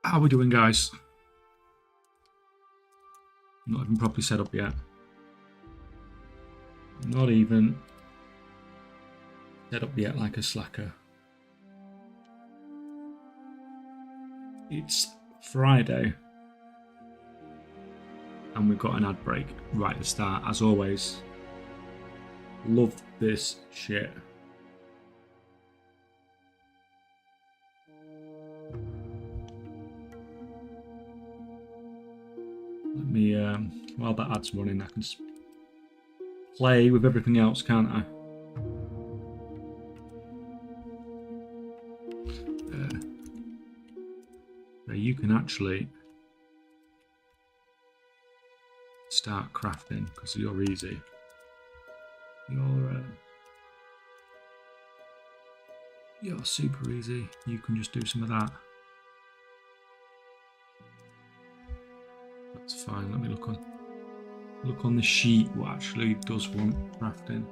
How are we doing, guys? Not even properly set up yet. Not even set up yet like a slacker. It's Friday. And we've got an ad break right at the start, as always. Love this shit. Let me, while that ad's running, I can just play with everything else, can't I? You can actually start crafting because you're easy. You're super easy. You can just do some of that. That's fine. Let me look on the sheet what actually does want crafting.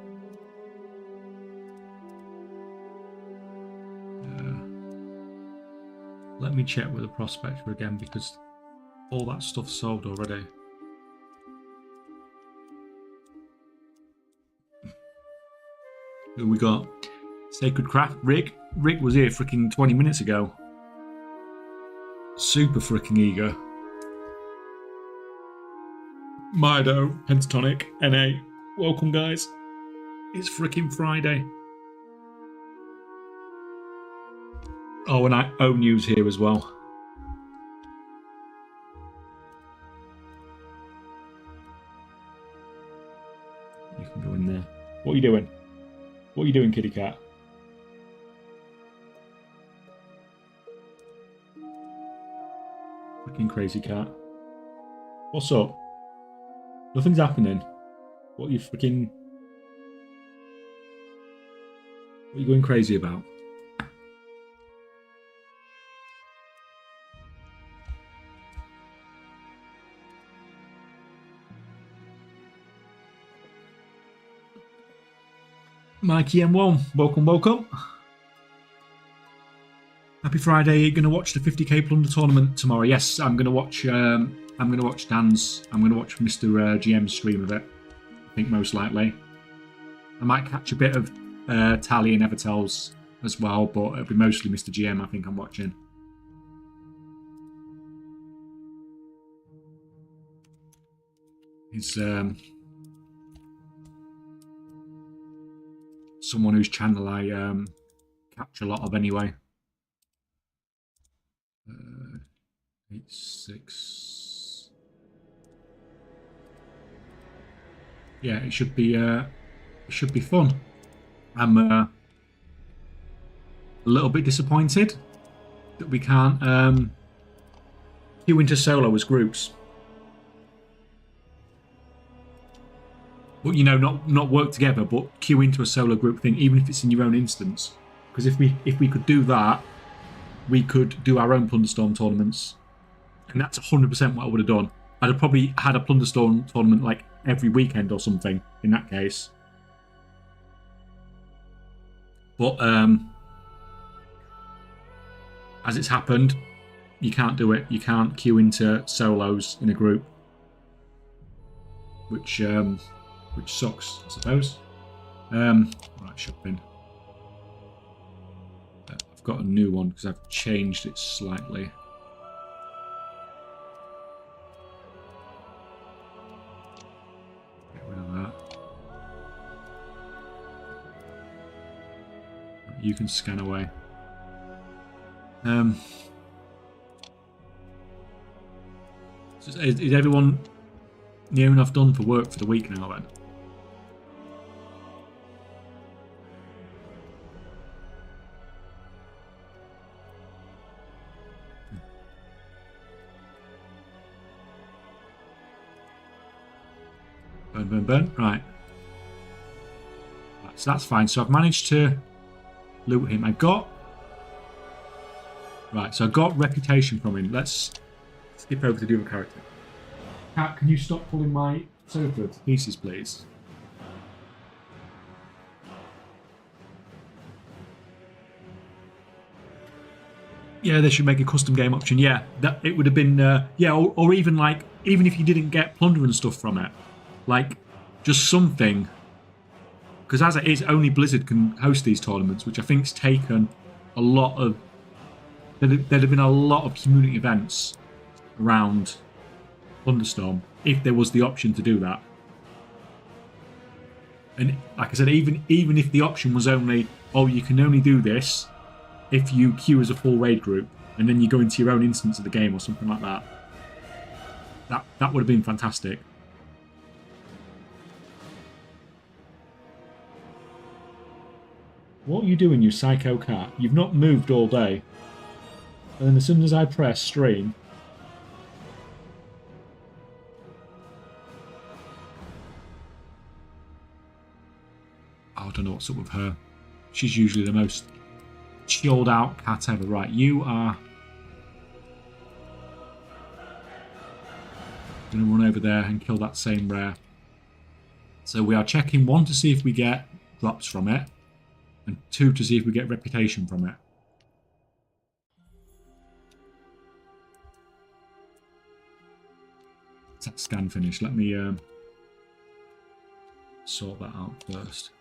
Let me check with the prospector again because all that stuff's sold already. Who we got? Sacred Craft. Rick was here freaking 20 minutes ago. Super freaking eager. Mido, Pentatonic, NA. Welcome, guys. It's freaking Friday. Oh, and I own news here as well. You can go in there. What are you doing? What are you doing, kitty cat? Freaking crazy cat. What's up? Nothing's happening. What are you freaking... What are you going crazy about? Mikey M1, welcome. Happy Friday. You're gonna watch the 50k Plunder tournament tomorrow. Yes, I'm gonna watch Dan's. I'm gonna watch Mr. GM's stream of it. I think most likely. I might catch a bit of Tally and Evertel's as well, but it'll be mostly Mr. GM. I think I'm watching. He's someone whose channel I catch a lot of anyway. 8-6. Yeah, it should be fun. I'm a little bit disappointed that we can't queue into solo as groups. But, you know, not work together, but queue into a solo group thing, even if it's in your own instance. Because if we could do that, we could do our own Plunderstorm tournaments. And that's 100% what I would have done. I'd have probably had a Plunderstorm tournament like every weekend or something in that case. But as it's happened, you can't do it. You can't queue into solos in a group. Which sucks, I suppose. Right, shopping. I've got a new one because I've changed it slightly. Get rid of that. You can scan away. Is everyone near enough done for work for the week now then? Burn. Right. So that's fine. So I've managed to loot him. Right, so I got reputation from him. Let's skip over to the other character. Cat, can you stop pulling my sofa to pieces, please? Yeah, they should make a custom game option. Yeah, that it would have been. Yeah, or even like even if you didn't get plunder and stuff from it, like just something. Because as it is, only Blizzard can host these tournaments, which I think's taken a lot of. There'd have been a lot of community events around Plunderstorm if there was the option to do that. And like I said, even if the option was only, oh, you can only do this if you queue as a full raid group, and then you go into your own instance of the game or something like that. That would have been fantastic. What are you doing, you psycho cat? You've not moved all day. And then as soon as I press stream... Oh, I don't know what's up with her. She's usually the most chilled out cat ever. Right, you are... going to run over there and kill that same rare. So we are checking 1 to see if we get drops from it, and 2 to see if we get reputation from it. Is that scan finished? Let me sort that out first.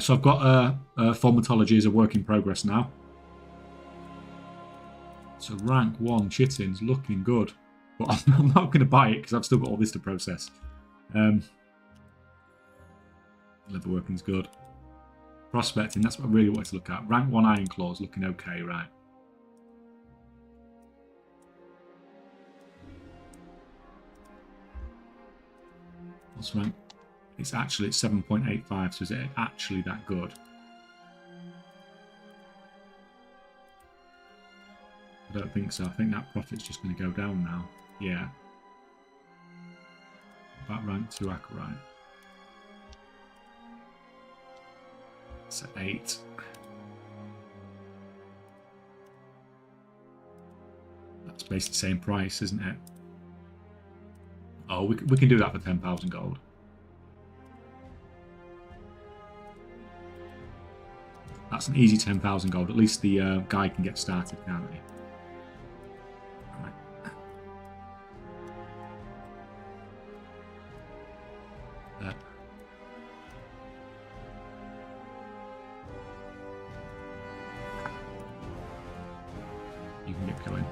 So I've got formatology as a work in progress now. So rank 1 chittin's looking good, but I'm not going to buy it because I've still got all this to process. Leather working's good. Prospecting, that's what I really wanted to look at. Rank 1 Iron Claw's looking okay, right? What's rank? It's 7.85, so is it actually that good? I don't think so. I think that profit's just going to go down now. Yeah. About rank 2 Acolyte. It's at 8. That's basically the same price, isn't it? Oh, we can do that for 10,000 gold. That's an easy 10,000 gold. At least the guy can get started, can't he? Right. You can get going.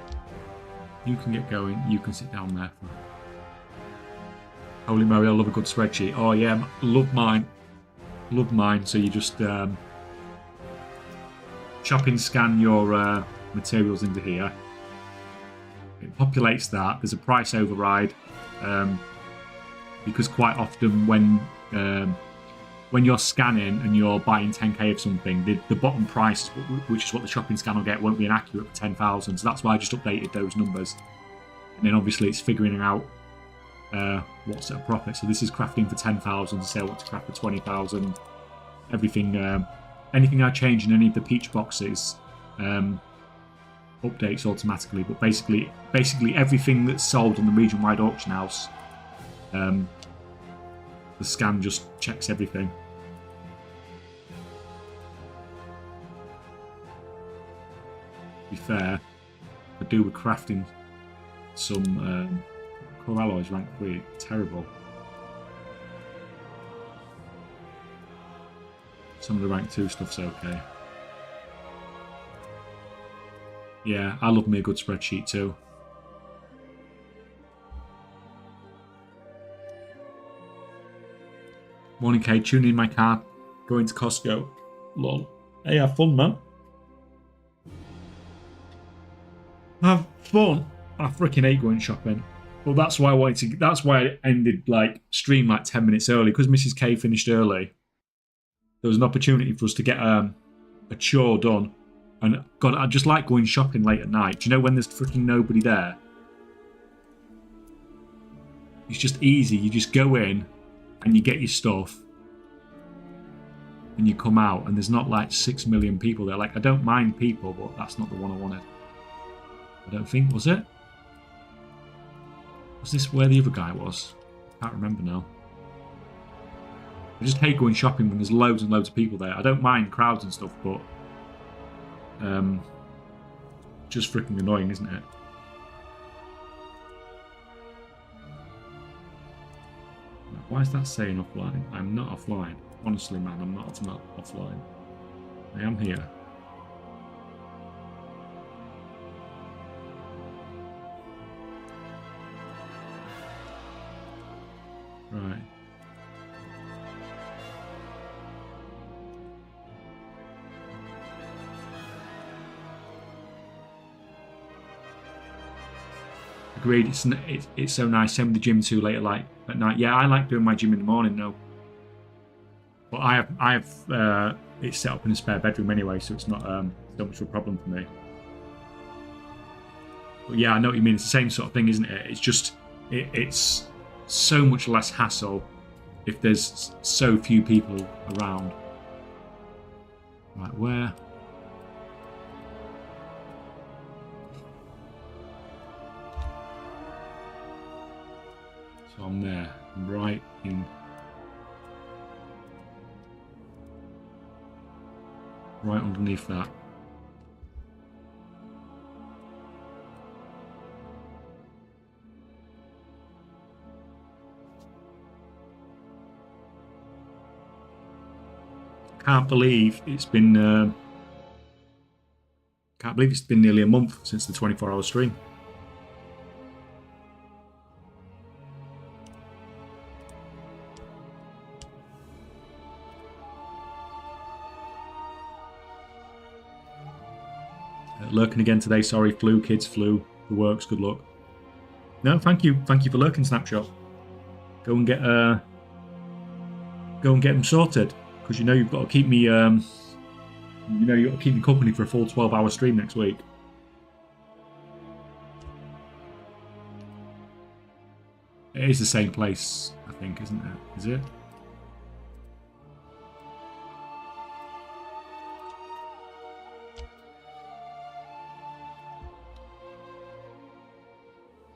You can get going. You can sit down there. Holy moly, I love a good spreadsheet. Oh yeah, love mine. Love mine. So you just chop and scan your materials into here. It populates that. There's a price override because quite often when you're scanning and you're buying 10k of something, the bottom price, which is what the shopping scan will get, won't be inaccurate for 10,000. So that's why I just updated those numbers. And then obviously it's figuring out what's at a profit. So this is crafting for 10,000. Say I want to craft for 20,000. Everything, anything I change in any of the peach boxes updates automatically. But basically everything that's sold on the region-wide auction house, the scan just checks everything. To be fair, I do with crafting some core alloys rank 3. Terrible. Some of the rank 2 stuff's okay. Yeah, I love me a good spreadsheet too. Morning, Kate. Tuning in my car, going to Costco. Lol. Hey, have fun, man. Have fun. I freaking hate going shopping. But that's why I wanted to. That's why I ended stream 10 minutes early, because Mrs. K finished early. There was an opportunity for us to get a chore done, and God, I just like going shopping late at night. Do you know when there's freaking nobody there? It's just easy. You just go in, and you get your stuff, and you come out, and there's not 6 million people there. I don't mind people, but that's not the one I wanted. I don't think, was it? Was this where the other guy was? I can't remember now. just hate going shopping when there's loads and loads of people there. I don't mind crowds and stuff, but just freaking annoying, isn't it? Why is that saying offline? I'm not offline. Honestly, man, I'm not offline. I am here. Right. Agreed. It's so nice. Same with the gym too. Later, like at night. Yeah, I like doing my gym in the morning. No, but I have it set up in a spare bedroom anyway, so it's not so much of a problem for me. But yeah, I know what you mean. It's the same sort of thing, isn't it? It's just it's so much less hassle if there's so few people around. Right, where? So I'm there, right in. Right underneath that. Can't believe it's been nearly a month since the 24-hour stream. Lurking again today. Sorry, flu, kids, flu. The works. Good luck. No, thank you for lurking, Snapshot. Go and get them sorted, because you know you've got to keep me you've got to keep me company for a full 12-hour stream next week. It is the same place, I think, isn't it? Is it?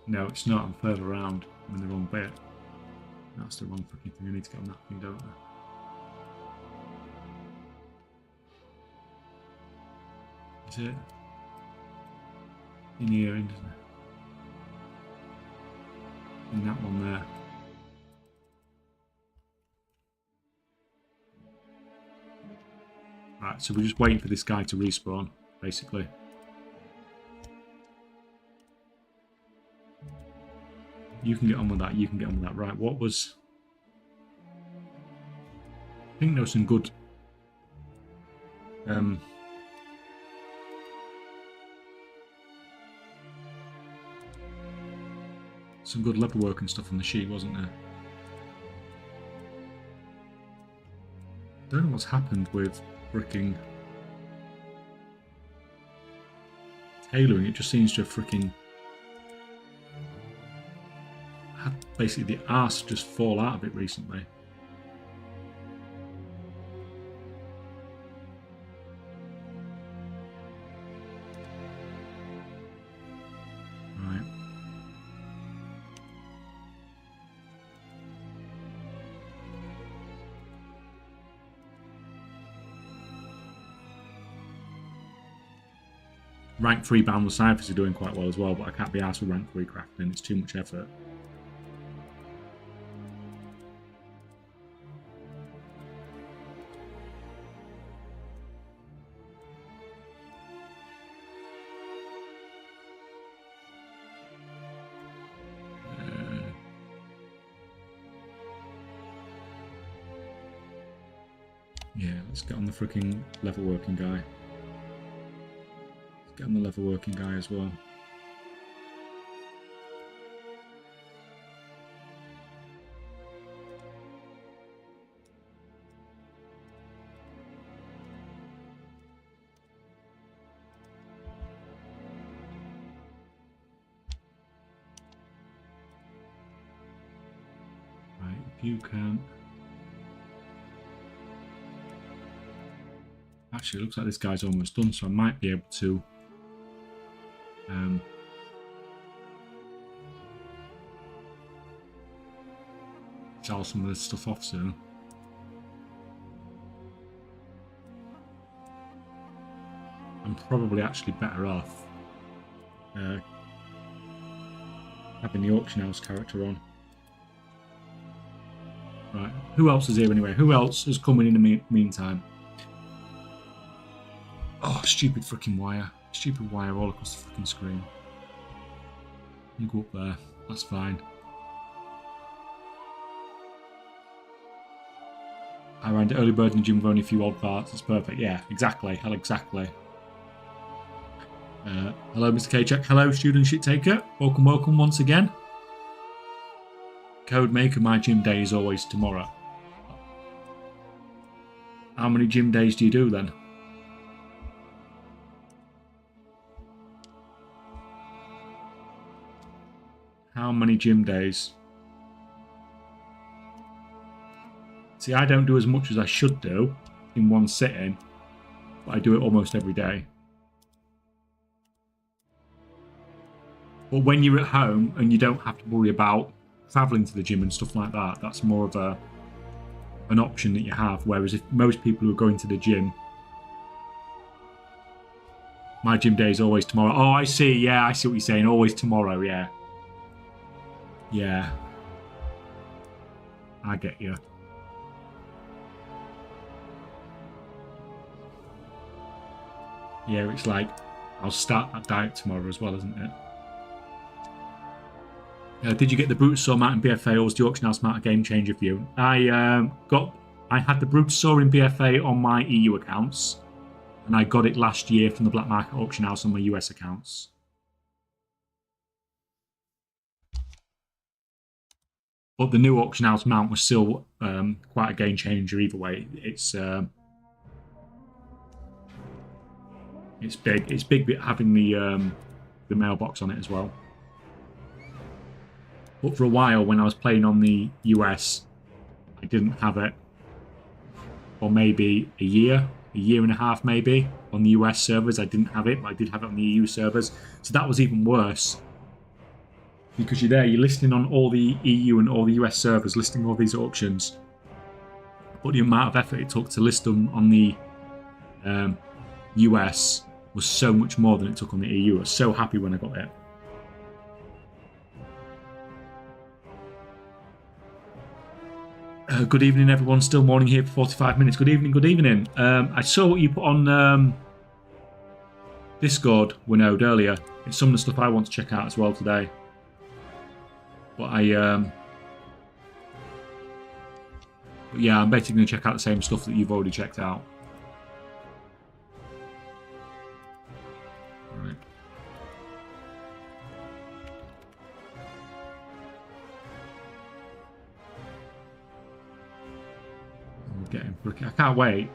No, it's not. I'm further around. I'm in the wrong bit. That's the wrong fucking thing. I need to get on that thing, don't I? Is it? In here, isn't it? In that one there. Right, so we're just waiting for this guy to respawn, basically. You can get on with that, you can get on with that. Right, what was... I think there was some good... some good level work and stuff on the sheet, wasn't there? Don't know what's happened with fricking tailoring. It just seems to have fricking had basically the arse just fall out of it recently. Right. Rank 3 Boundless Ciphers are doing quite well as well, but I can't be asked with rank 3 crafting. It's too much effort. Yeah, let's get on the freaking level working guy. Let's get on the level working guy as well. Right, if you can... Actually, it looks like this guy's almost done, so I might be able to sell some of this stuff off soon. I'm probably actually better off having the auction house character on. Right, who else is here anyway? Who else is coming in the meantime? Oh, stupid freaking wire. Stupid wire all across the freaking screen. You go up there. That's fine. I ran the early bird in the gym with only a few odd parts. It's perfect. Yeah, exactly. Hell, exactly. Hello, Mr. K-Check. Hello, student shit taker. Welcome, welcome once again. Code maker, my gym day is always tomorrow. How many gym days do you do then? How many gym days? See, I don't do as much as I should do in one sitting, but I do it almost every day. But when you're at home and you don't have to worry about travelling to the gym and stuff like that, that's more of an option that you have. Whereas if most people who are going to the gym, my gym day is always tomorrow. Oh, I see. Yeah, I see what you're saying. Always tomorrow. Yeah. Yeah. I get you. Yeah, it's like, I'll start that diet tomorrow as well, isn't it? Did you get the Brutosaur mount in BFA, or was the auction house mount a game changer for you? I had the Brutosaur in BFA on my EU accounts, and I got it last year from the black market auction house on my US accounts. But the new auction house mount was still quite a game changer either way. It's big. It's big having the mailbox on it as well. But for a while, when I was playing on the US, I didn't have it. Or maybe a year and a half maybe, on the US servers. I didn't have it, but I did have it on the EU servers. So that was even worse. Because you're there, you're listening on all the EU and all the US servers, listing all these auctions. But the amount of effort it took to list them on the US was so much more than it took on the EU. I was so happy when I got it. Good evening, everyone. Still morning here for 45 minutes. Good evening, good evening. I saw what you put on Discord, Winode, earlier. It's some of the stuff I want to check out as well today. But but yeah, I'm basically going to check out the same stuff that you've already checked out. Right. I can't wait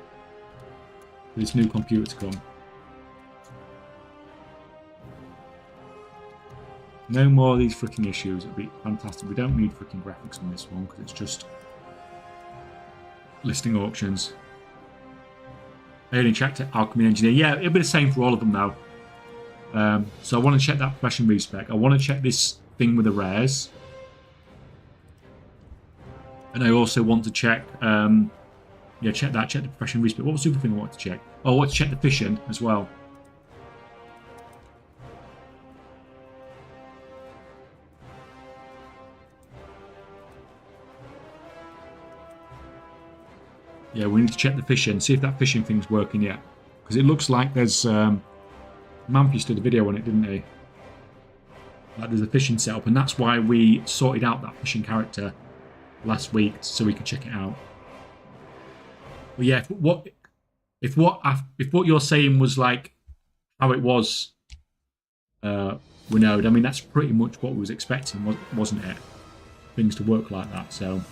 for this new computer to come. No more of these freaking issues. It'd be fantastic. We don't need freaking graphics on this one because it's just listing auctions. I only checked it. Alchemy Engineer. Yeah, it'll be the same for all of them though. So I want to check that profession respec. I want to check this thing with the rares. And I also want to check yeah, check that. Check the profession respec. What was the other thing I wanted to check? Oh, I want to check the fishing as well. Yeah, we need to check the fishing, see if that fishing thing's working yet. Because it looks like there's... Mampy did a video on it, didn't he? Like there's a fishing setup, and that's why we sorted out that fishing character last week, so we could check it out. But yeah, if what you're saying was like how it was Winode, I mean, that's pretty much what we was expecting, wasn't it? Things to work like that, so...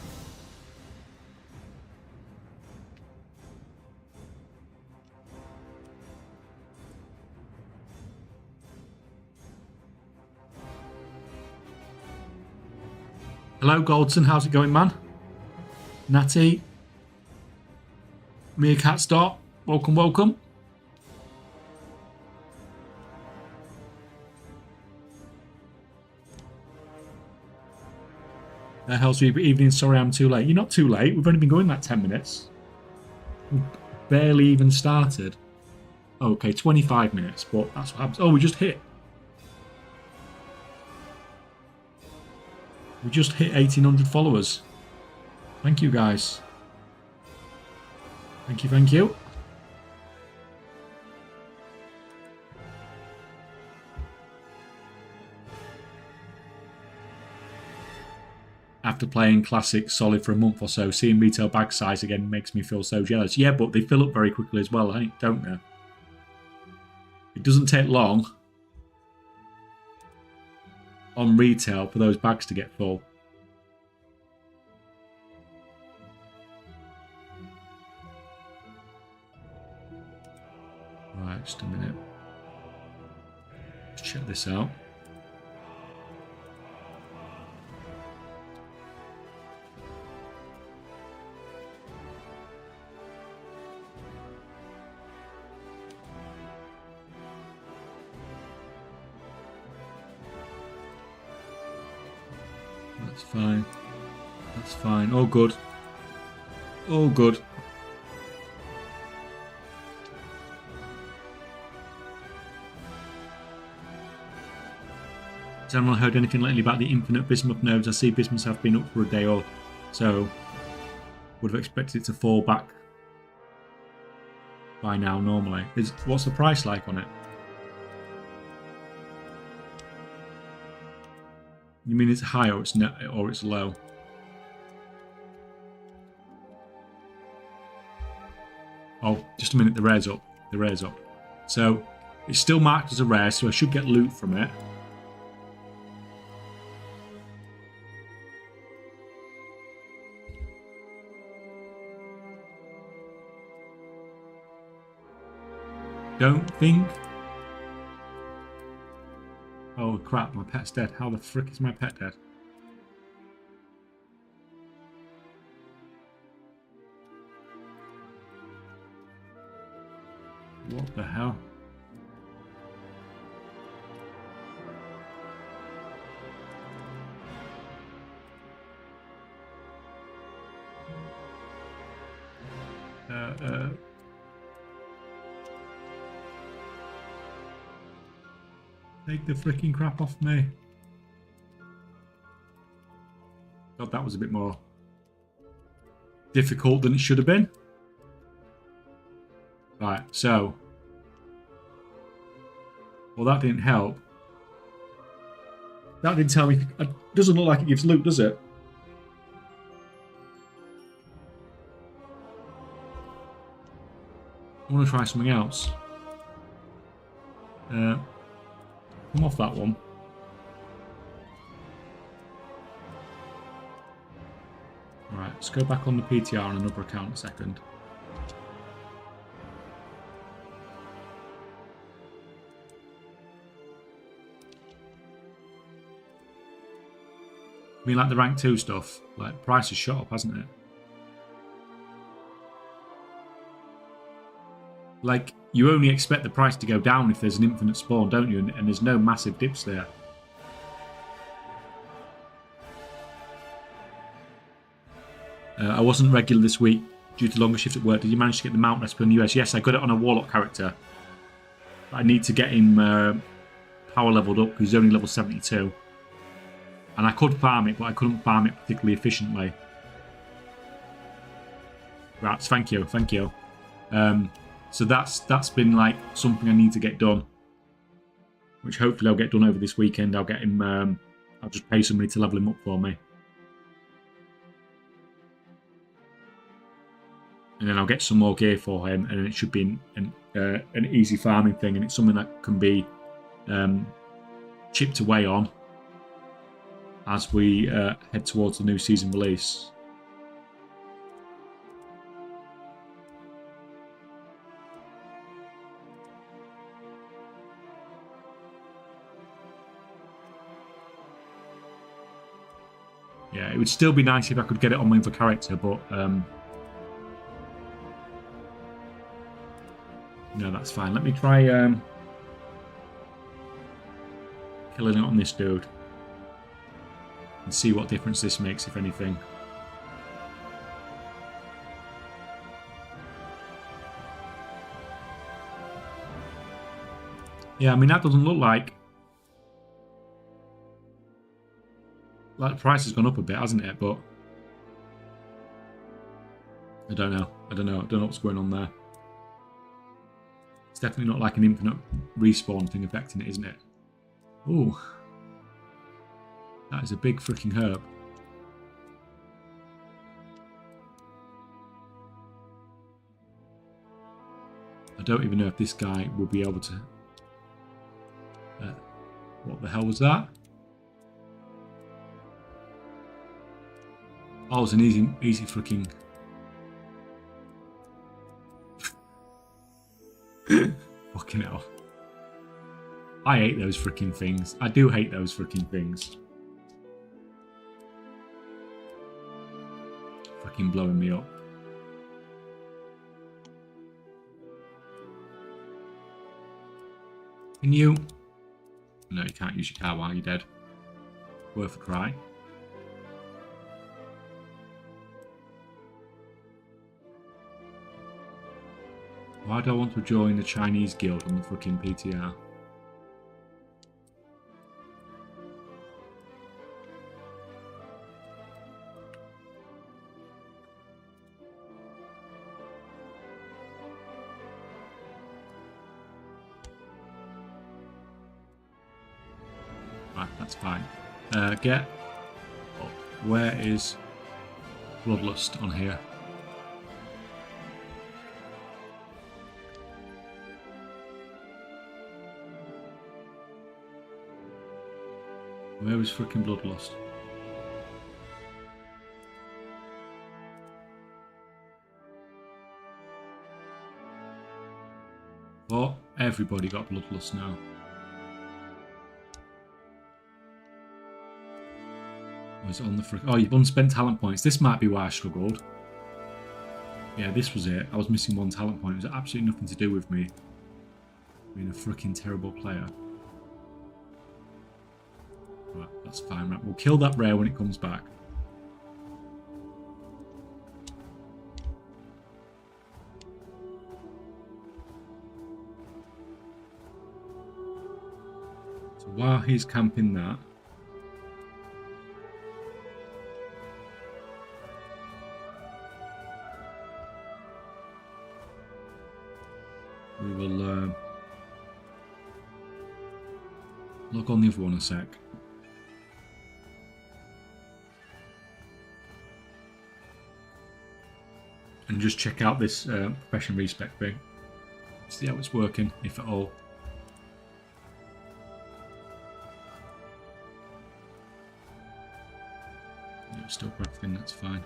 Hello, Goldson. How's it going, man? Natty. Meerkat Star. Welcome, welcome. How's your evening? Sorry I'm too late. You're not too late. We've only been going like 10 minutes. We've barely even started. Okay, 25 minutes, but that's what happens. Oh, we just hit. We just hit 1,800 followers. Thank you, guys. Thank you, thank you. After playing Classic Solid for a month or so, seeing retail bag size again makes me feel so jealous. Yeah, but they fill up very quickly as well, don't they? It doesn't take long on retail for those bags to get full. Right, just a minute. Let's check this out. That's fine. That's fine. All good. All good. Has anyone heard anything lately about the infinite bismuth nodes? I see bismuths have been up for a day or so. Would have expected it to fall back by now normally. What's the price like on it? You mean it's high or it's low? Oh, just a minute, the rare's up. The rare's up. So it's still marked as a rare, so I should get loot from it. Don't think. Oh crap, my pet's dead. How the frick is my pet dead? What the hell? Take the freaking crap off me. God, that was a bit more difficult than it should have been. Right, so. Well, that didn't help. That didn't tell me. It doesn't look like it gives loot, does it? I want to try something else. Come off that one. Alright, let's go back on the PTR on another account a second. I mean, like the rank 2 stuff, like price has shot up, hasn't it? Like, you only expect the price to go down if there's an infinite spawn, don't you? And there's no massive dips there. I wasn't regular this week due to longer shift at work. Did you manage to get the mount recipe on the US? Yes, I got it on a Warlock character. I need to get him power leveled up because he's only level 72. And I could farm it, but I couldn't farm it particularly efficiently. Rats, thank you, thank you. So that's been like something I need to get done, which hopefully I'll get done over this weekend. I'll get him. I'll just pay somebody to level him up for me, and then I'll get some more gear for him, and it should be an easy farming thing, and it's something that can be chipped away on as we head towards the new season release. Yeah, it would still be nice if I could get it on my other character, but no, that's fine. Let me try killing it on this dude and see what difference this makes, if anything. Yeah, I mean, that doesn't look like the price has gone up a bit, hasn't it? But I don't know. I don't know what's going on there. It's definitely not like an infinite respawn thing affecting it, isn't it? Ooh. That is a big freaking herb. I don't even know if this guy will be able to... what the hell was that? Oh, it's an easy freaking... Fucking hell. I hate those freaking things. I do hate those freaking things. Fucking blowing me up. Can you... No, you can't use your car while you're dead. Worth a try. Why do I want to join the Chinese guild on the fucking PTR? Right, that's fine. Get... Oh, where is Bloodlust on here? Where is freaking Bloodlust? Oh, everybody got Bloodlust now. Was it on the frick? Oh, you've unspent talent points. This might be why I struggled. Yeah, this was it. I was missing one talent point. It was absolutely nothing to do with me being a freaking terrible player. Right, that's fine. Right, we'll kill that rare when it comes back. So while he's camping that, we will log on the other one a sec. And just check out this profession respec thing. See how it's working, if at all. Yeah, still crafting, that's fine.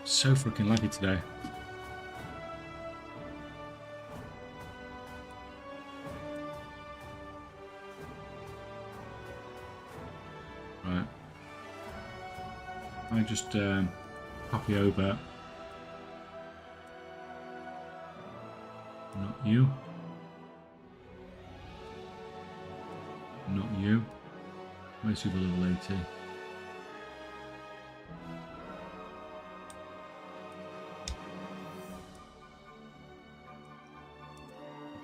So freaking laggy today. Right. I just copy over. Not you. Not you. Where's the little lady?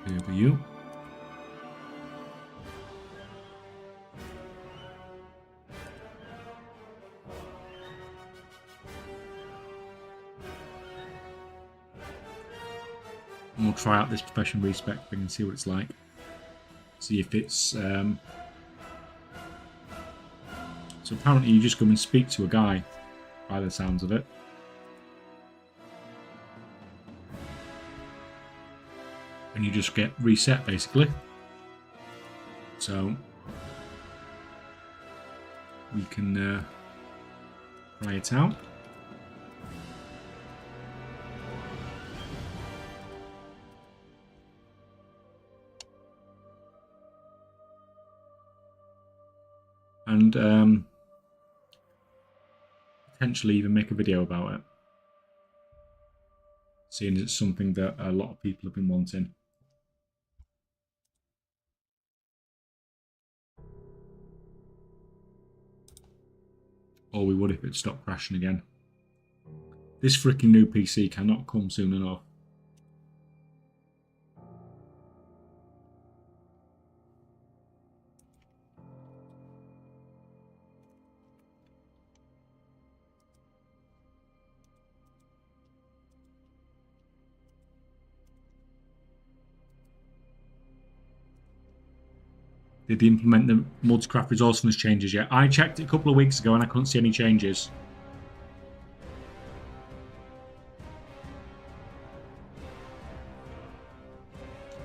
Over you. And we'll try out this profession respec thing and see what it's like. See if it's... So apparently you just come and speak to a guy, by the sounds of it. And you just get reset, basically. So we can try it out. And potentially even make a video about it, seeing as it's something that a lot of people have been wanting. Or we would if it stopped crashing again. This freaking new PC cannot come soon enough. Did they implement the multi-craft resourcefulness changes yet? I checked it a couple of weeks ago and I couldn't see any changes.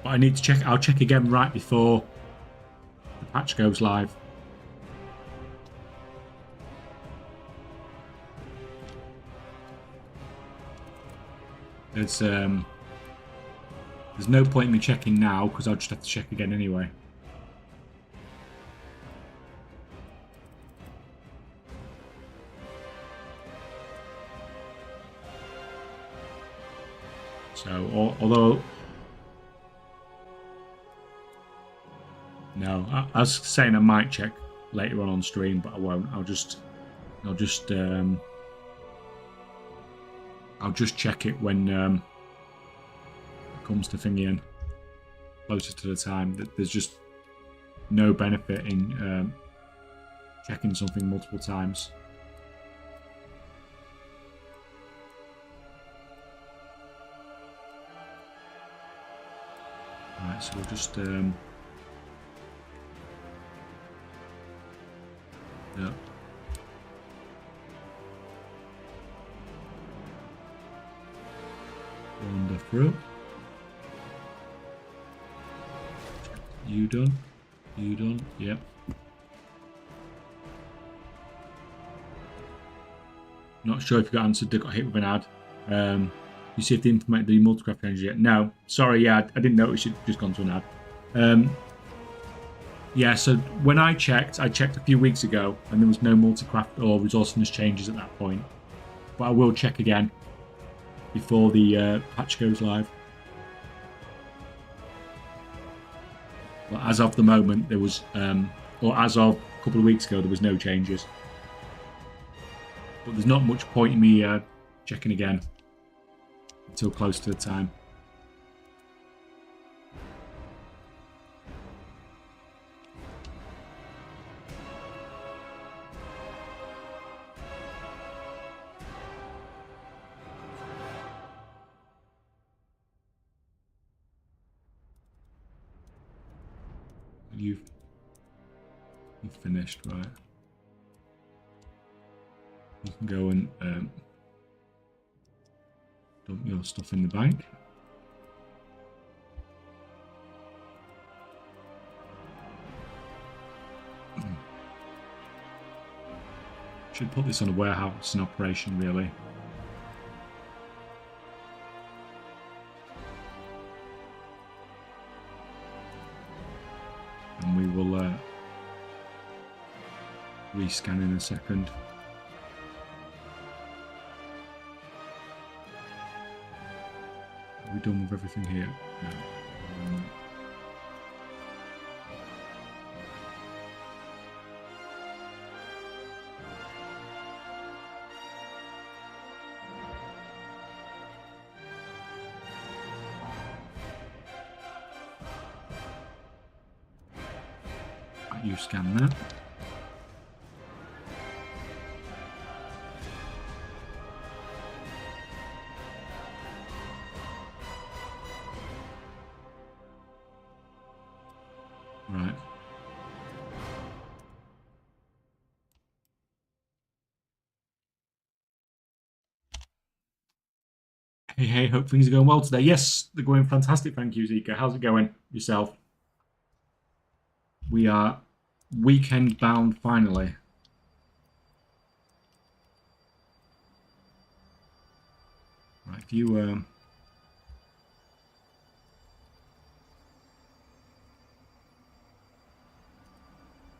But I need to check. I'll check again right before the patch goes live. There's no point in me checking now because I'll just have to check again anyway. So, although no, I was saying I might check later on stream, but I won't. I'll just check it when it comes to thingying closer to the time. That there's just no benefit in checking something multiple times. Right, so we'll just yeah. Wander through. You done? You done? Yep. Not sure if you got answered. They got hit with an ad. You see if they implemented the multi-craft changes yet? No. Sorry, yeah, I didn't notice you'd just gone to an ad. Yeah, so when I checked a few weeks ago, and there was no multi-craft or resourcefulness changes at that point. But I will check again before the patch goes live. But as of the moment, there was, or as of a couple of weeks ago, there was no changes. But there's not much point in me checking again until close to the time. You've finished, right? You can go and dump your stuff in the bank. Should put this on a warehouse in operation, really. And we will rescan in a second. Are we done with everything here? No. You scan that. Right. Hey, hope things are going well today. Yes, they're going fantastic. Thank you, Zika. How's it going yourself? We are weekend bound finally. Right, if you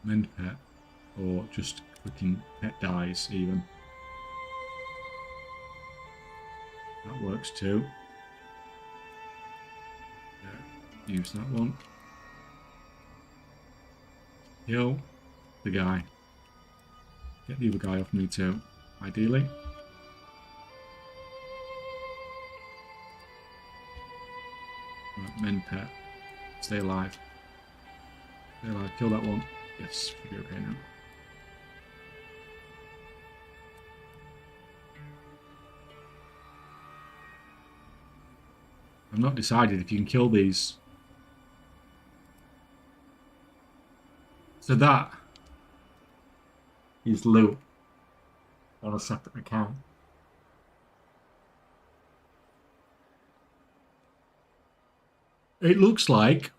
mend pet or just clicking pet dies even. That works too. Yeah, use that one. Heal the guy. Get the other guy off me too, ideally. Right, men pet. Stay alive. Stay alive. Kill that one. Yes, should be okay now. I've not decided if you can kill these. So that is loot on a separate account. It looks like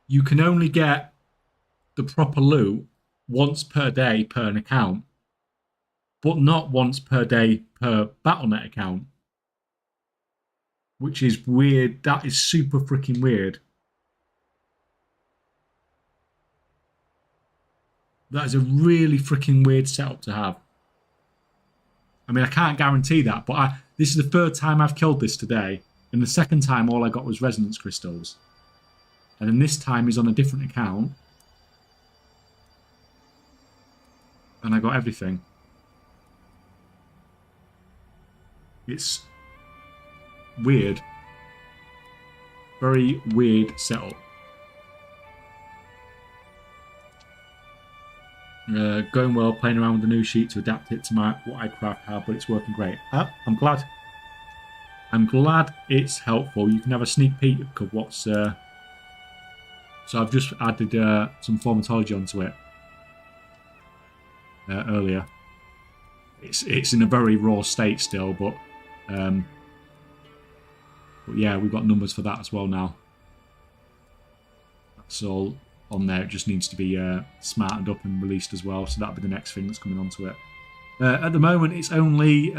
you can only get the proper loot once per day per an account, but not once per day per Battle.net account, which is weird. That is super freaking weird. That is a really freaking weird setup to have. I mean, I can't guarantee that, but this is the third time I've killed this today, and the second time all I got was resonance crystals. And then this time is on a different account, and I got everything. It's weird. Very weird setup. Going well, playing around with the new sheet to adapt it to what I craft have, but it's working great. I'm glad. I'm glad it's helpful. You can have a sneak peek of what's... So I've just added some formatology onto it earlier. It's in a very raw state still, but yeah, we've got numbers for that as well now. That's all on there. It just needs to be smartened up and released as well, so that'll be the next thing that's coming onto it. At the moment, it's only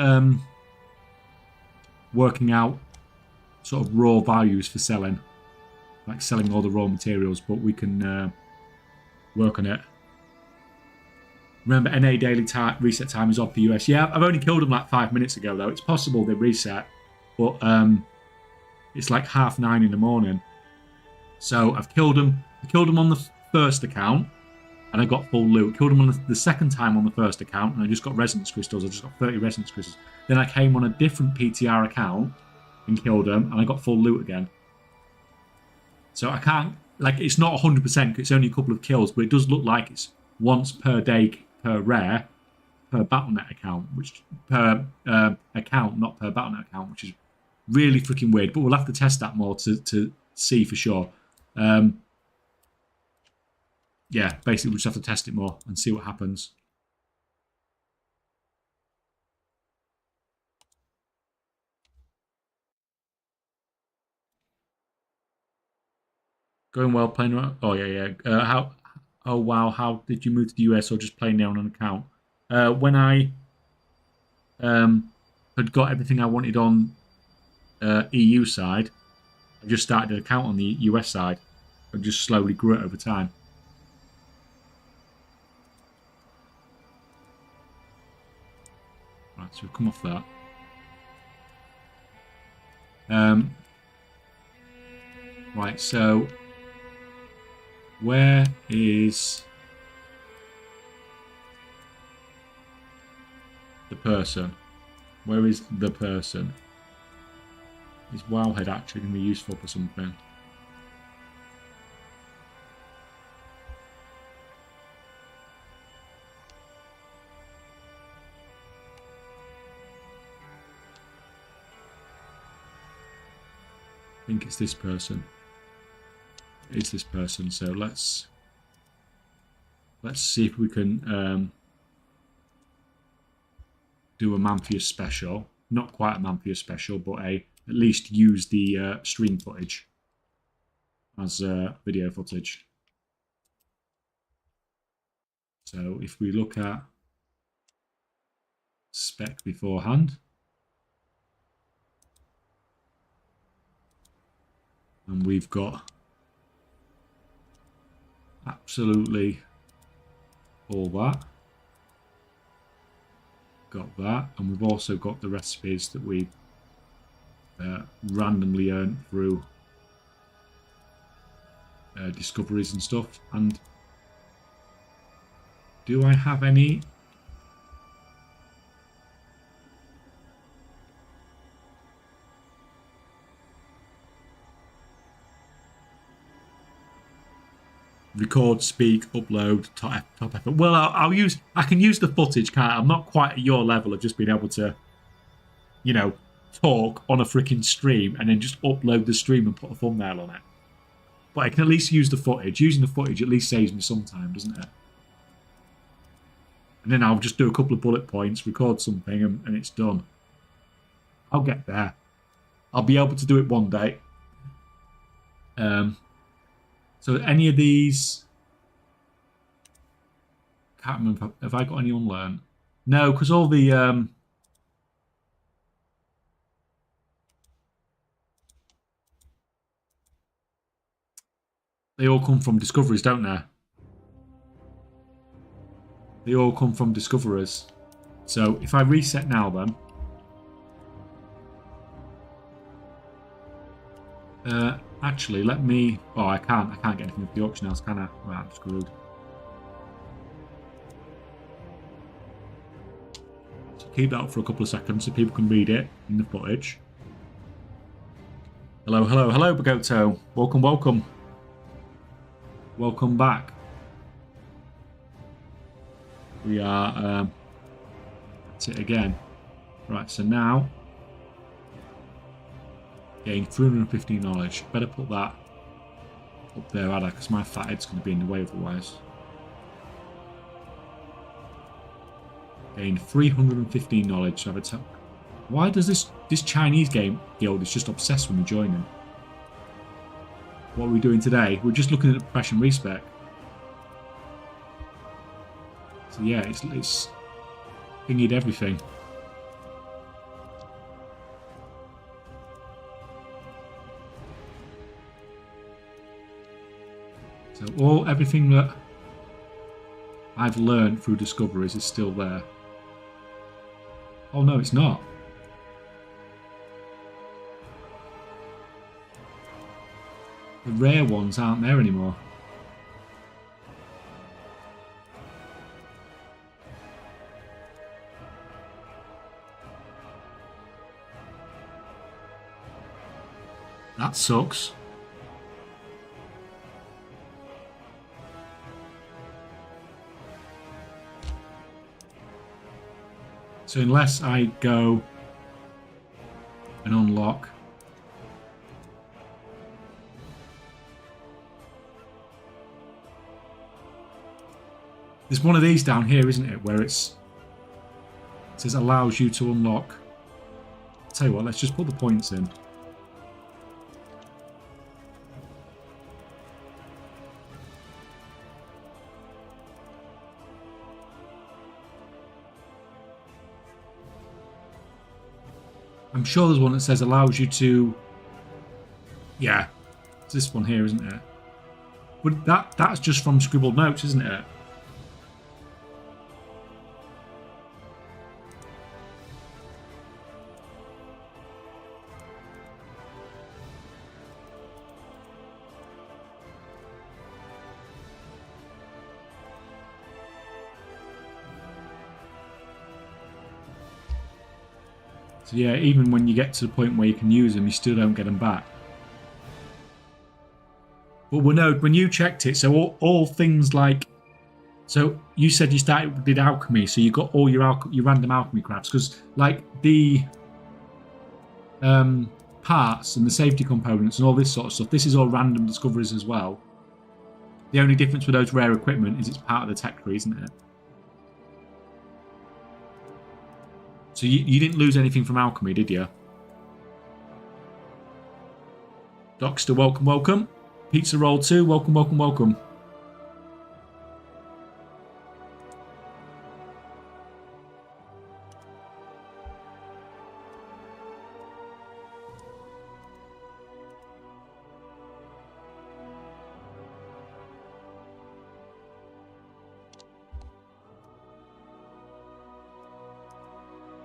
working out sort of raw values for selling, like selling all the raw materials, but we can work on it. Remember, NA daily reset time is off for US. Yeah, I've only killed them like 5 minutes ago, though. It's possible they reset, but it's like 9:30 in the morning. So I've killed them. I killed them on the first account, and I got full loot. Killed them on the second time on the first account, and I just got resonance crystals. I just got 30 resonance crystals. Then I came on a different PTR account and killed them, and I got full loot again. So I can't, like, it's not 100%, it's only a couple of kills, but it does look like it's once per day per rare per Battle.net account, which per account, not per Battle.net account, which is really freaking weird. But we'll have to test that more to see for sure. Yeah, basically we'll just have to test it more and see what happens. Going well, playing around. Oh yeah. How? Oh wow, how did you move to the US or just playing there on an account? When I had got everything I wanted on EU side, I just started an account on the US side and just slowly grew it over time. Right, so we've come off that. Right, so where is the person? Where is the person? Is Wowhead actually going to be useful for something? I think it's this person. It's this person. So let's see if we can do a Mantheus special. Not quite a Mantheus special, but at least use the stream footage as video footage. So if we look at spec beforehand, and we've got absolutely all that. Got that, and we've also got the recipes that we've randomly earned through discoveries and stuff. And Do I have any? Record, speak, upload, top effort. Well, I can use the footage, can't I? I'm not quite at your level of just being able to, you know, talk on a freaking stream and then just upload the stream and put a thumbnail on it. But I can at least use the footage. Using the footage at least saves me some time, doesn't it? And then I'll just do a couple of bullet points, record something, and it's done. I'll get there. I'll be able to do it one day. So any of these... Can't remember. Have I got any unlearned? No, because all the... They all come from discoveries, don't they? They all come from discoverers. So if I reset now then... actually, let me... Oh, I can't get anything with the auction house, can I? Right, I'm screwed. So keep that up for a couple of seconds so people can read it in the footage. Hello, hello, hello, Bagoto. Welcome, welcome. Welcome back. We are... that's it again. Right, so now... Gain 315 knowledge. Better put that up there, had I? Because my fat head's going to be in the way otherwise. Gain 315 knowledge. So why does this Chinese game guild is just obsessed with me joining? What are we doing today? We're just looking at the profession respec. So yeah, it's thingied everything. So everything that I've learned through discoveries is still there. Oh no, it's not. The rare ones aren't there anymore. That sucks. So unless I go and unlock there's one of these down here, isn't it, where it says allows you to unlock. I'll tell you what, let's just put the points in. I'm sure there's one that says allows you to... Yeah, it's this one here, isn't it? But that's just from scribbled notes, isn't it? So yeah, even when you get to the point where you can use them, you still don't get them back. But when you checked it, so all things like, so you said you did alchemy, so you got all your random alchemy crafts, because like the parts and the safety components and all this sort of stuff, this is all random discoveries as well. The only difference with those rare equipment is it's part of the tech tree, isn't it? So you didn't lose anything from alchemy, did you? Dockster, welcome, welcome. Pizza Roll 2, welcome, welcome, welcome.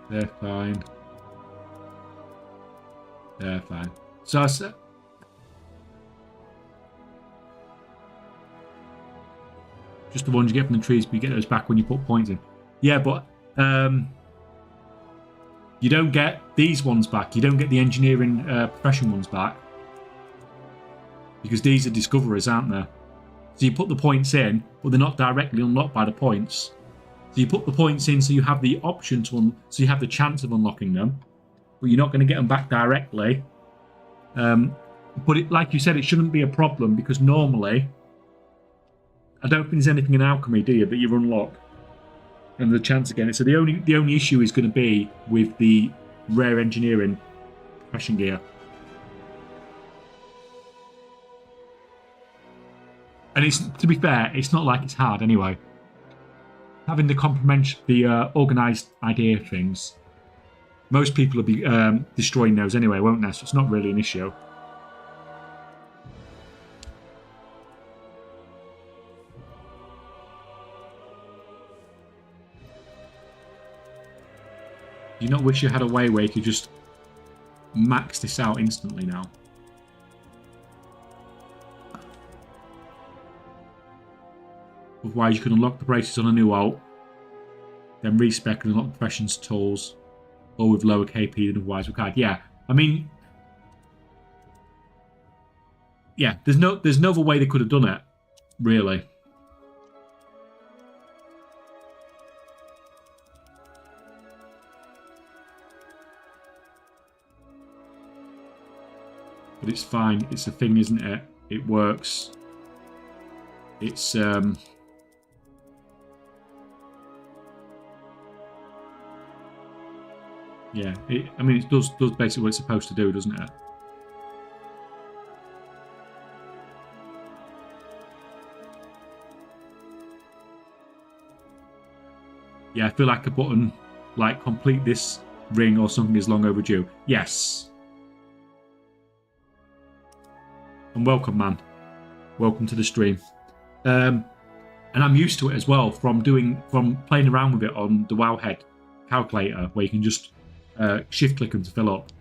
They're fine. They're fine. So I said... Just the ones you get from the trees, but you get those back when you put points in. Yeah, but you don't get these ones back. You don't get the engineering profession ones back. Because these are discoverers, aren't they? So you put the points in, but they're not directly unlocked by the points. So you put the points in so you have the option to, so you have the chance of unlocking them, but you're not going to get them back directly. But like you said, it shouldn't be a problem because normally, I don't think there's anything in alchemy, do you, that you unlock and the chance of getting it. So the only issue is going to be with the rare engineering profession gear. And it's, to be fair, it's not like it's hard anyway. Having the organised idea things, most people will be destroying those anyway, won't they? So it's not really an issue. Do you not wish you had a way where you could just max this out instantly now? Otherwise, you can unlock the braces on a new alt, then respec and unlock the profession's tools, or with lower KP than otherwise required. Yeah, I mean, yeah, there's no other way they could have done it, really. But it's fine. It's a thing, isn't it? It works. It's yeah, I mean, it does basically what it's supposed to do, doesn't it? Yeah, I feel like a button, like complete this ring or something is long overdue. Yes. And welcome, man. Welcome to the stream. And I'm used to it as well from playing around with it on the WoW Head calculator, where you can just shift click them to fill up.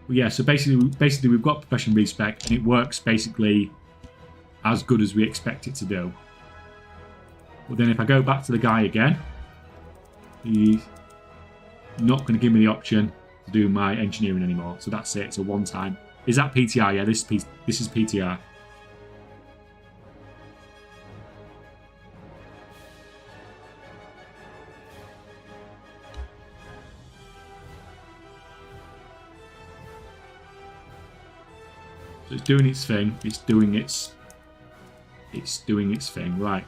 But yeah, so basically we've got profession respec, and it works basically as good as we expect it to do. But then if I go back to the guy again, he's not going to give me the option to do my engineering anymore. So that's it. It's a one-time. Is that PTR? Yeah, this is PTR. So it's doing its thing. It's doing its thing. Right.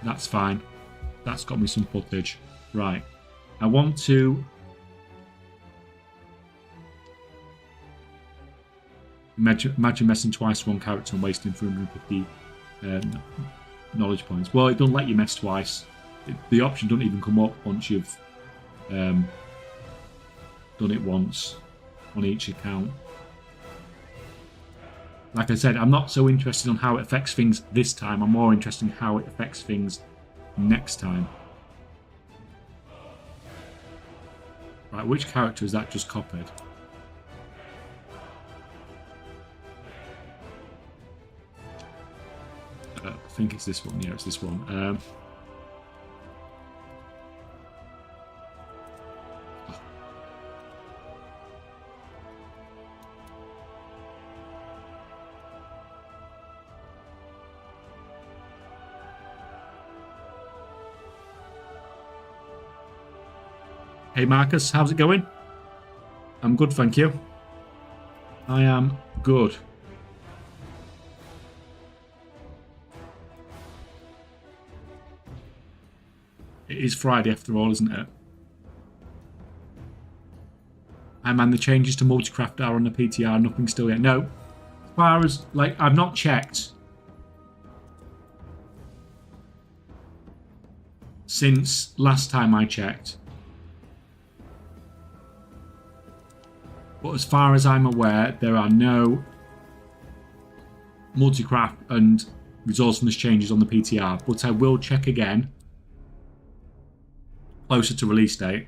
That's fine. That's got me some footage. Right. I want to imagine messing twice one character and wasting 350 knowledge points. Well, it doesn't let you mess twice. The option doesn't even come up once you've done it once on each account. Like I said, I'm not so interested on how it affects things this time. I'm more interested in how it affects things next time. Right, which character is that just copied? I think it's this one. Yeah, it's this one. Hey Marcus, how's it going? I'm good, thank you. I am good. It is Friday after all, isn't it? Hey man, the changes to multicraft are on the PTR, nothing still yet. No, as far as, like, I've not checked since last time I checked. But as far as I'm aware, there are no multicraft and resourcefulness changes on the PTR. But I will check again closer to release date.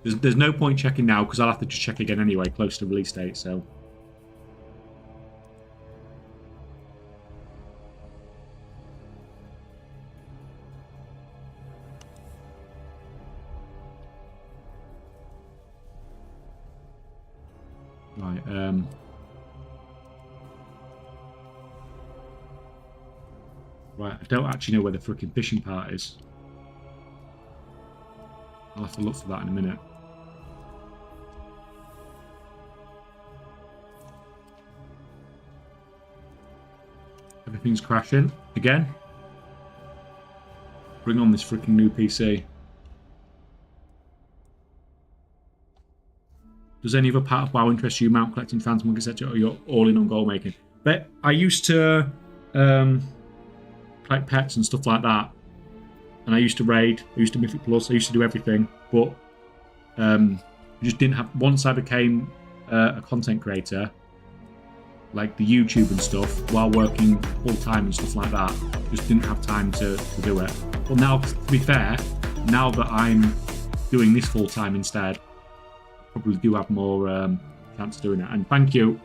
There's no point checking now because I'll have to just check again anyway, close to release date. So. Right. Right. I don't actually know where the freaking fishing part is. I'll have to look for that in a minute. Everything's crashing again. Bring on this freaking new PC. Does any other part of WoW interest you? Mount collecting, fans, monkeys, etc., or you're all in on goal making? But I used to collect pets and stuff like that, and I used to raid. I used to Mythic Plus. I used to do everything, but I just didn't have. Once I became a content creator, like the YouTube and stuff, while working full time and stuff like that, just didn't have time to do it. But now, to be fair, now that I'm doing this full time instead, I probably do have more chance of doing it. And thank you,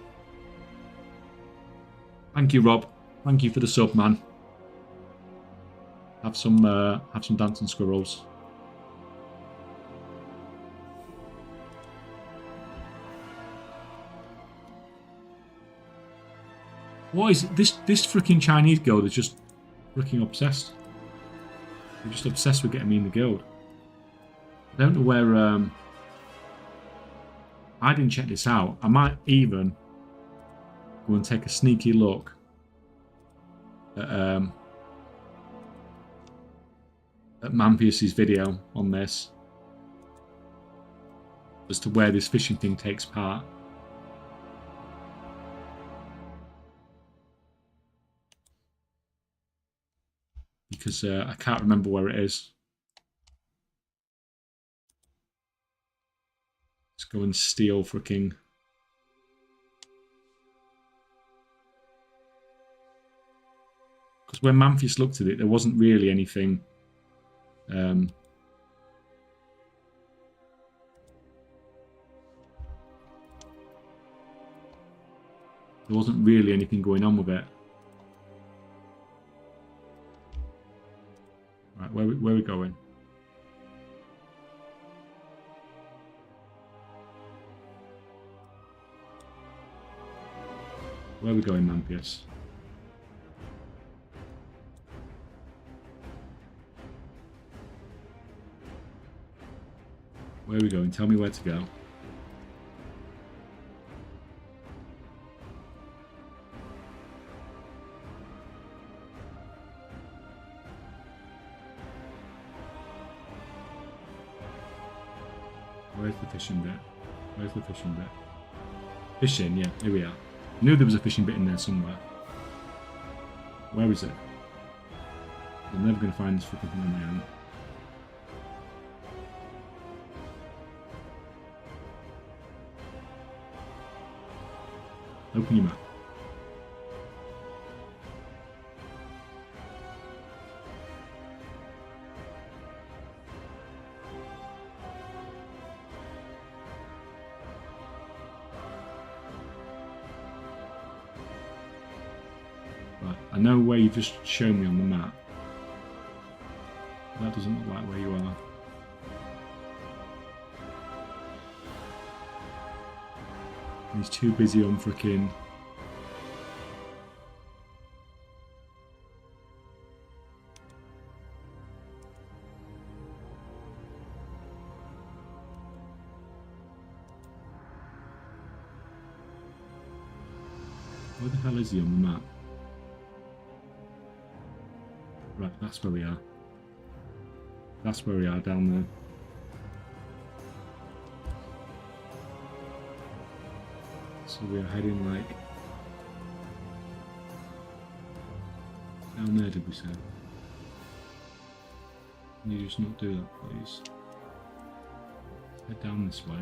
Rob. Thank you for the sub, man. Have some dancing squirrels. What is this? This freaking Chinese guild is just freaking obsessed. They're just obsessed with getting me in the guild. I don't know where. I didn't check this out. I might even go and take a sneaky look at Mampius's video on this as to where this fishing thing takes part. Because I can't remember where it is. Let's go and steal freaking... Because when Mampius looked at it, there wasn't really anything... there wasn't really anything going on with it. Right, where are we going? Where are we going, Mampius? Where are we going? Tell me where to go. Where's the fishing bit? Where's the fishing bit? Fishing, yeah, here we are. I knew there was a fishing bit in there somewhere. Where is it? I'm never going to find this freaking thing on my own. Open your map. Right, I know where you've just shown me on the map. That doesn't look like where you are. He's too busy on frickin'... Where the hell is he on the map? Right, that's where we are. That's where we are, down there. So we are heading like... Down there, did we say? Can you just not do that, please? Head down this way.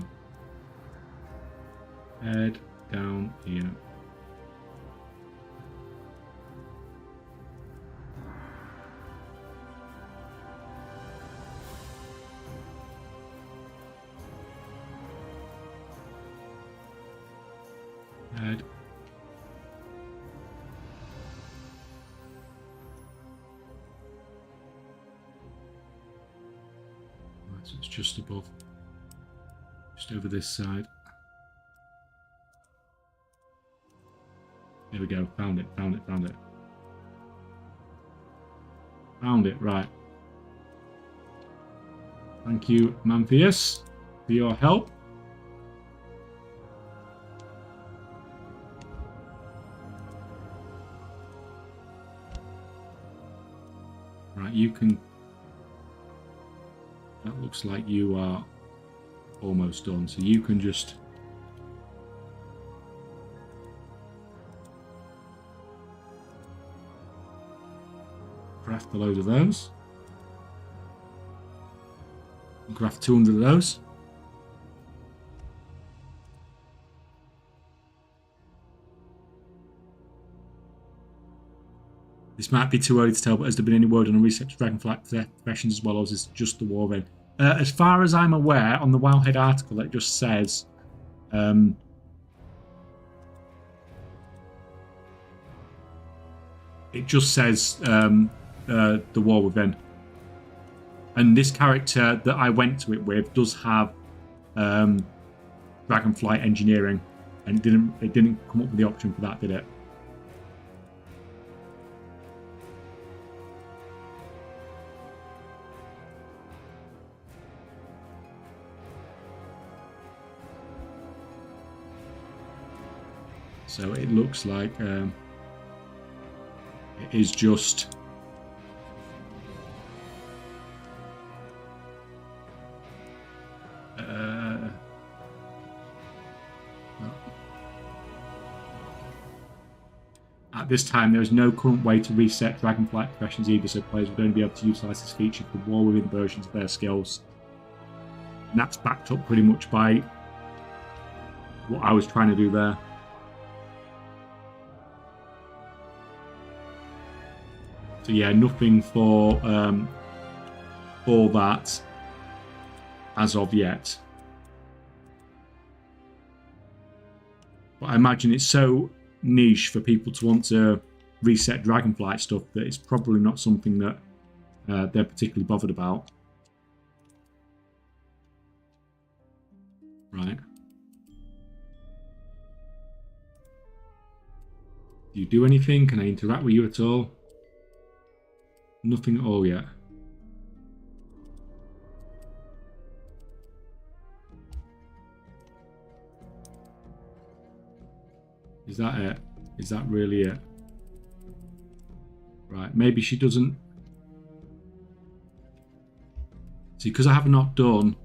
Head down here. So it's just above, just over this side. There we go. Found it, found it, found it. Found it, right. Thank you, Mamphius, for your help. Right, you can... That looks like you are almost done, so you can just... craft a load of those. Craft 200 of those. This might be too early to tell, but has there been any word on a reset to Dragonflight professions as well, or is this just the war in? As far as I'm aware, on the Wowhead article, it just says the war within. And this character that I went to it with does have Dragonflight engineering, and it didn't come up with the option for that, did it? So it looks like it is just at this time there is no current way to reset Dragonflight professions either, so players would only be able to utilise this feature for war within versions of their skills. And that's backed up pretty much by what I was trying to do there. So yeah, nothing for that as of yet. But I imagine it's so niche for people to want to reset Dragonflight stuff that it's probably not something that they're particularly bothered about. Right. Do you do anything? Can I interact with you at all? Nothing at all yet. Is that it? Is that really it? Right, maybe she doesn't... See, because I have not done...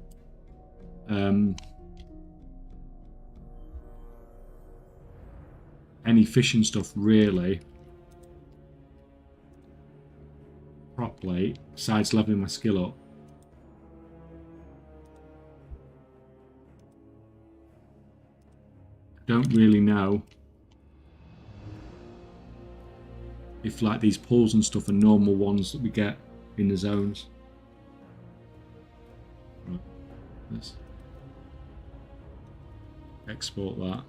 any fishing stuff, really. Properly, besides leveling my skill up. I don't really know if like these pulls and stuff are normal ones that we get in the zones. Right. Let's export that.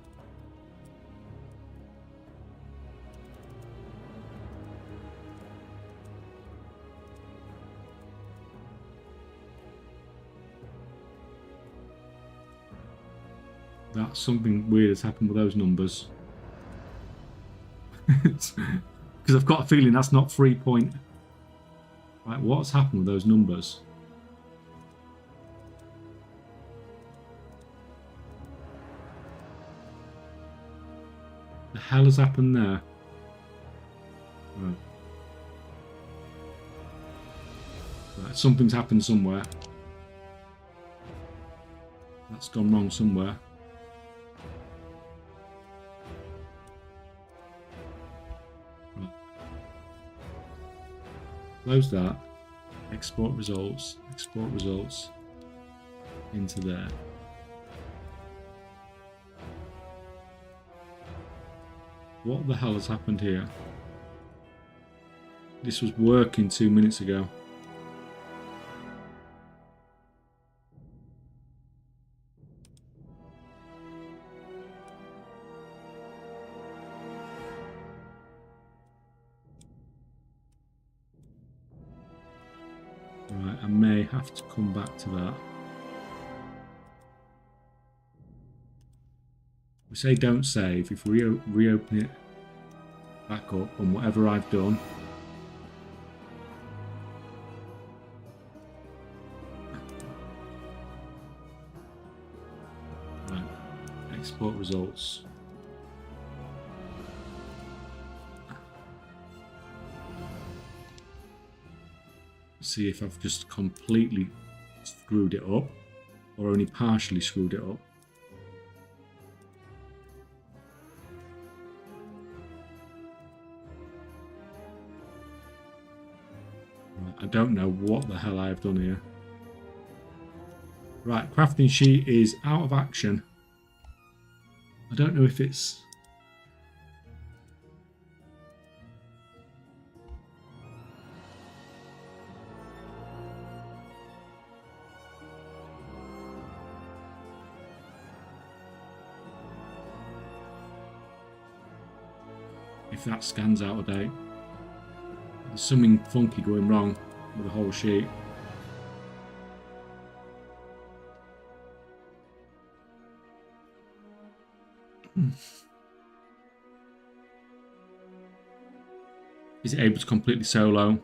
That's something weird has happened with those numbers. Because I've got a feeling that's not 3 point. Right, what's happened with those numbers? The hell has happened there? Right. Right, something's happened somewhere. That's gone wrong somewhere. Close that, export results into there. What the hell has happened here? This was working 2 minutes ago. have to come back to that. We say don't save. If we reopen it back up on whatever I've done, right, export results. See if I've just completely screwed it up or only partially screwed it up. Right, I don't know what the hell I've done here. Right, crafting sheet is out of action. I don't know if it's... if that scan's out of date. There's something funky going wrong with the whole sheet. Is it able to completely solo?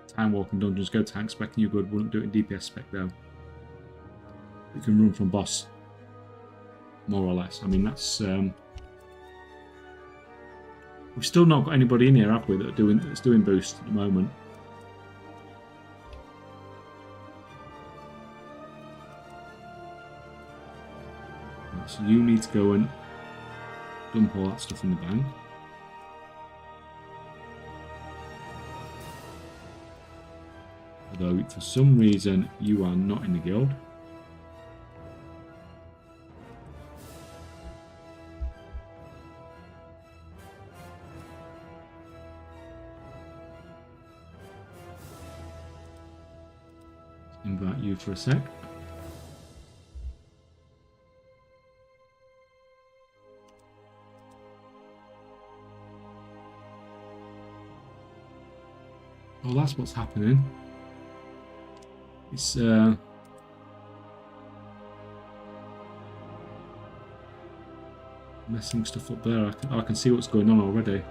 Time walking dungeons, go tank spec and you're good. Wouldn't do it in DPS spec though. You can run from boss, more or less. I mean, that's... we've still not got anybody in here, have we, that's doing boost at the moment. Right, so you need to go and dump all that stuff in the bank. Although, for some reason, you are not in the guild. Invite you for a sec. Oh, that's what's happening. It's messing stuff up there. I can see what's going on already.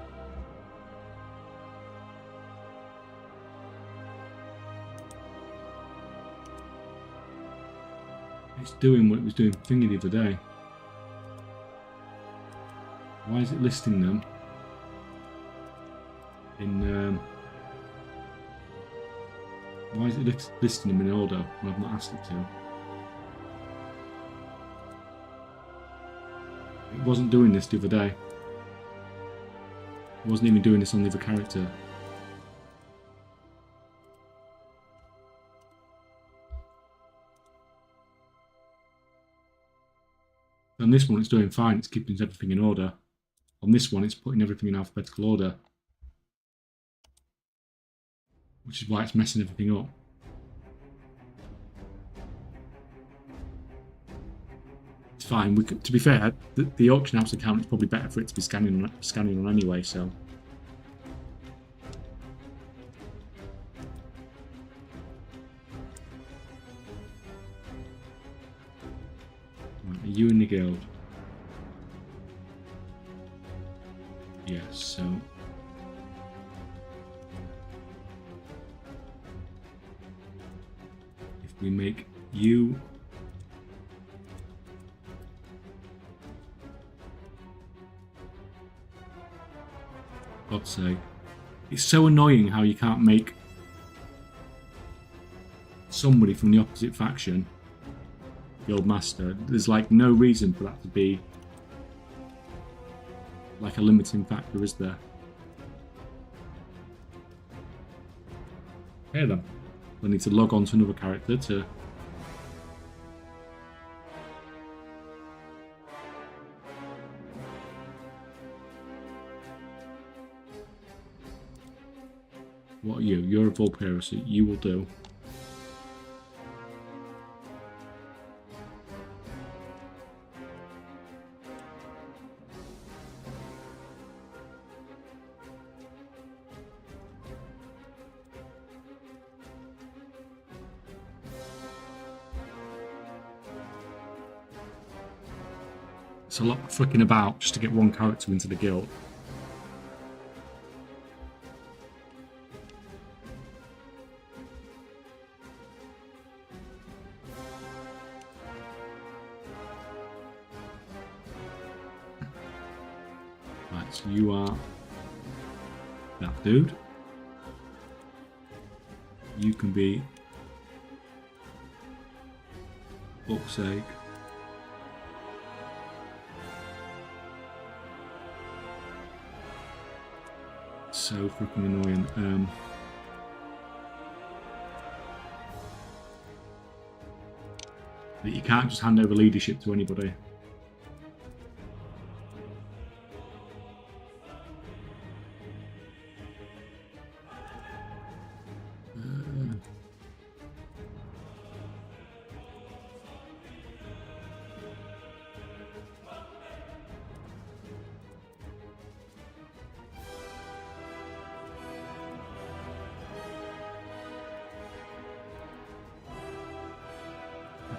It's doing what it was doing thingy the other day. Why is it listing them in why is it listing them in order when I've not asked it to? It wasn't doing this the other day. It wasn't even doing this on the other character. On this one it's doing fine, it's keeping everything in order. On this one it's putting everything in alphabetical order. Which is why it's messing everything up. It's fine. To be fair, the auction house account is probably better for it to be scanning on anyway. So right, are you in the guild? Yes. So. We make you God's sake. It's so annoying how you can't make somebody from the opposite faction Guild Master. There's like no reason for that to be like a limiting factor, is there? Okay then. I need to log on to another character to... What are you? You're a Vulpera, so you will do. It's a lot of flicking about just to get one character into the guild. Right, so you are that dude. You can be fuck's sake. So freaking annoying. That you can't just hand over leadership to anybody.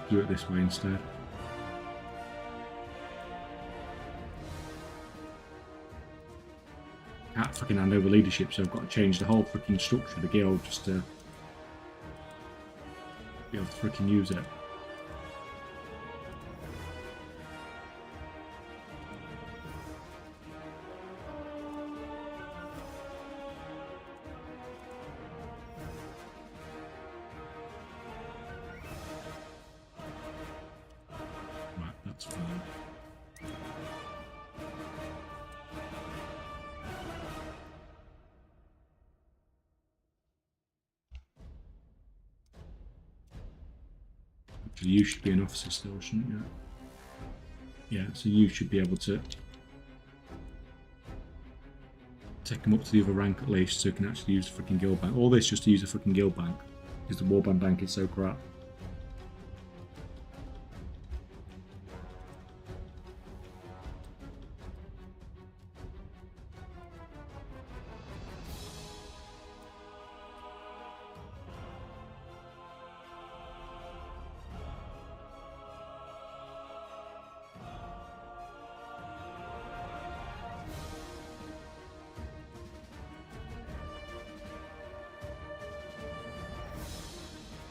Do it this way instead. Can't fucking hand over leadership, so I've got to change the whole freaking structure of the guild just to be able to freaking use it. That's fine. Actually, you should be an officer still, shouldn't you? Yeah, so you should be able to take them up to the other rank at least, so you can actually use the freaking guild bank. All this just to use the freaking guild bank, because the warband bank is so crap.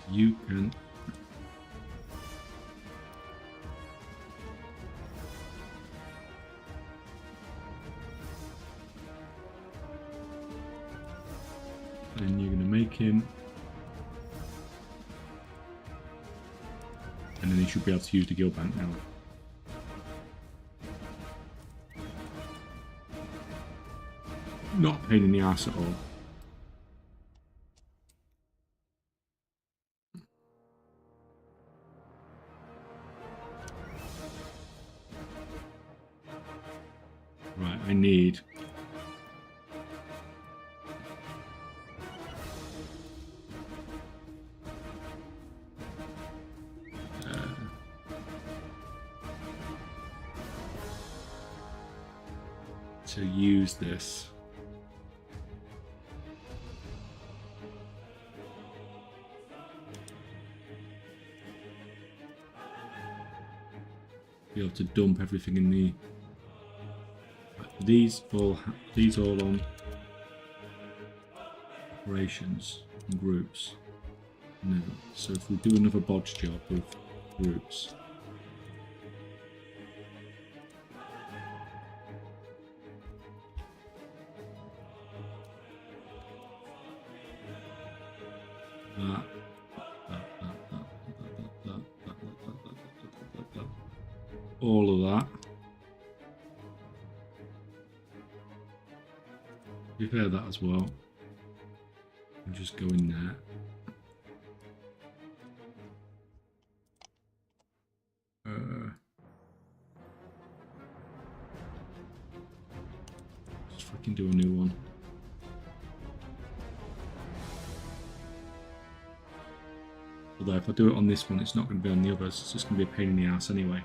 You can and you're going to make him, and then he should be able to use the guild bank now. Not a pain in the arse at all. Right, I need to use this. Be able to dump everything in the these all on operations and groups. No. So if we do another bodge job with groups, all of that. Prepare that as well. And just go in there. Just fucking do a new one. Although if I do it on this one, it's not going to be on the others. It's just going to be a pain in the ass anyway.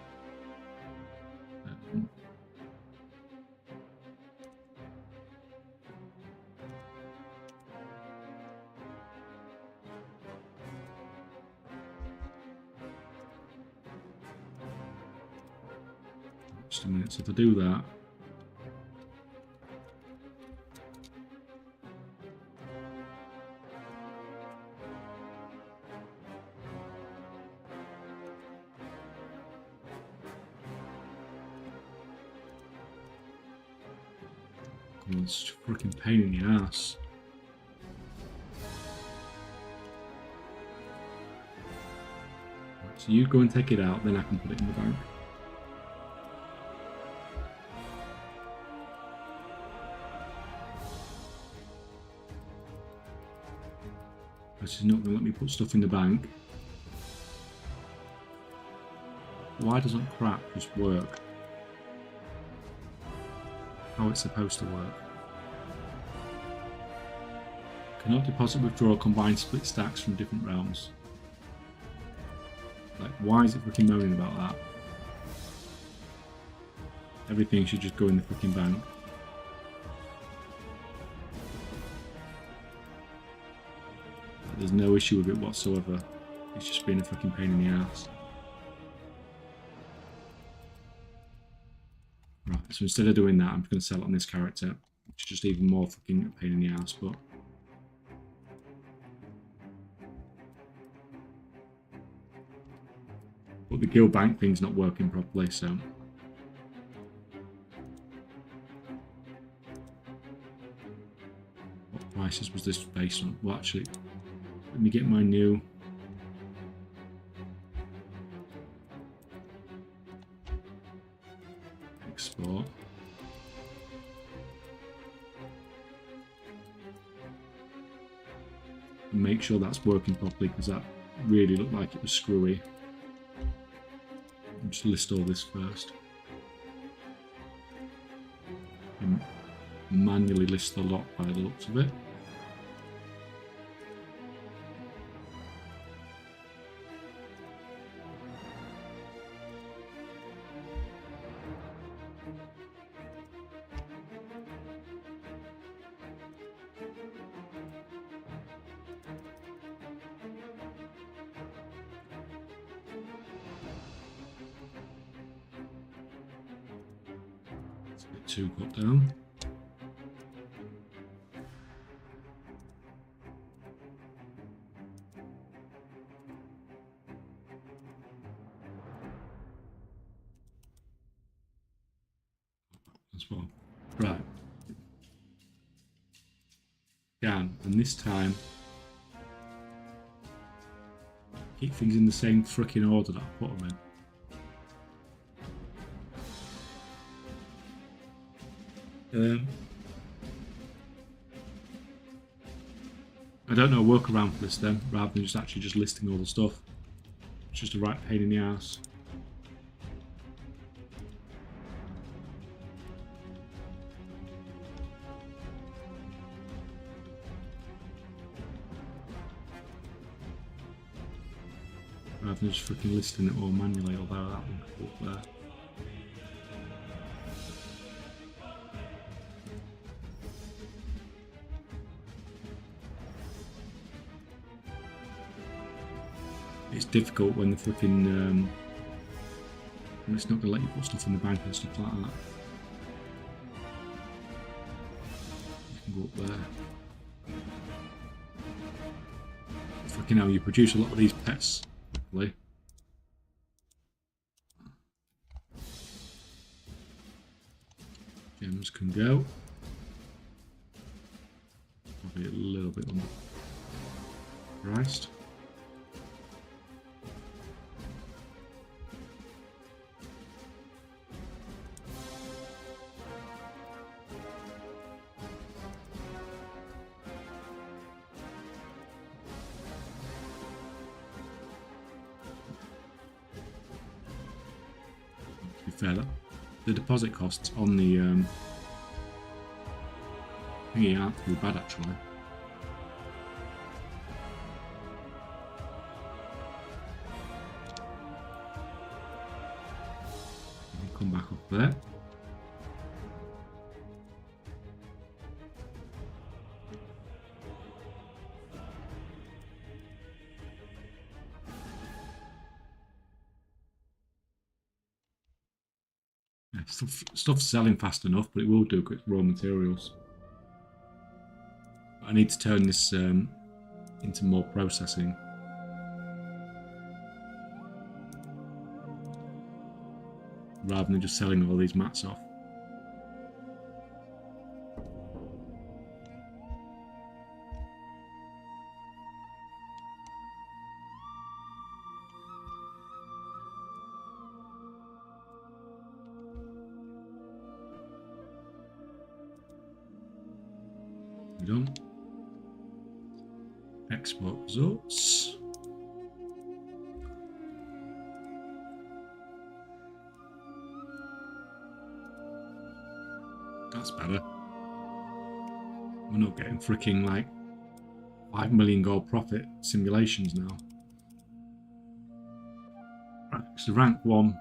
Just a minute. So if I do that, it's a freaking pain in the ass. So you go and take it out, then I can put it in the bank. This is not going to let me put stuff in the bank. Why doesn't crap just work? How it's supposed to work. Cannot deposit, withdraw, combine, split stacks from different realms. Like, why is it freaking moaning about that? Everything should just go in the freaking bank. There's no issue with it whatsoever. It's just being a freaking pain in the ass. Right, so instead of doing that, I'm going to sell it on this character, which is just even more freaking pain in the ass, but... But the guild bank thing's not working properly, so... What prices was this based on? Well, actually, let me get my new... Export. And make sure that's working properly, because that really looked like it was screwy. Just list all this first. And manually list the lot by the looks of it. Two cut down. As well. Right. Down. And this time keep things in the same freaking order that I put them in. I don't know a workaround for this then, rather than just actually just listing all the stuff. It's just a right pain in the ass. Rather than just freaking listing it all manually, although that one could go up there. It's difficult when the freaking when it's not going to let you put stuff in the bank and stuff like that. You can go up there. Fucking hell, you produce a lot of these pets quickly. Gems can go. Probably a little bit underpriced. Fair, the deposit costs on the thingy aren't too bad actually. Come back up there. Stuff's selling fast enough, but it will do quick raw materials. I need to turn this into more processing. Rather than just selling all these mats off. We're done. Export results. That's better. We're not getting freaking like 5 million gold profit simulations now. Right, so rank 1.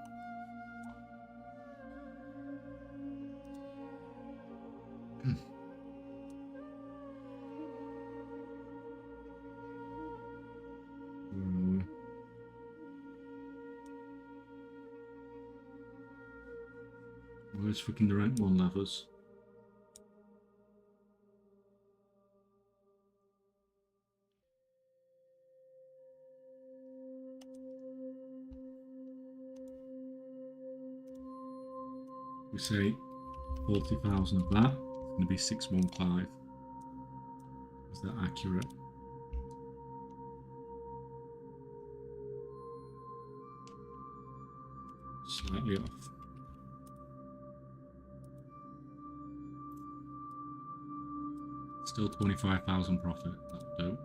Where's freaking the rank 1 levels? We say 40,000 of that. It's going to be 615. Is that accurate? Slightly off. Still 25,000 profit. That's dope.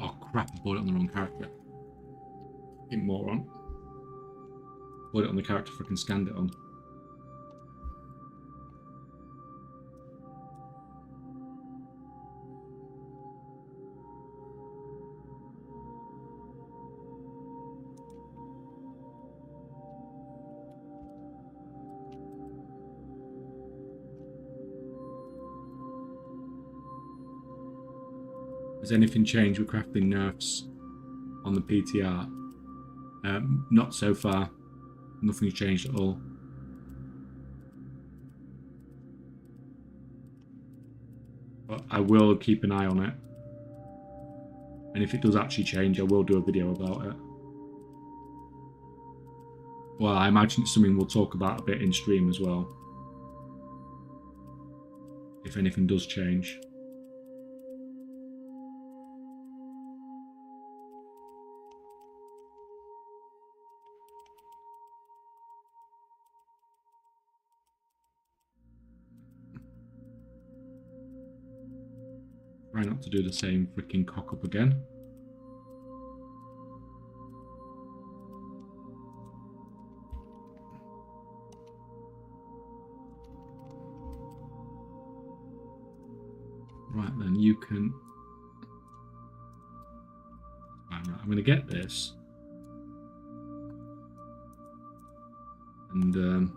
Oh crap, I bought it on the wrong character. You moron. Bought it on the character I freaking scanned it on. Has anything changed with crafting nerfs on the PTR? Not so far. Nothing's changed at all. But I will keep an eye on it. And if it does actually change, I will do a video about it. Well, I imagine it's something we'll talk about a bit in stream as well. If anything does change. Try not to do the same freaking cock up again. Right then, you can... Right, I'm going to get this. And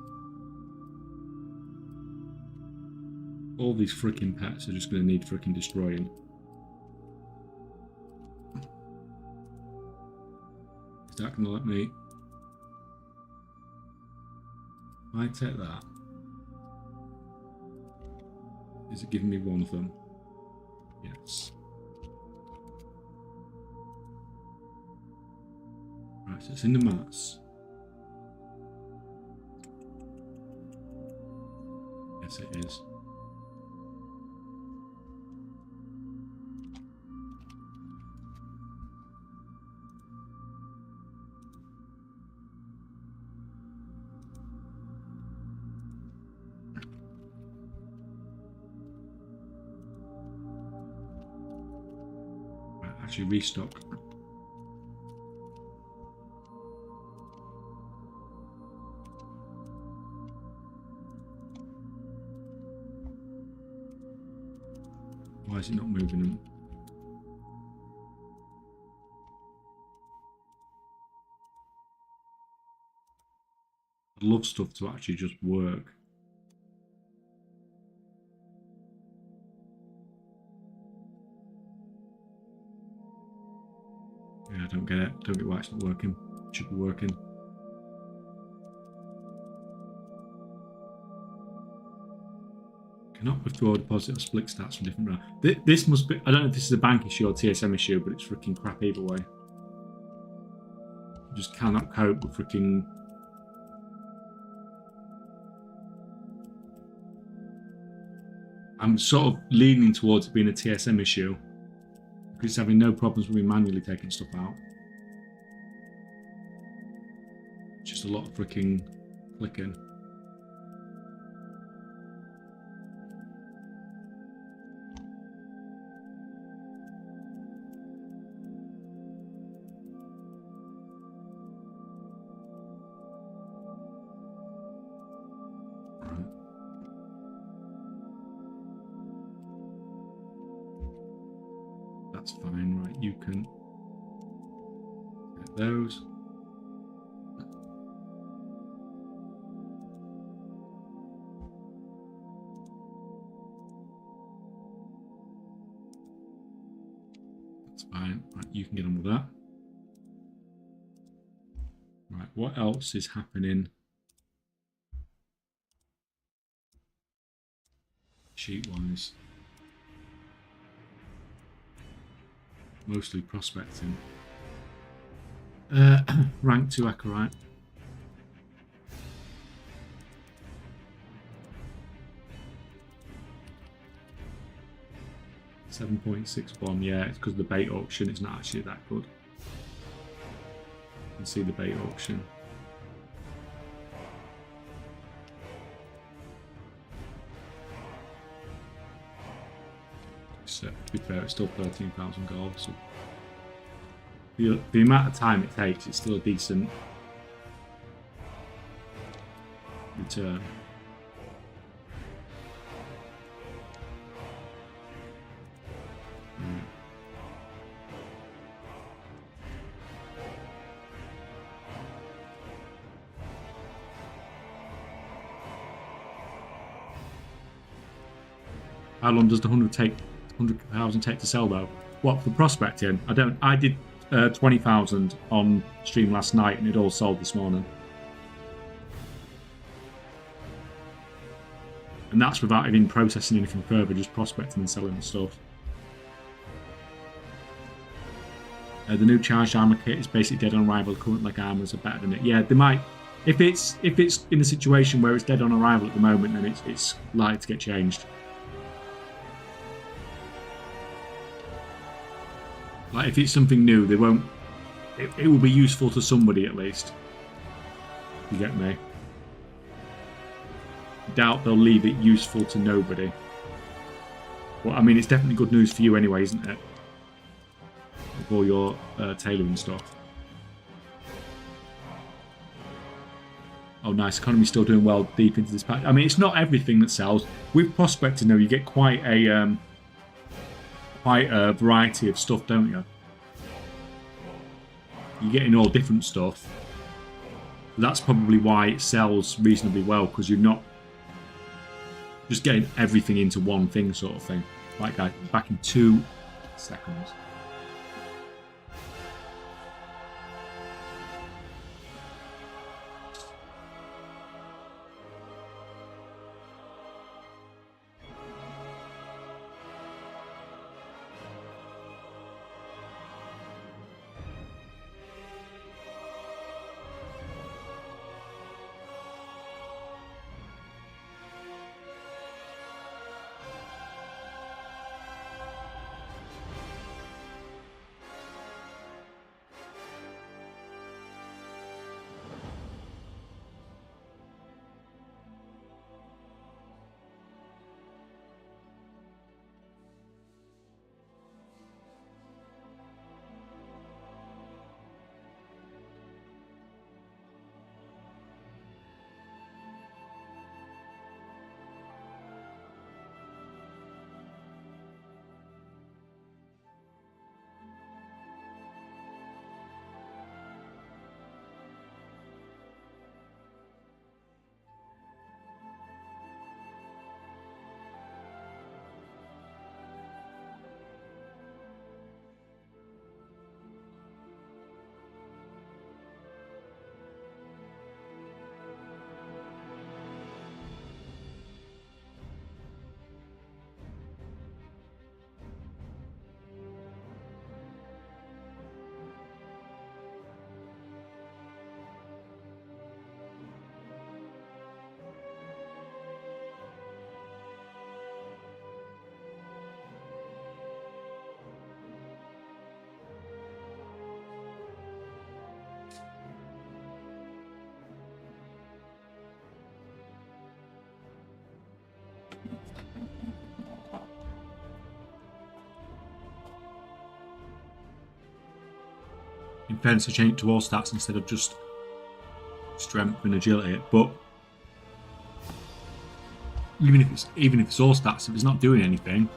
all these freaking pets are just going to need freaking destroying. Is that going to let me... If I take that, is it giving me one of them? Yes. Right, so it's in the mats. Yes, it is. Right, actually restock. Why is it not moving them? I'd love stuff to actually just work. Yeah, I don't get it. Don't get why it's not working. Should be working. Cannot withdraw deposit or split stats from different rounds. This must be, I don't know if this is a bank issue or TSM issue, but it's freaking crap either way. Just cannot cope with freaking... I'm sort of leaning towards it being a TSM issue because it's having no problems with me manually taking stuff out. Just a lot of freaking clicking. That's fine, right? You can get those. That's fine, right? You can get on with that. Right, what else is happening? Sheet-wise. Mostly prospecting. Rank 2 Acolyte. $7.61, yeah, it's because the bait auction is not actually that good. You can see the bait auction. So, to be fair, it's still 13,000 gold. So the amount of time it takes, it's still a decent return. How long does the 100,000 take to sell though? What, for prospecting? I did 20,000 on stream last night and it all sold this morning. And that's without even processing anything further, just prospecting and selling the stuff. The new charged armor kit is basically dead on arrival. Current leg armors are better than it. Yeah, they might. If it's in a situation where it's dead on arrival at the moment, then it's likely to get changed. Like if it's something new, they won't. It will be useful to somebody at least. You get me? Doubt they'll leave it useful to nobody. Well, I mean, it's definitely good news for you anyway, isn't it? With all your tailoring stuff. Oh, nice. Economy's still doing well deep into this patch. I mean, it's not everything that sells. With prospecting, though, you get quite a variety of stuff, don't you? You're getting all different stuff. That's probably why it sells reasonably well, because you're not just getting everything into one thing, sort of thing. Right, guys, back in 2 seconds. fairness, I changed it to all stats instead of just strength and agility. But even if it's all stats, if it's not doing anything,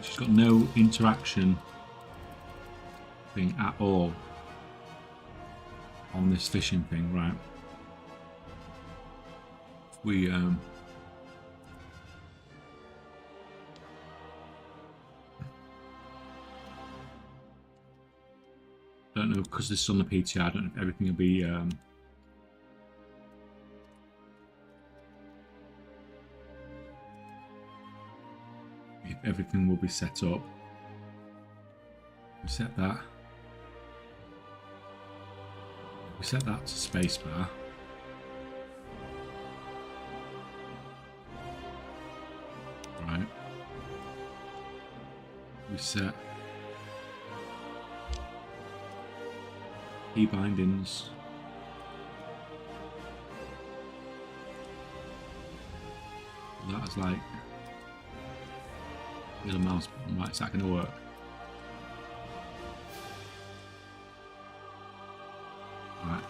she's got no interaction thing at all on this fishing thing, right? We don't know, because this is on the PTR, I don't know if everything will be if everything will be set up. We set that. We set that to spacebar. Right. We set key bindings. That is like little mouse. Right, is that going to work? Right.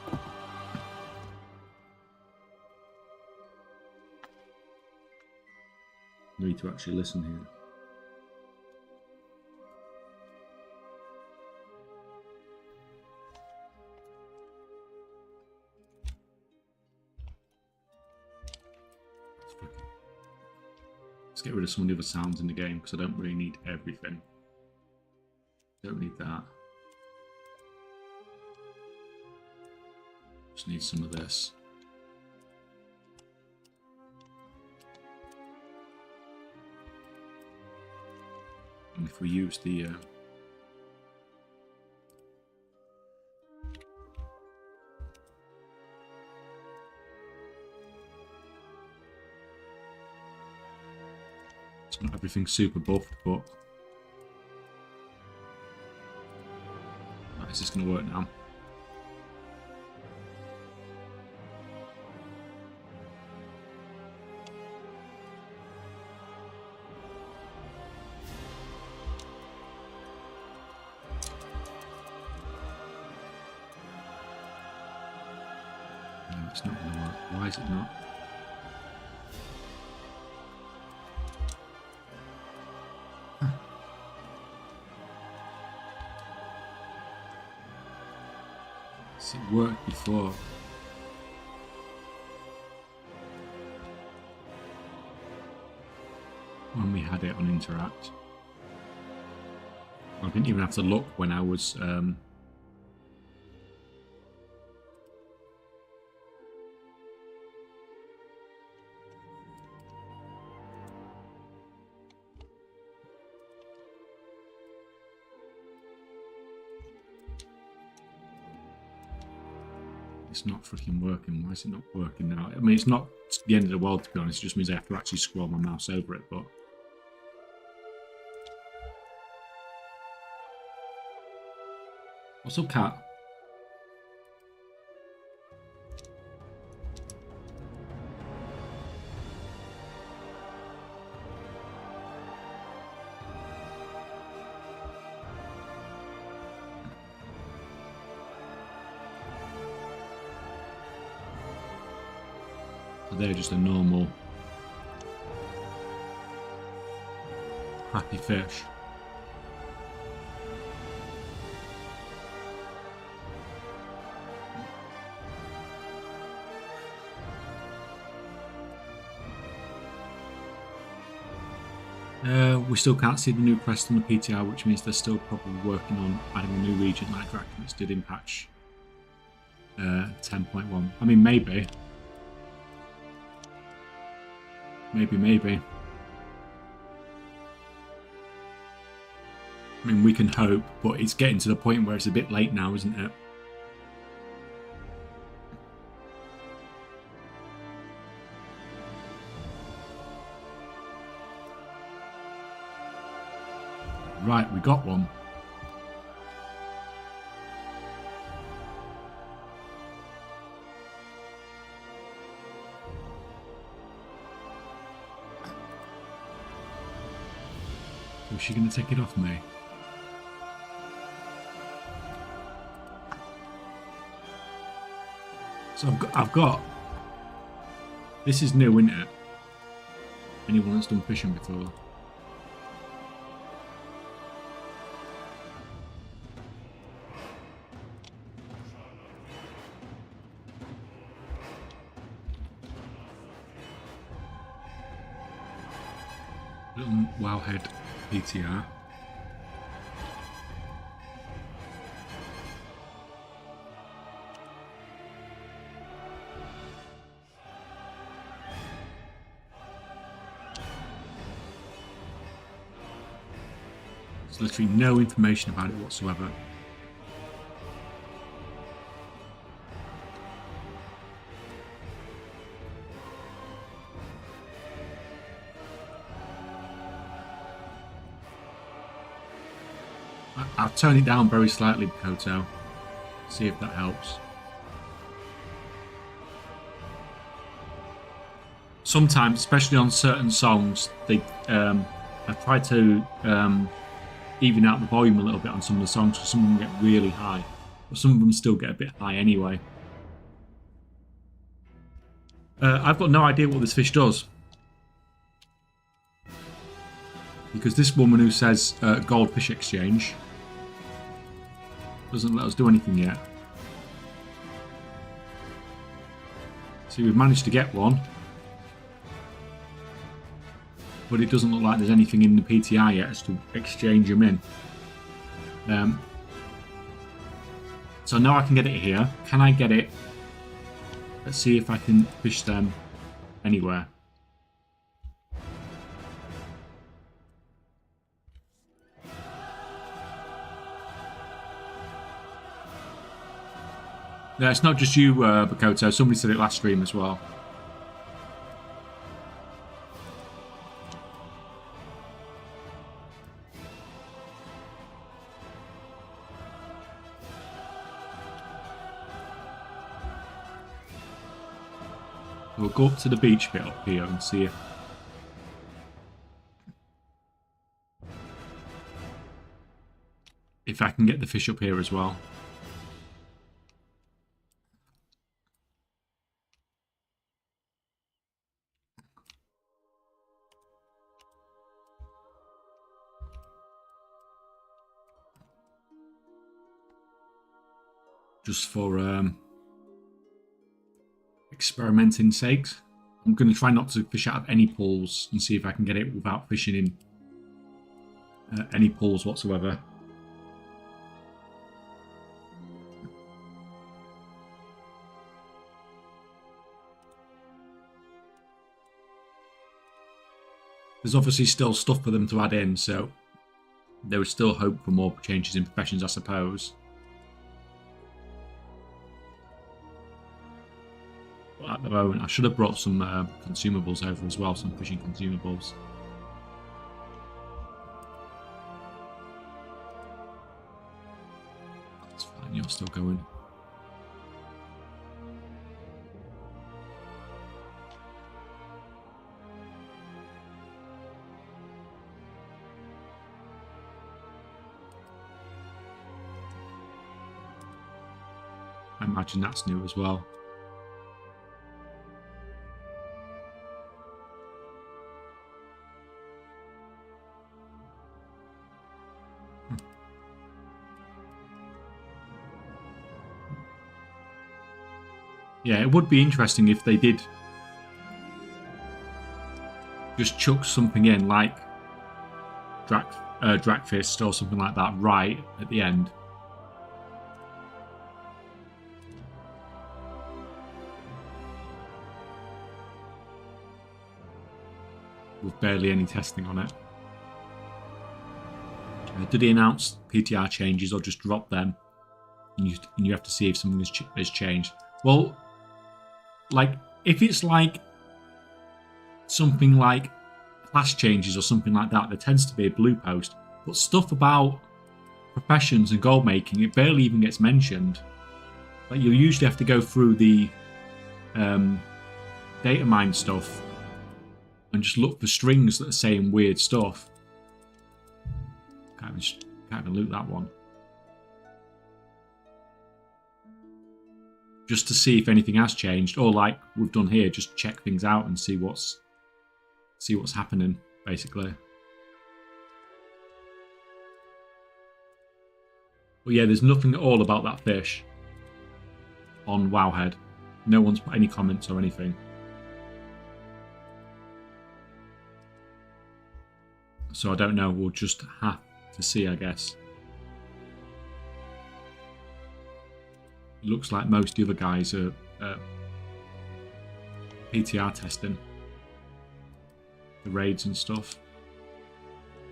Need to actually listen here. Let's get rid of some of the other sounds in the game because I don't really need everything. Don't need that. Just need some of this. And if we use the it's not everything super buffed, but right, is this going to work now? It's not going to work. Why is it not? It worked before. When we had it on interact. I didn't even have to look when I was it's not freaking working. Why is it not working now? I mean, it's not the end of the world, to be honest. It just means I have to actually scroll my mouse over it, but what's up, cat? They're just a normal happy fish. We still can't see the new crest on the PTR, which means they're still probably working on adding a new region like Draconics did in patch 10.1. I mean, maybe. Maybe. I mean, we can hope, but it's getting to the point where it's a bit late now, isn't it? Right, we got one. is she going to take it off me? So I've got. This is new, isn't it? Anyone that's done fishing before. Little wowhead PTR. There's literally no information about it whatsoever. I'll turn it down very slightly, Koto. See if that helps. Sometimes, especially on certain songs, they I've tried to even out the volume a little bit on some of the songs, because some of them get really high, but some of them still get a bit high anyway. I've got no idea what this fish does, because this woman who says goldfish exchange doesn't let us do anything yet. See, we've managed to get one, but it doesn't look like there's anything in the PTR yet as to exchange them in. So now I can get it here. Can I get it? Let's see if I can fish them anywhere. Yeah, it's not just you, Bakoto. Somebody said it last stream as well. We'll go up to the beach bit up here and see if I can get the fish up here as well. Just for experimenting sakes. I'm going to try not to fish out of any pools and see if I can get it without fishing in any pools whatsoever. There's obviously still stuff for them to add in, so there is still hope for more changes in professions, I suppose. At the moment, I should have brought some consumables over as well, some fishing consumables. That's fine, you're still going. I imagine that's new as well. Yeah, it would be interesting if they did just chuck something in like Drakfist or something like that right at the end. With barely any testing on it. Did he announce PTR changes or just drop them? And you have to see if something has changed. Well, like, if it's like something like class changes or something like that, there tends to be a blue post. But stuff about professions and gold making, it barely even gets mentioned. Like, you'll usually have to go through the data mine stuff and just look for strings that are saying weird stuff. can't even loot that one. Just to see if anything has changed, or like we've done here, just check things out and see what's happening, basically. But yeah, there's nothing at all about that fish on Wowhead. No one's put any comments or anything. So I don't know, we'll just have to see, I guess. It looks like most of the other guys are PTR testing the raids and stuff.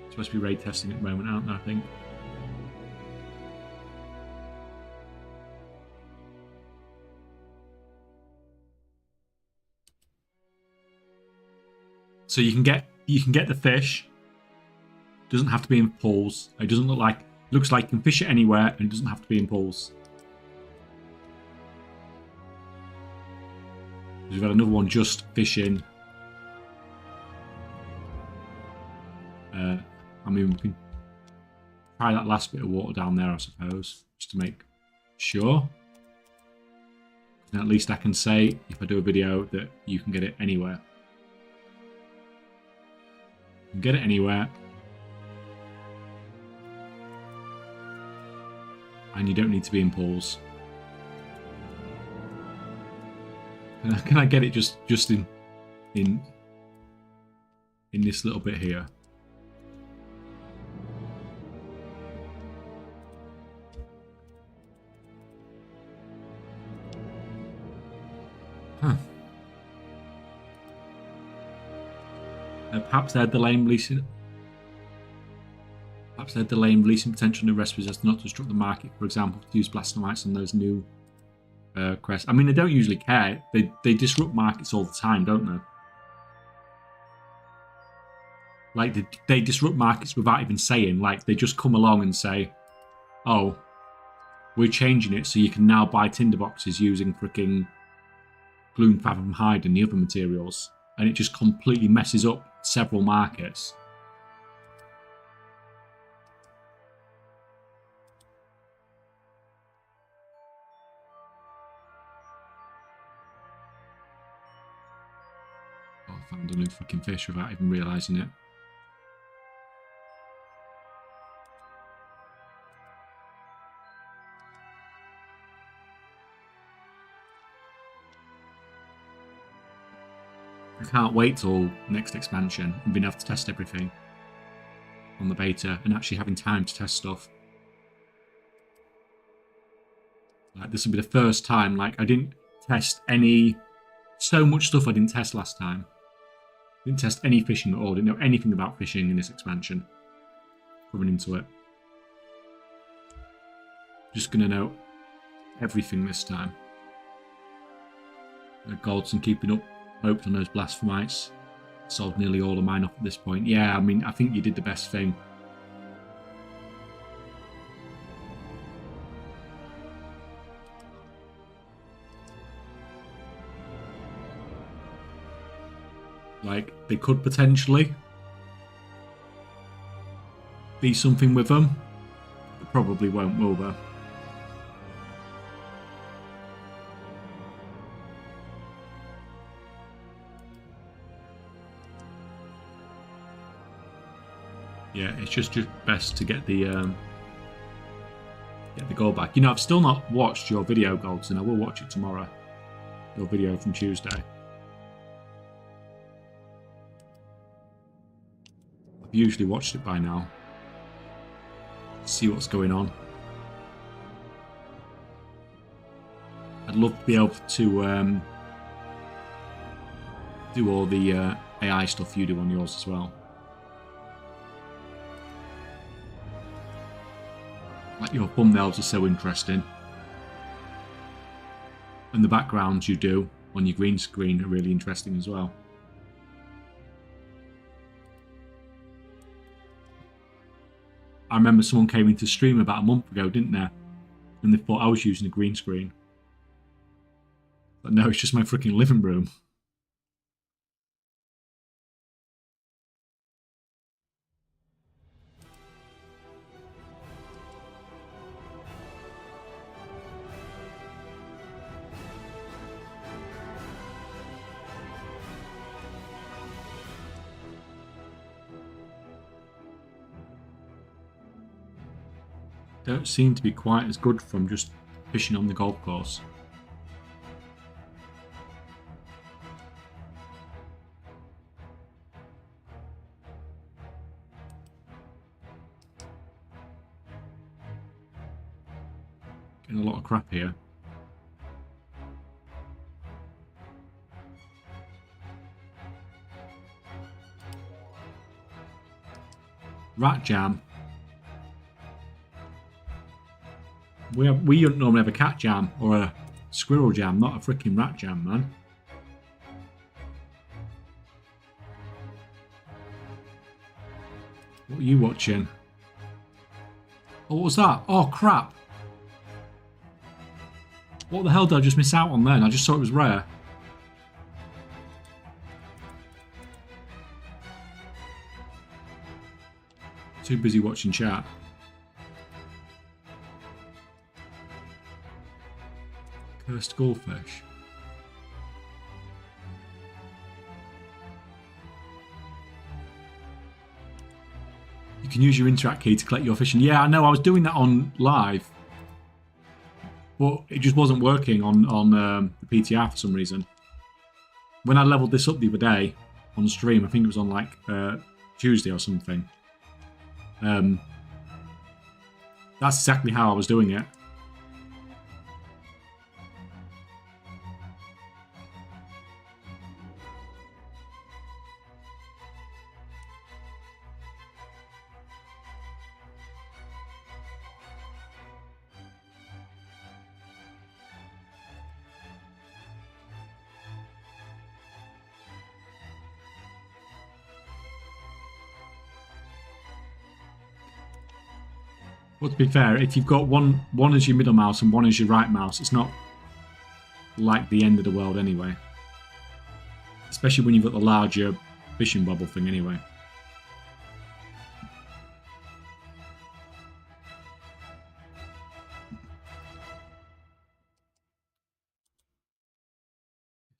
It's supposed to be raid testing at the moment, aren't they, I think? So you can get the fish. Doesn't have to be in pools. It doesn't looks like you can fish it anywhere, and it doesn't have to be in pools. We've got another one just fishing. I mean, we can try that last bit of water down there, I suppose, just to make sure. And at least I can say, if I do a video, that you can get it anywhere. You can get it anywhere. And you don't need to be in pools. Can I get it just in this little bit here? Huh. Perhaps they're delaying releasing. Perhaps they're delaying releasing potential new recipes as not to disrupt the market. For example, to use blastomites on those new crests. I mean, they don't usually care. They disrupt markets all the time, don't they? Like they disrupt markets without even saying. Like they just come along and say, "Oh, we're changing it so you can now buy tinderboxes using freaking Gloom Fathom Hide and the other materials," and it just completely messes up several markets. Oh, I found a new fucking fish without even realising it. I can't wait till next expansion and being able to test everything on the beta and actually having time to test stuff. Like this will be the first time like I didn't test so much stuff I didn't test last time. Didn't test any fishing at all. Didn't know anything about fishing in this expansion. Coming into it. Just gonna know everything this time. Goldson keeping up hoped on those blasphemies. Sold nearly all of mine off at this point. Yeah, I mean, I think you did the best thing. Like, they could potentially be something with them. They probably won't, will they? Yeah, it's just best to get the goal back. You know, I've still not watched your video, Goldson. I will watch it tomorrow. Your video from Tuesday. I've usually watched it by now. See what's going on. I'd love to be able to do all the AI stuff you do on yours as well. Like your thumbnails are so interesting. And the backgrounds you do on your green screen are really interesting as well. I remember someone came into stream about a month ago, didn't they? And they thought I was using a green screen. But no, it's just my freaking living room. don't seem to be quite as good from just fishing on the golf course. Getting a lot of crap here. Rat jam. We don't normally have a cat jam or a squirrel jam, not a freaking rat jam, man. What are you watching? Oh, what was that? Oh, crap. What the hell did I just miss out on then? I just saw it was rare. Too busy watching chat. Cursed goldfish. You can use your interact key to collect your fish. And yeah, I know. I was doing that on live, but it just wasn't working on the PTR for some reason. When I leveled this up the other day on stream, I think it was on like Tuesday or something. That's exactly how I was doing it. Well, to be fair, if you've got one as your middle mouse and one as your right mouse, it's not like the end of the world anyway. Especially when you've got the larger fishing bubble thing anyway.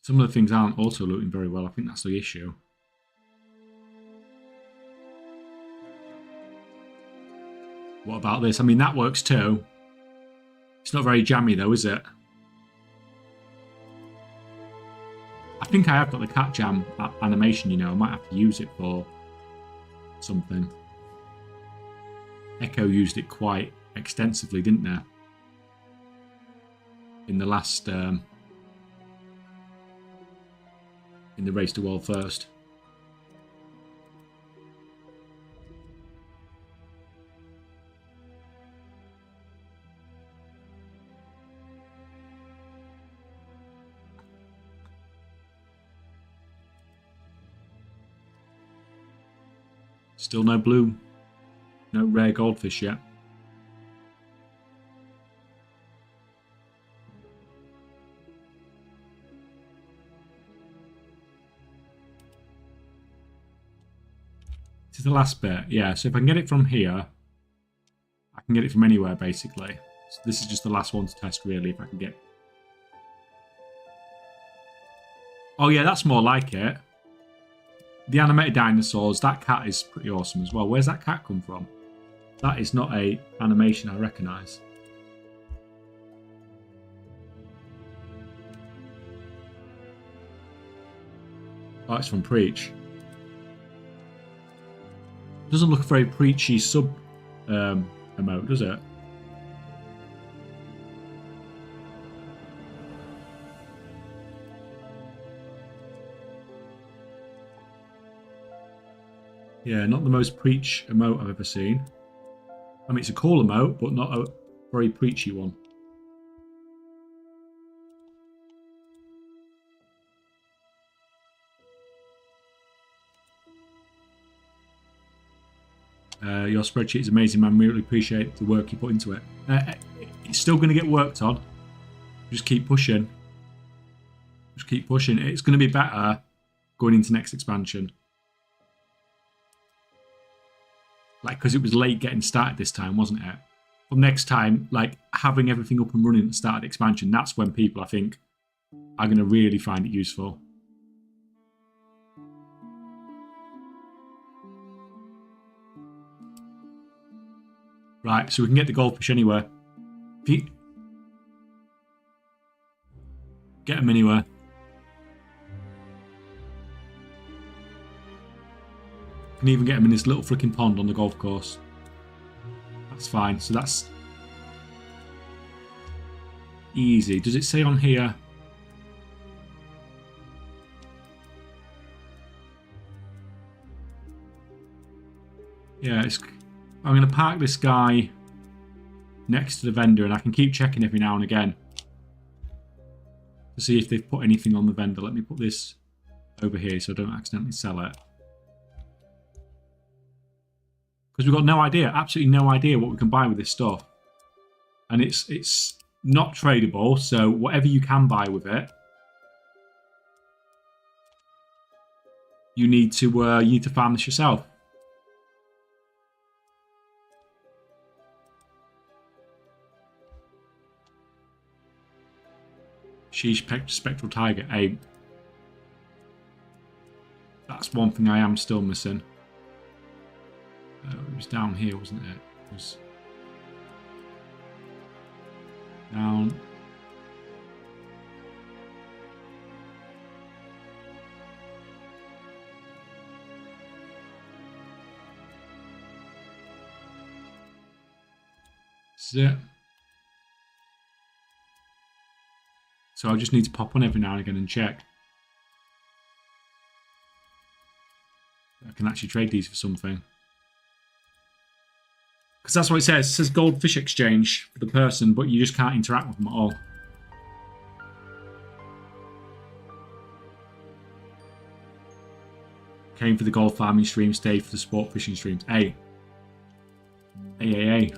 Some of the things aren't auto-looting very well. I think that's the issue. What about this? I mean, that works too. It's not very jammy though, is it? I think I have got the cat jam animation, you know. I might have to use it for something. Echo used it quite extensively, didn't they? In the last... in the Race to World First. Still no blue, no rare goldfish yet. This is the last bit, yeah. So if I can get it from here, I can get it from anywhere basically. So this is just the last one to test really, if I can get. Oh yeah, that's more like it. The animated dinosaurs, that cat is pretty awesome as well. Where's that cat come from? That is not a animation I recognise. Oh, it's from Preach. Doesn't look a very preachy sub emote, does it? Yeah, not the most preach emote I've ever seen. I mean, it's a cool emote, but not a very preachy one. Your spreadsheet is amazing, man. We really appreciate the work you put into it. It's still going to get worked on. Just keep pushing. Just keep pushing. It's going to be better going into next expansion. Like, because it was late getting started this time, wasn't it? But next time, like, having everything up and running at the start of the expansion, that's when people, I think, are going to really find it useful. Right, so we can get the goldfish anywhere. If you get them anywhere. Can even get them in this little freaking pond on the golf course. That's fine. So that's easy. Does it say on here? Yeah, I'm going to park this guy next to the vendor, and I can keep checking every now and again to see if they've put anything on the vendor. Let me put this over here so I don't accidentally sell it. Because we've got no idea, absolutely no idea what we can buy with this stuff. And it's not tradable, so whatever you can buy with it, you need to farm this yourself. Sheesh, spectral tiger 8. That's one thing I am still missing. It was down here, wasn't it? It was down. This is it. So I just need to pop on every now and again and check. I can actually trade these for something. Because that's what it says. It says goldfish exchange for the person, but you just can't interact with them at all. Came for the gold farming stream, stayed for the sport fishing streams. Hey. Hey.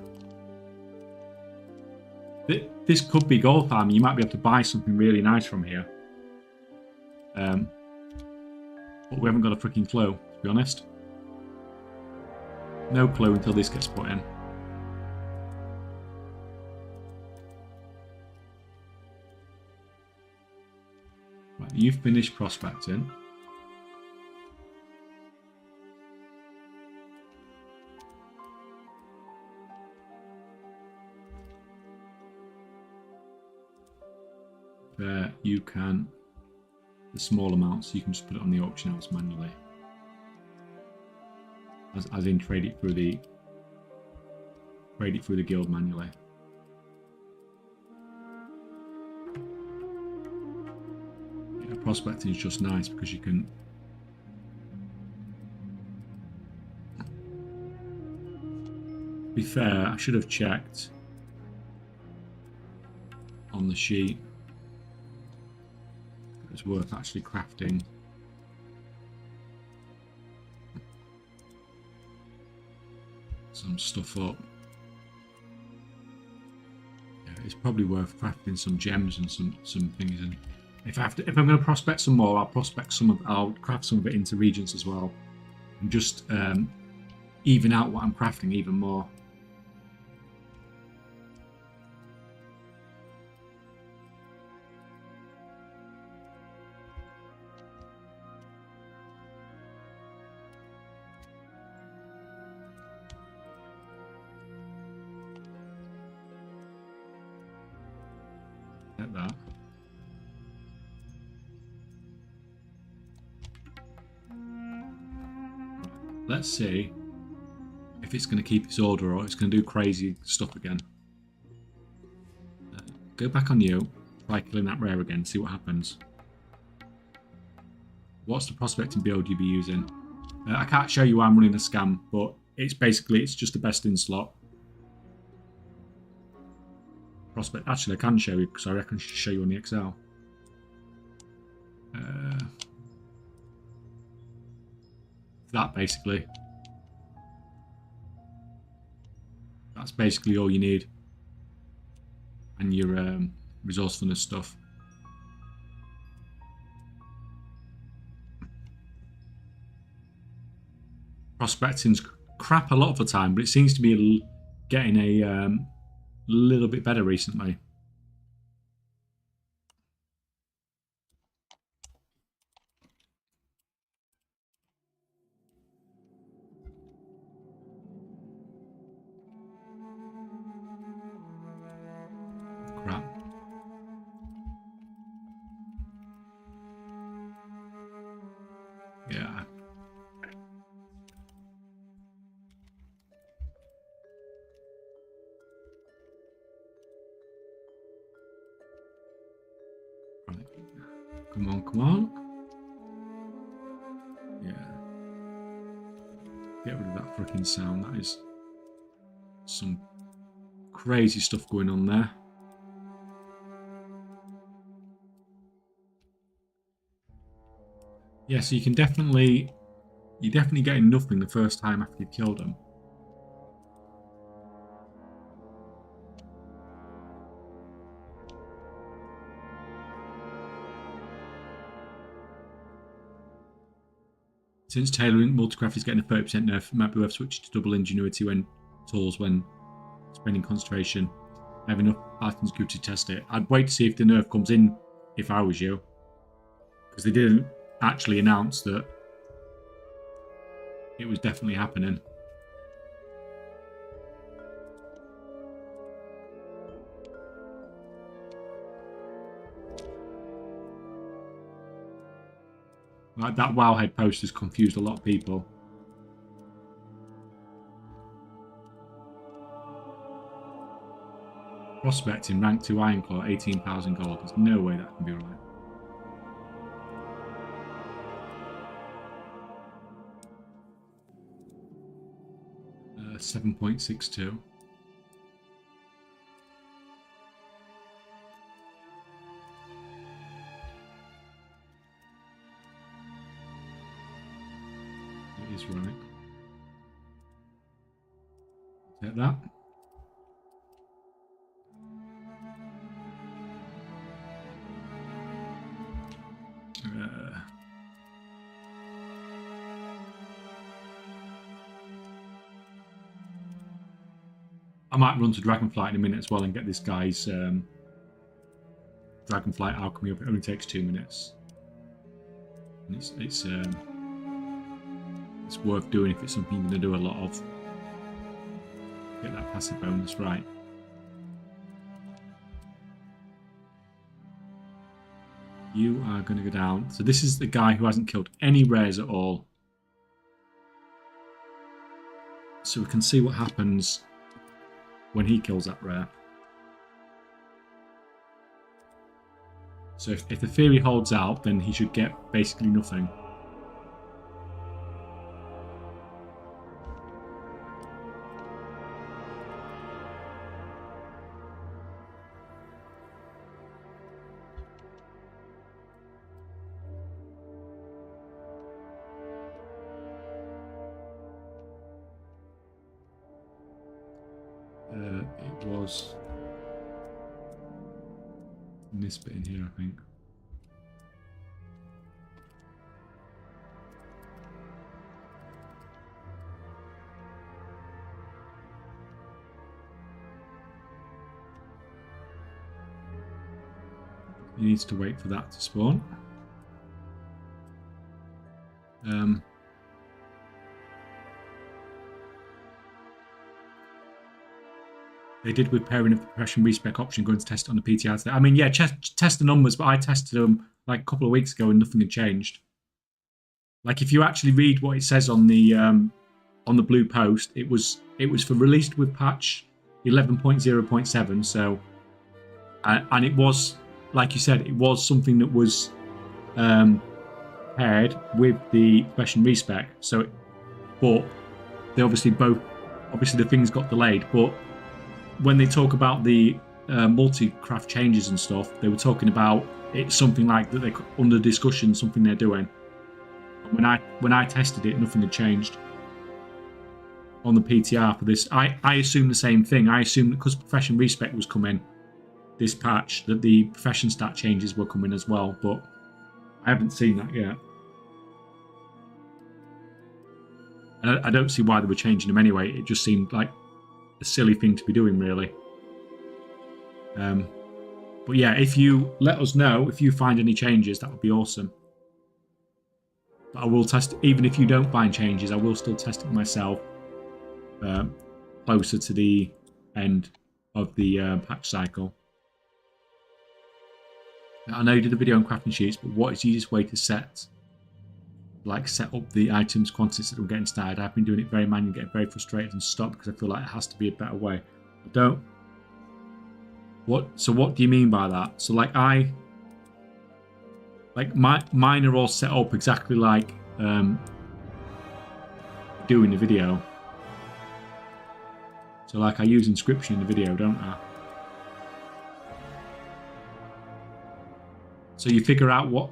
This could be gold farming. You might be able to buy something really nice from here. But we haven't got a freaking clue, to be honest. No clue until this gets put in. Right, you've finished prospecting. There, you can, the small amounts, you can just put it on the auction house manually. As in trade it through the guild manually. Yeah, prospecting is just nice because you can be fair, I should have checked on the sheet. It's worth actually crafting some stuff up. Yeah, it's probably worth crafting some gems and some things. And if I'm going to prospect some more, I'll craft some of it into regions as well, and just even out what I'm crafting even more. That. Let's see if it's going to keep its order or it's going to do crazy stuff again. Go back on you, try killing that rare again, see what happens. What's the prospecting build you'll be using? I can't show you why I'm running a scam, but it's just the best in slot. Prospect. Actually, I can show you because I reckon I should show you on the Excel. That basically. That's basically all you need. And your resourcefulness stuff. Prospecting's crap a lot of the time, but it seems to be getting a little bit better recently. Yeah. Right. Come on, come on. Yeah. Get rid of that freaking sound. That is some crazy stuff going on there. Yeah, so you're definitely getting nothing the first time after you've killed them. Since tailoring multicraft is getting a 30% nerf, it might be worth switching to double ingenuity when tools when spending concentration. I have enough items good to test it. I'd wait to see if the nerf comes in if I was you. Because they didn't actually announce that it was definitely happening. Like that Wowhead post has confused a lot of people. Prospecting rank 2 Ironclaw, 18,000 gold. There's no way that can be right. Uh, 7.62. It is right. Take that. I might run to Dragonflight in a minute as well and get this guy's Dragonflight alchemy up. It only takes 2 minutes. And it's worth doing if it's something you're going to do a lot of. Get that passive bonus right. You are going to go down. So this is the guy who hasn't killed any rares at all. So we can see what happens when he kills that rare. So if the theory holds out, then he should get basically nothing. It was in this bit in here, I think. He needs to wait for that to spawn. They did with pairing of the profession respec option, going to test it on the PTR today. I mean, yeah, test the numbers, but I tested them like a couple of weeks ago and nothing had changed. Like if you actually read what it says on the blue post, it was for released with patch 11.0.7. So, and it was, like you said, it was something that was paired with the profession respec. So, but they obviously the things got delayed, but when they talk about the multi-craft changes and stuff, they were talking about it's something like that they under discussion, something they're doing. When I tested it, nothing had changed on the PTR for this. I assumed the same thing. I assumed that because profession respec was coming this patch, that the profession stat changes were coming as well, but I haven't seen that yet. And I don't see why they were changing them anyway. It just seemed like a silly thing to be doing, really. But yeah, if you let us know if you find any changes, that would be awesome. But I will test, even if you don't find changes, I will still test it myself closer to the end of the patch cycle. Now, I know you did a video on crafting sheets, but what is the easiest way to set like set up the items quantities that I'm getting started. I've been doing it very manually, getting very frustrated and stopped because I feel like it has to be a better way. I don't. So what do you mean by that? So like mine are all set up exactly like doing the video. So like I use inscription in the video, don't I? So you figure out what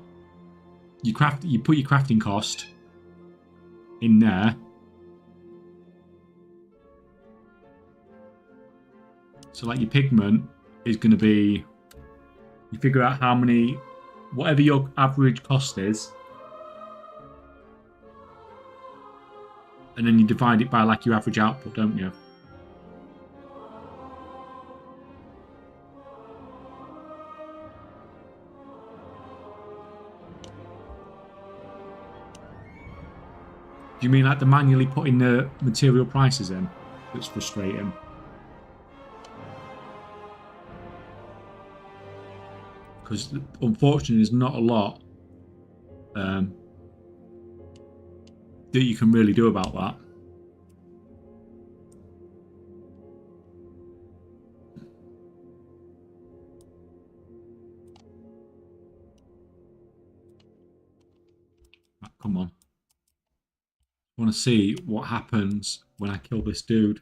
you put your crafting cost in there. So like your pigment is going to be, you figure out how many, whatever your average cost is, and then you divide it by like your average output, don't you? Do you mean like the manually putting the material prices in that's frustrating? Because unfortunately there's not a lot that you can really do about that. Right, come on. I want to see what happens when I kill this dude.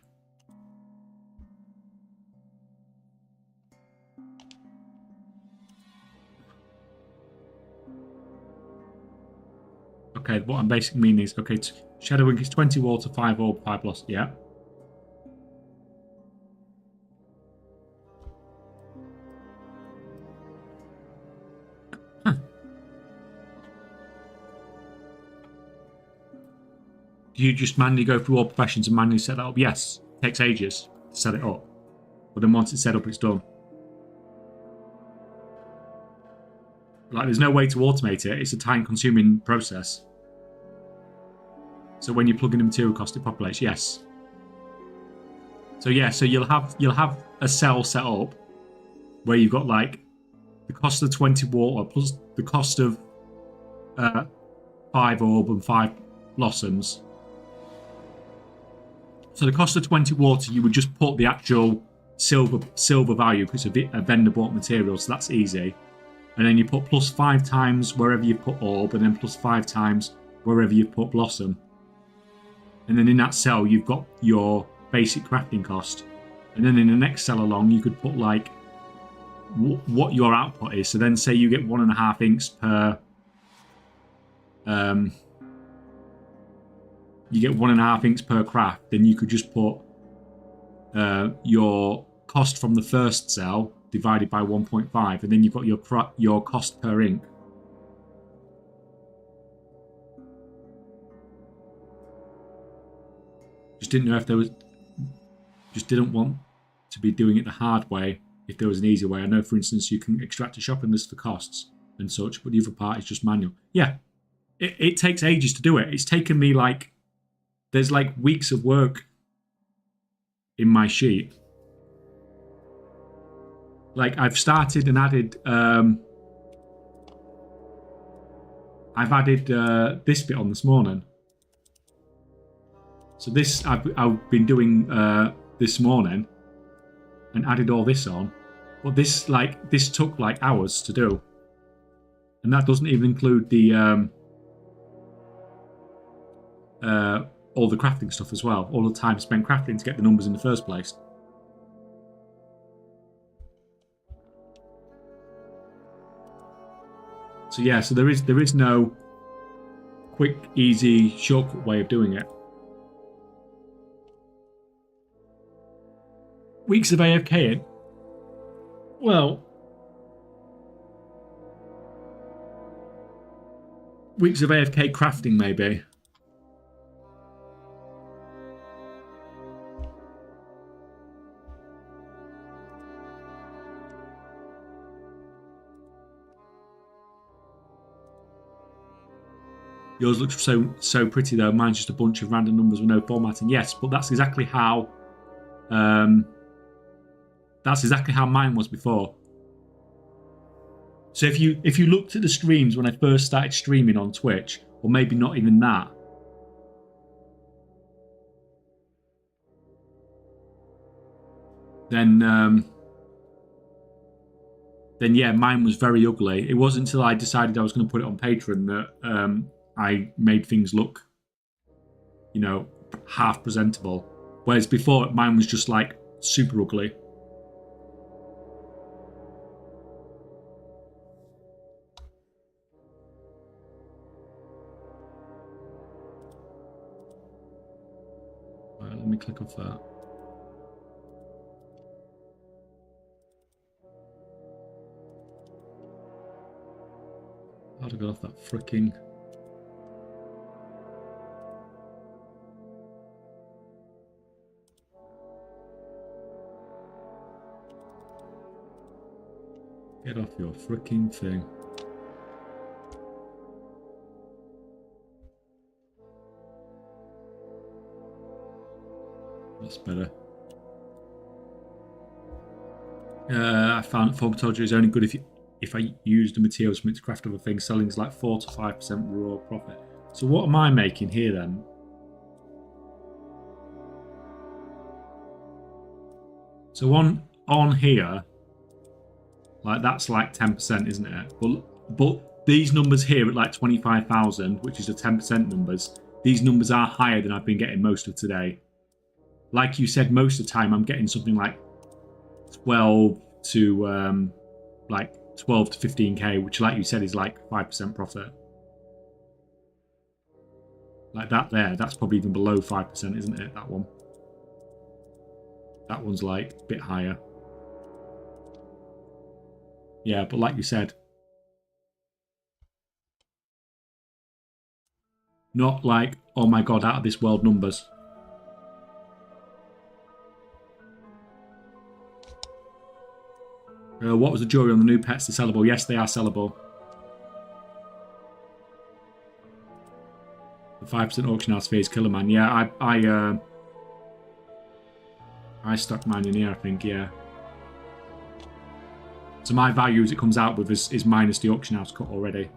Okay, what I'm basically meaning is, okay, Shadow Ink is 20 water, 5 orb, 5 loss. Yeah. Huh. Do you just manually go through all professions and manually set that up? Yes. It takes ages to set it up. But then once it's set up, it's done. Like, there's no way to automate it. It's a time-consuming process. So when you plug in the material cost, it populates. Yes. So yeah, so you'll have a cell set up where you've got like the cost of 20 water plus the cost of 5 orb and 5 blossoms. So the cost of 20 water, you would just put the actual silver value because it's a vendor bought material, so that's easy. And then you put plus 5 times wherever you put orb, and then plus 5 times wherever you put blossom. And then in that cell, you've got your basic crafting cost. And then in the next cell along, you could put like what your output is. So then say you get 1.5 inks per... you get 1.5 inks per craft, then you could just put your cost from the first cell divided by 1.5, and then you've got your cost per ink. Just didn't know if there was... Just didn't want to be doing it the hard way if there was an easy way. I know, for instance, you can extract a shopping list for costs and such, but the other part is just manual. Yeah, it takes ages to do it. It's taken me like... There's like weeks of work in my sheet. Like I've started and added... I've added this bit on this morning. So this I've been doing this morning and added all this on. But this took like hours to do. And that doesn't even include the all the crafting stuff as well. All the time spent crafting to get the numbers in the first place. So yeah, so there is no quick, easy, shortcut way of doing it. Weeks of AFKing? Well, weeks of AFK crafting maybe. Yours looks so pretty though. Mine's just a bunch of random numbers with no formatting. Yes, but that's exactly how mine was before. So if you looked at the streams when I first started streaming on Twitch, or maybe not even that. Then yeah, mine was very ugly. It wasn't until I decided I was going to put it on Patreon that I made things look, you know, half presentable. Whereas before, mine was just like super ugly. Right, let me click off that. How'd I get off that freaking... Get off your freaking thing. That's better. I found Form told you is only good if I use the materials from it to craft other things. Selling is like 4 to 5% raw profit. So what am I making here then? So on here, like that's like 10%, isn't it? But these numbers here at like 25,000, which is the 10% numbers, these numbers are higher than I've been getting most of today. Like you said, most of the time I'm getting something like 12 to 15k, which like you said is like 5% profit. Like that there, that's probably even below 5%, isn't it? That one. That one's like a bit higher. Yeah, but like you said, not like, oh my god, out of this world numbers. What was the jury on the new pets? They're sellable. Yes, they are sellable. The 5% auction house fee is Killer Man. Yeah, I stuck mine in here, I think, yeah. So my value as it comes out with is minus the auction house cut already.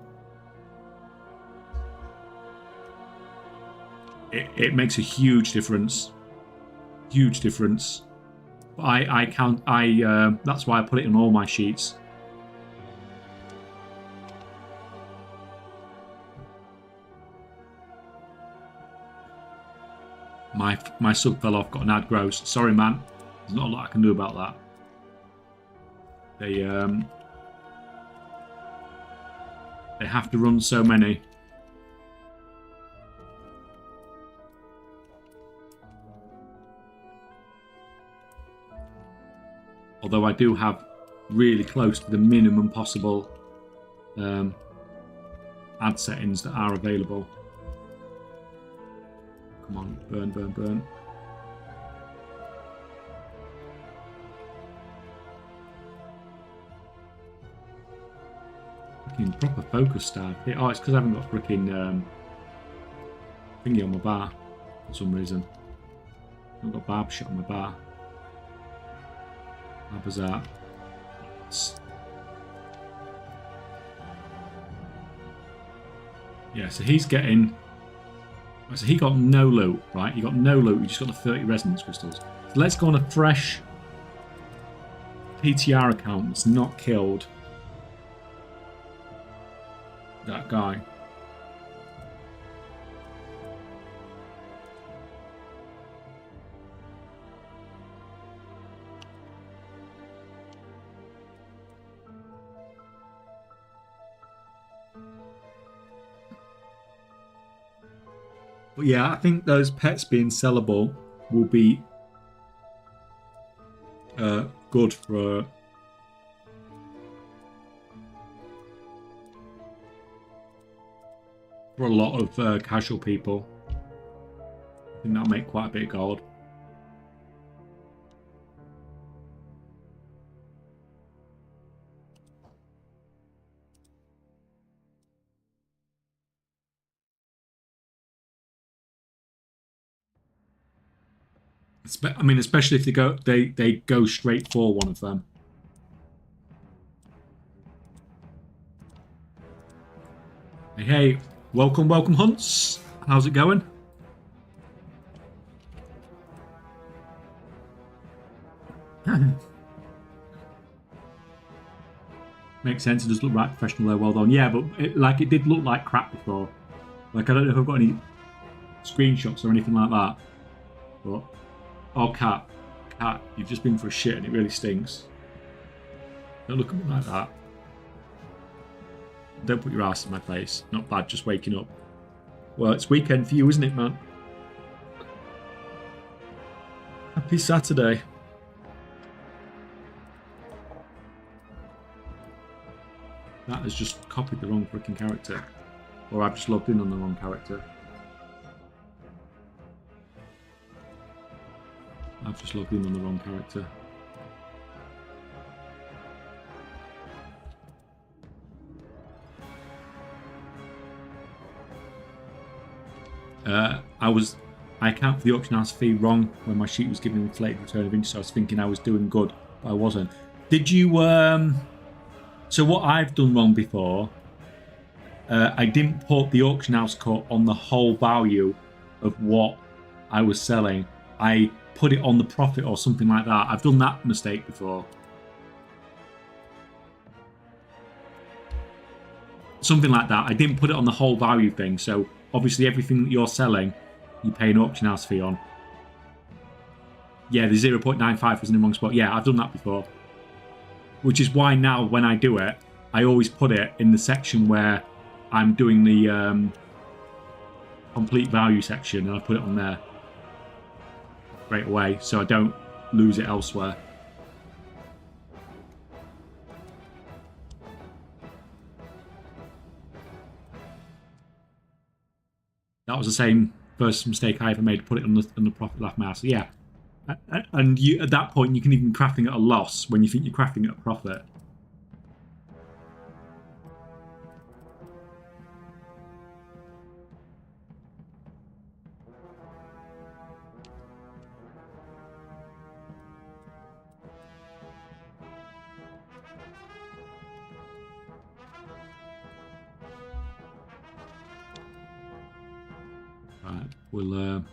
It makes a huge difference. Huge difference. But that's why I put it in all my sheets. My sub fell off, got an ad gross. Sorry, man. There's not a lot I can do about that. They have to run so many. Although I do have really close to the minimum possible ad settings that are available. Come on, burn, burn, burn. Freaking proper focus star. Oh, it's because I haven't got freaking thingy on my bar for some reason. I've got barb shot on my bar. How bizarre. Yeah, so he's getting... So he got no loot, right? He got no loot. He just got the 30 resonance crystals. So let's go on a fresh PTR account that's not killed that guy. But yeah, I think those pets being sellable will be good for a lot of casual people. I think that'll make quite a bit of gold. I mean, especially if they go straight for one of them. Hey, Welcome, welcome, Hunts. How's it going? Makes sense. It does look right professional there. Well done. Yeah, but it did look like crap before. Like, I don't know if I've got any screenshots or anything like that. But, oh, Cat, you've just been for a shit and it really stinks. Don't look at me like that. Don't put your ass in my face. Not bad, just waking up. Well, it's weekend for you, isn't it, man? Happy Saturday. That has just copied the wrong freaking character. Or I've just logged in on the wrong character. I've just logged in on the wrong character. I account for the auction house fee wrong when my sheet was giving an inflated return of interest, so I was thinking I was doing good, but I wasn't. Did you, so what I've done wrong before, I didn't put the auction house cut on the whole value of what I was selling. I put it on the profit or something like that. I've done that mistake before. Something like that. I didn't put it on the whole value thing, so obviously everything that you're selling, you pay an auction house fee on. Yeah, the 0.95 was in the wrong spot. Yeah, I've done that before. Which is why now when I do it, I always put it in the section where I'm doing the complete value section, and I put it on there straight away so I don't lose it elsewhere. That was the same first mistake I ever made, put it on the profit left mouse. So yeah, and you at that point you can even be crafting at a loss when you think you're crafting at a profit. Right, we'll.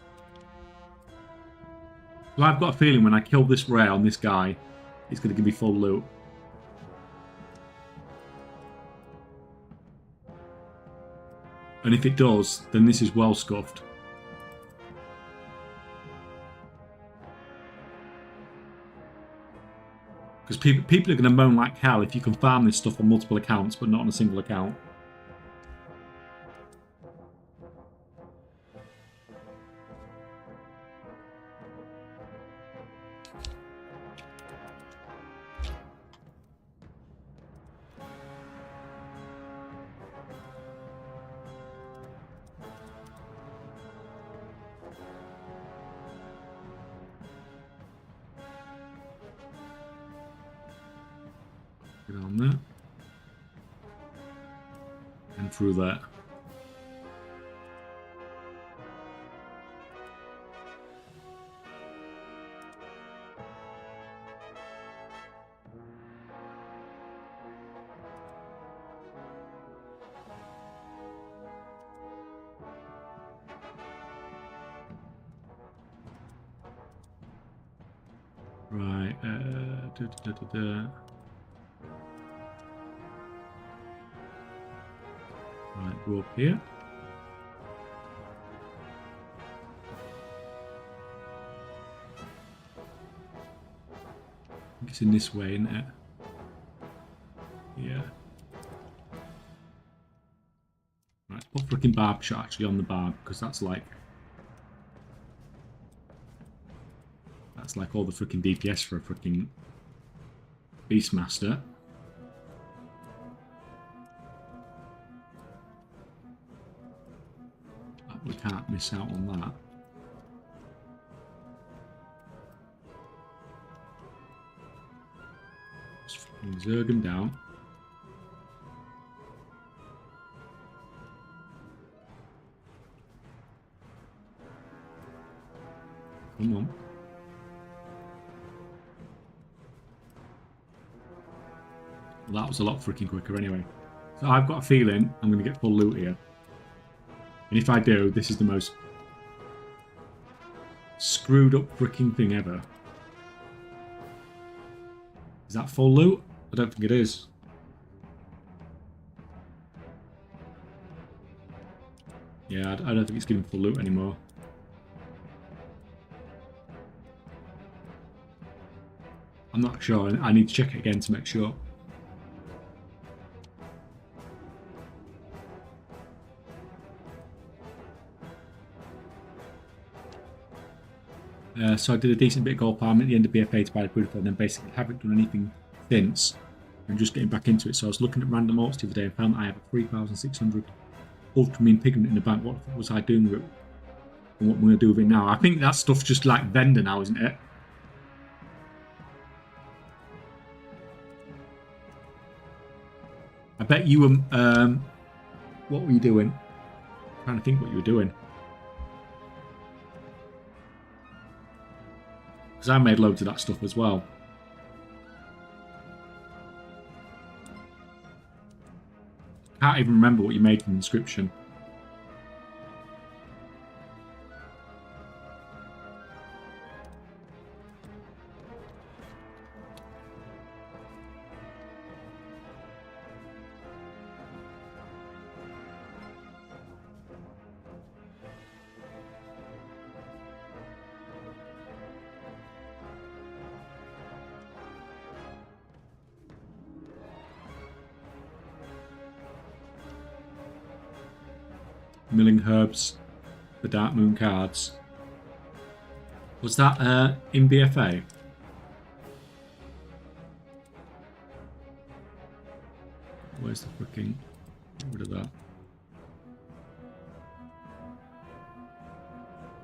So I've got a feeling when I kill this rare on this guy, it's going to give me full loot. And if it does, then this is well scuffed. Because people are going to moan like hell if you can farm this stuff on multiple accounts, but not on a single account. Get on that. And through that. Right, Right, go up here. I think it's in this way, isn't it? Yeah. Right, put freaking barb shot actually on the barb, because that's like all the freaking DPS for a freaking Beastmaster. We can't miss out on that. Just freaking zerg him down. Come on. Well, that was a lot freaking quicker anyway. So I've got a feeling I'm going to get full loot here. And if I do, this is the most screwed up freaking thing ever. Is that full loot? I don't think it is. Yeah, I don't think it's giving full loot anymore. I'm not sure. I need to check it again to make sure. So I did a decent bit of gold farming at the end of BFA to buy the Brutal, and then basically haven't done anything since. I'm just getting back into it. So I was looking at random alts the other day and found that I have a 3,600 ultramarine pigment in the bank. What was I doing with it? And what I'm going to do with it now? I think that stuff's just like vendor now, isn't it? I bet you were... what were you doing? I'm trying to think what you were doing. Because I made loads of that stuff as well. Can't even remember what you made from the inscription. Milling herbs for Dark Moon cards. Was that in BFA? Where's the freaking... Get rid of that.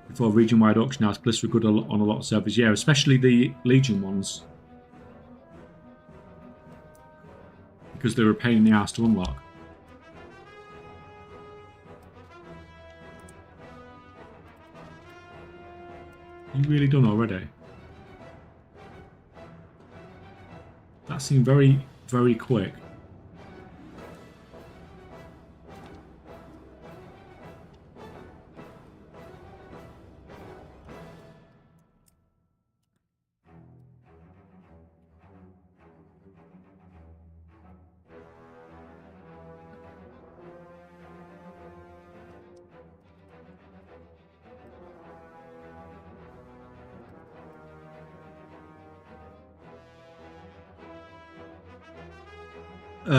Before region-wide auction house, bliss were good on a lot of servers. Yeah, especially the Legion ones. Because they were a pain in the ass to unlock. You really done already? That seemed very, very quick.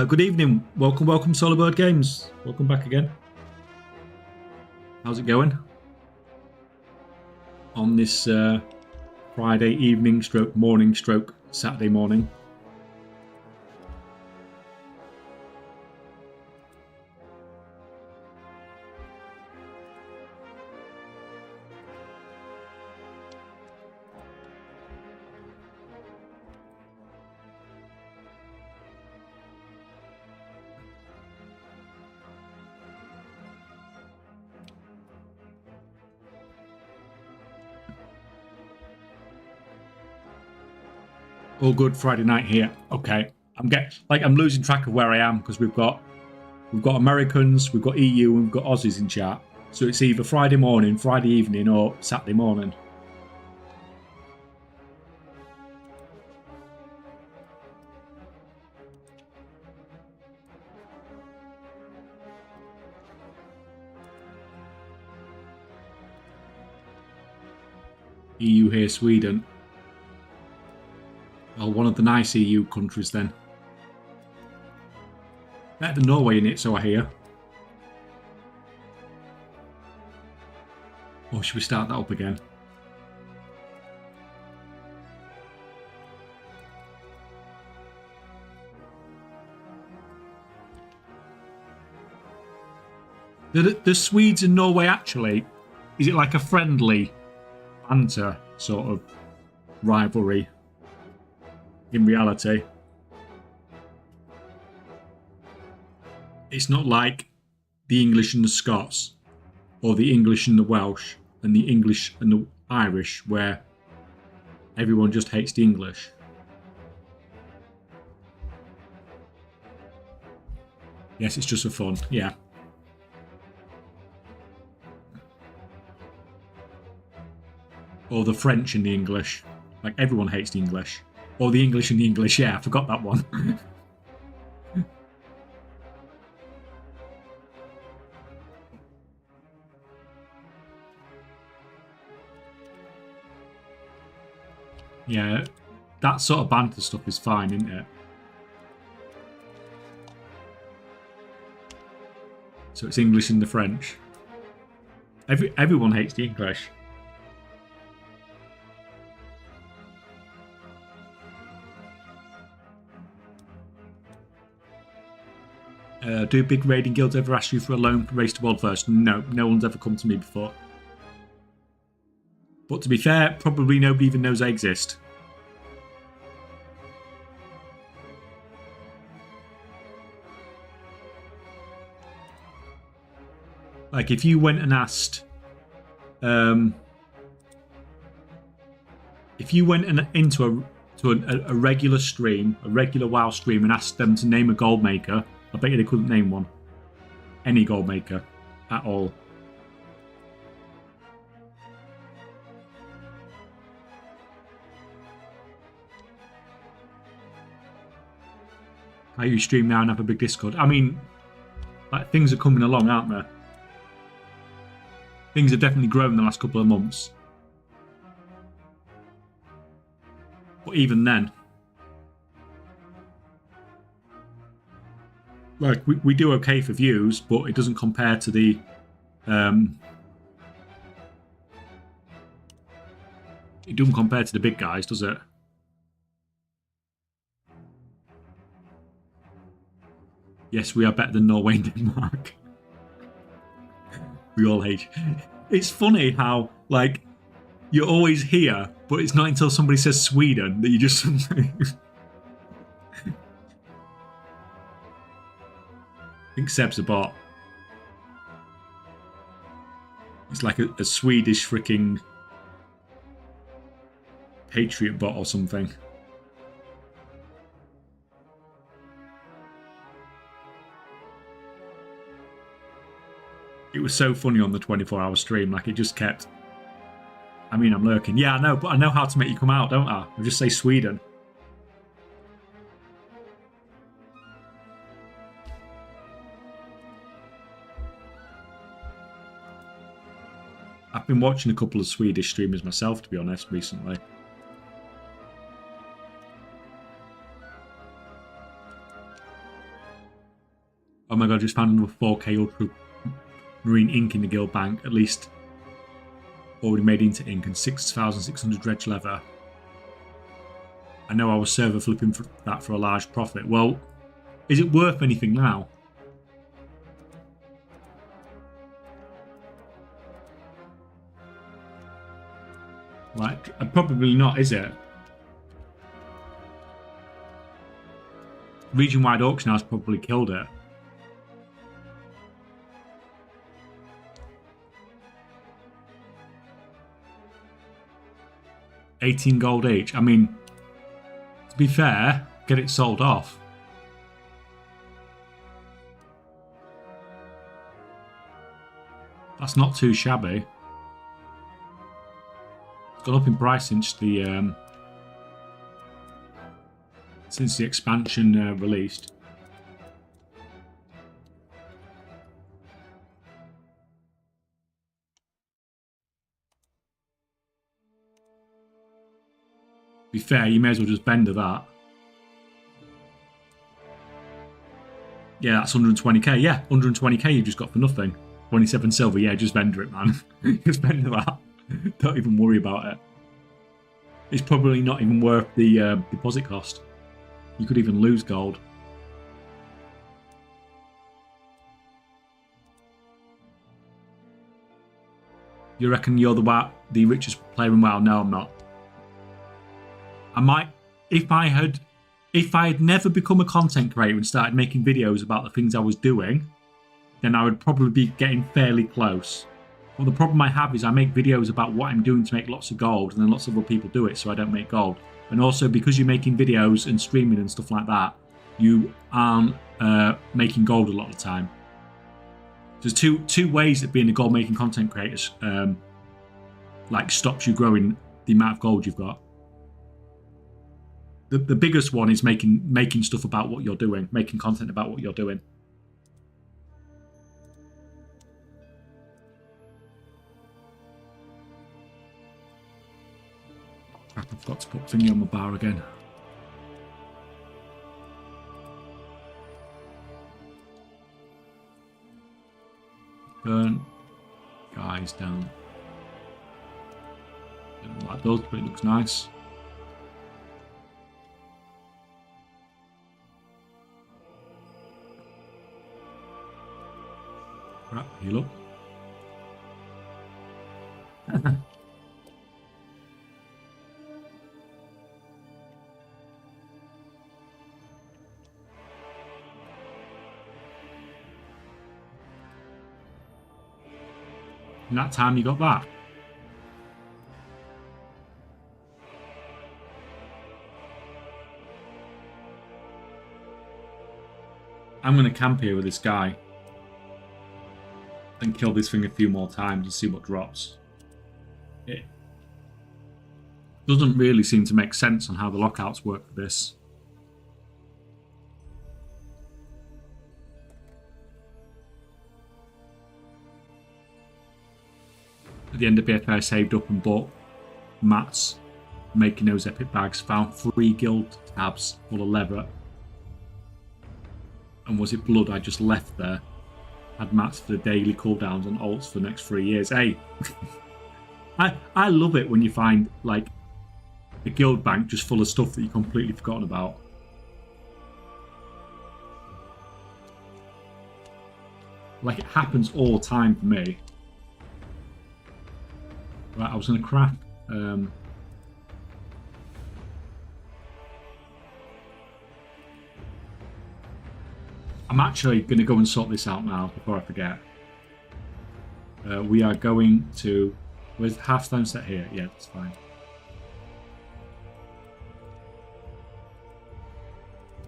Good evening. Welcome, Solarbird Games. Welcome back again. How's it going? On this Friday evening stroke morning stroke Saturday morning. All good Friday night here. Okay, I'm losing track of where I am because we've got Americans, we've got EU, and we've got Aussies in chat. So it's either Friday morning, Friday evening, or Saturday morning. EU here, Sweden. Well, one of the nice EU countries then. Better than Norway in it, so I hear. Or should we start that up again? The Swedes and Norway actually, is it like a friendly banter sort of rivalry? In reality, it's not like the English and the Scots, or the English and the Welsh, and the English and the Irish, where everyone just hates the English. Yes, it's just for fun, yeah. Or the French and the English. Like, everyone hates the English. Or the English and the English, yeah, I forgot that one. Yeah, that sort of banter stuff is fine, isn't it? So it's English and the French. Everyone hates the English. Do big raiding guilds ever ask you for a loan for Race to World First? No, no one's ever come to me before. But to be fair, probably nobody even knows I exist. Like, if you went and asked... if you went into a regular stream, a regular WoW stream, and asked them to name a gold maker, I bet you they couldn't name one. Any gold maker. At all. How you stream now and have a big Discord? I mean, like, things are coming along, aren't they? Things have definitely grown in the last couple of months. But even then, like, we do okay for views, but it doesn't compare to the it doesn't compare to the big guys, does it? Yes, we are better than Norway and Denmark. We all hate. It's funny how, like, you're always here, but it's not until somebody says Sweden that you just I think Seb's a bot. It's like a Swedish freaking Patriot bot or something. It was so funny on the 24-hour stream. Like, it just kept... I mean, I'm lurking. Yeah, I know, but I know how to make you come out, don't I? I'll just say Sweden. I've been watching a couple of Swedish streamers myself, to be honest, recently. Oh my god, just found another 4K Ultra Marine ink in the guild bank. At least already made into ink, and 6,600 dredge leather. I know I was server flipping for that for a large profit. Well, is it worth anything now? Like, probably not, is it? Region-wide auction has probably killed it. $18 gold each. I mean, to be fair, get it sold off. That's not too shabby. It's gone up in price since the expansion released. To be fair, you may as well just bender that. Yeah, that's 120k. Yeah, 120k you just got for nothing. 27 silver. Yeah, just vendor it, man. Just vendor that. Don't even worry about it. It's probably not even worth the deposit cost. You could even lose gold. You reckon you're the richest player in WoW? No, I'm not. I might, if I had never become a content creator and started making videos about the things I was doing, then I would probably be getting fairly close. But the problem I have is I make videos about what I'm doing to make lots of gold, and then lots of other people do it, so I don't make gold. And also, because you're making videos and streaming and stuff like that, you aren't making gold a lot of the time. There's two ways of being a gold-making content creator like stops you growing the amount of gold you've got. The biggest one is making stuff about what you're doing, making content about what you're doing. Crap, I forgot to put thingy on my bar again. Burn guys down. Don't know what that does, but it looks nice. Crap, heal up. In that time you got that. I'm going to camp here with this guy and kill this thing a few more times and see what drops. It doesn't really seem to make sense on how the lockouts work for this. At the end of BFA, I saved up and bought mats, making those epic bags. Found 3 guild tabs full of leather. And was it blood I just left there? Had mats for the daily cooldowns and alts for the next 3 years. Hey, I love it when you find like a guild bank just full of stuff that you've completely forgotten about. Like, it happens all the time for me. Right, I was going to craft I'm actually going to go and sort this out now before I forget. We are going to... Where's the half-stone set here? Yeah, that's fine.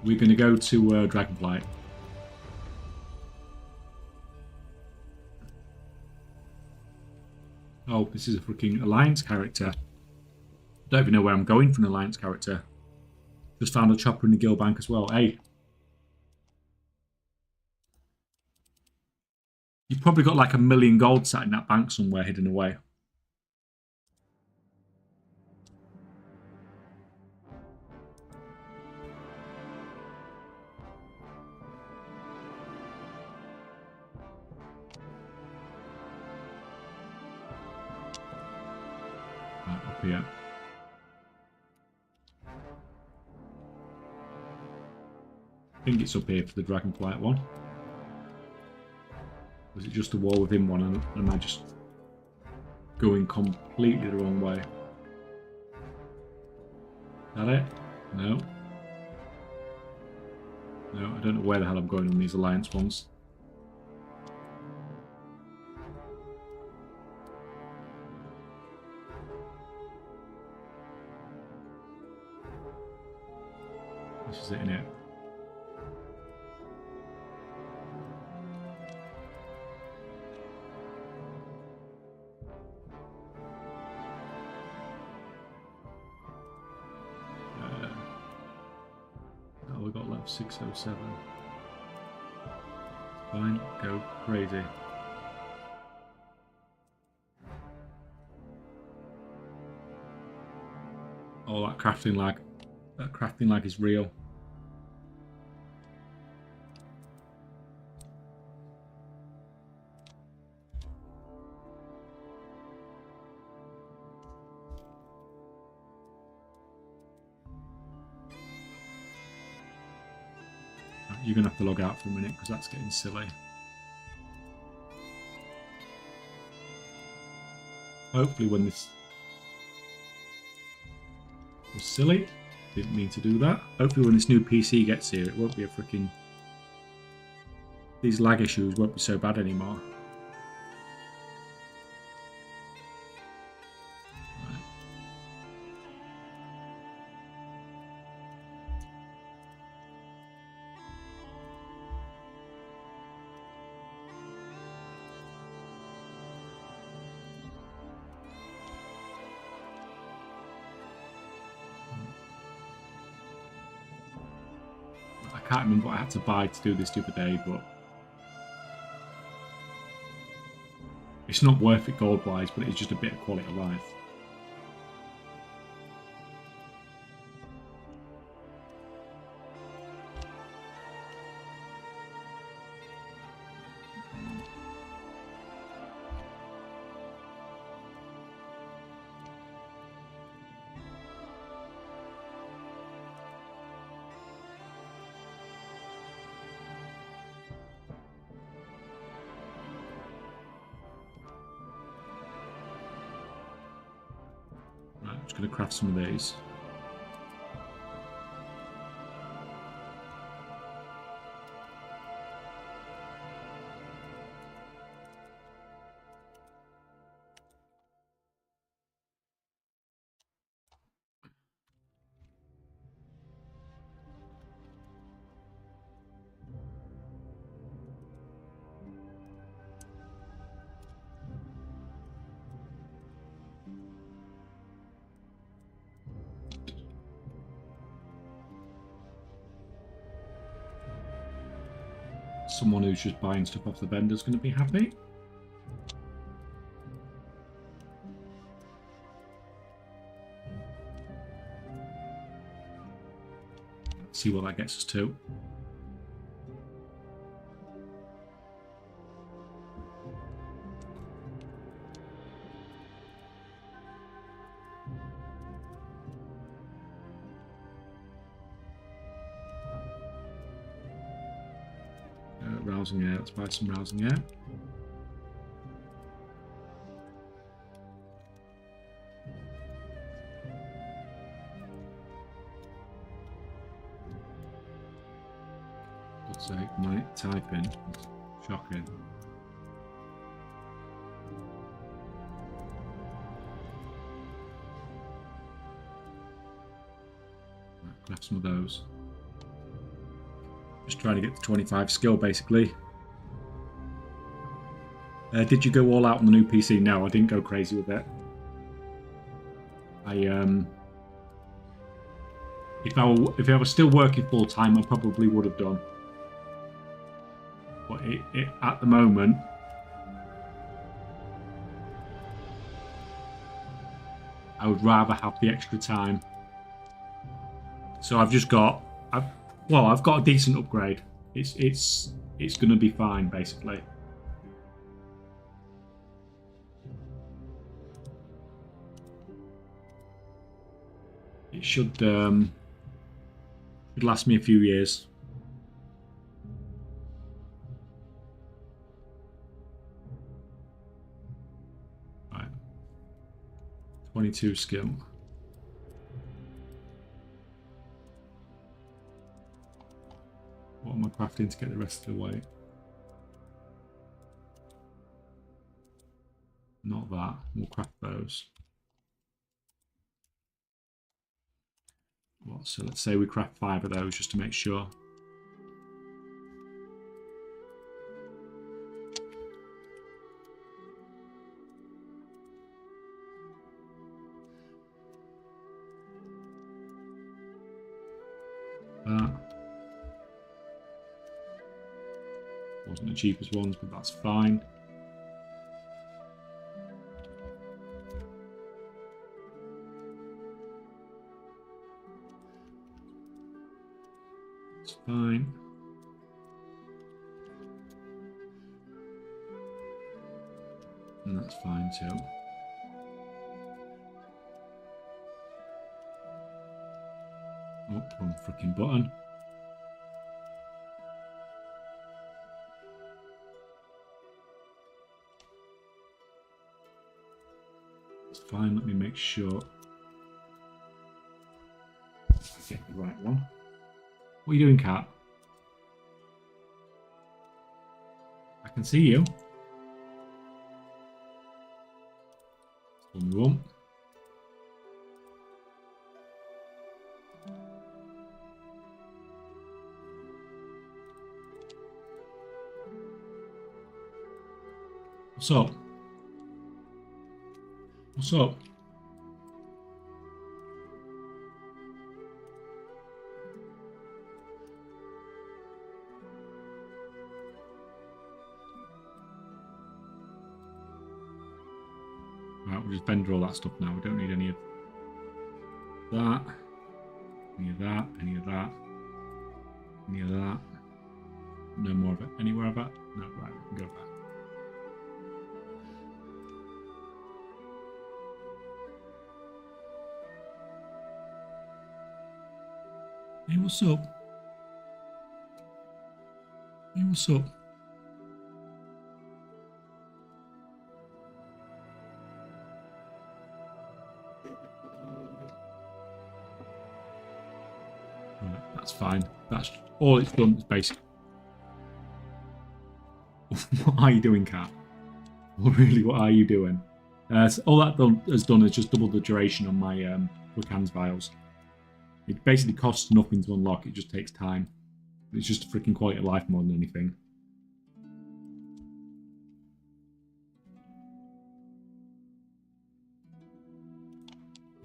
We're going to go to Dragonflight. Oh, this is a freaking Alliance character. Don't even know where I'm going for an Alliance character. Just found a chopper in the guild bank as well. Hey. You've probably got like 1 million gold sat in that bank somewhere hidden away. Right, up here. I think it's up here for the Dragonflight one. Was it just a war within one, and am I just going completely the wrong way? Is that it? No. No, I don't know where the hell I'm going on these Alliance ones. This is it, innit? We got left 607. Fine, go crazy. Oh, that crafting lag. That crafting lag is real. You're going to have to log out for a minute because that's getting silly. Hopefully when this was silly, didn't mean to do that. Hopefully when this new PC gets here, it won't be a freaking... These lag issues won't be so bad anymore. can't remember what I had to buy to do this the other day, but it's not worth it gold-wise, but it's just a bit of quality of life. Right, I'm just going to craft some of these. Someone who's just buying stuff off the vendor is going to be happy. Let's see what that gets us to. Rousing air, let's buy some rousing air. Let's say my typing is shocking. Right, craft some of those. Just trying to get to 25 skill, basically. Did you go all out on the new PC? No, I didn't go crazy with it. If I was still working full time, I probably would have done. But at the moment, I would rather have the extra time. So I've just got. Well, I've got a decent upgrade. It's going to be fine, basically. It should last me a few years. Right. 22 skill. What am I crafting to get the rest of the way? Not that. We'll craft those. Well, so let's say we craft 5 of those just to make sure. That wasn't the cheapest ones, but that's fine. It's fine. And that's fine too. Oh, wrong freaking button. It's fine, let me make sure I get the right one. What are you doing, cat? I can see you. That's one we want. What's up? What's up? Right, we'll just vendor all that stuff now. We don't need any of that. Any of that. Any of that. Any of that. No more of it. Anywhere of it? No, right, we can go back. Hey, what's up? Hey, what's up? Right, that's fine. That's all it's done is basically. What are you doing, Cat? Really, what are you doing? So all that has done is just double the duration on my quick hands vials. It basically costs nothing to unlock, it just takes time. It's just a freaking quality of life more than anything.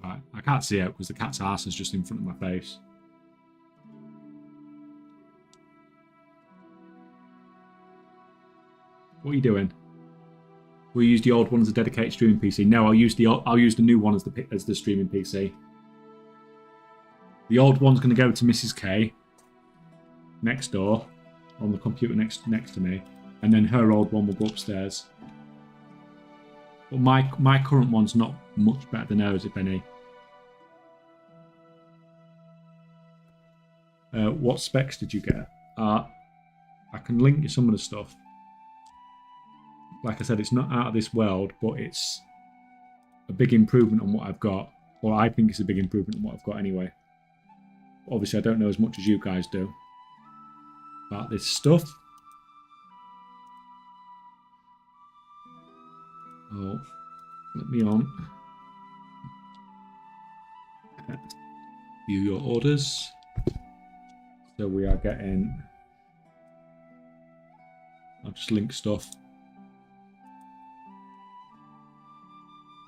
Right, I can't see it because the cat's ass is just in front of my face. What are you doing? We'll use the old one as a dedicated streaming PC. No, I'll use the new one as the streaming PC. The old one's going to go to Mrs. K next door on the computer next to me, and then her old one will go upstairs. But my current one's not much better than hers, if any. What specs did you get? I can link you some of the stuff. Like I said, it's not out of this world, but it's a big improvement on what I've got. Or I think it's a big improvement on what I've got anyway. Obviously, I don't know as much as you guys do about this stuff. Oh, let me on. View your orders. So we are getting... I'll just link stuff.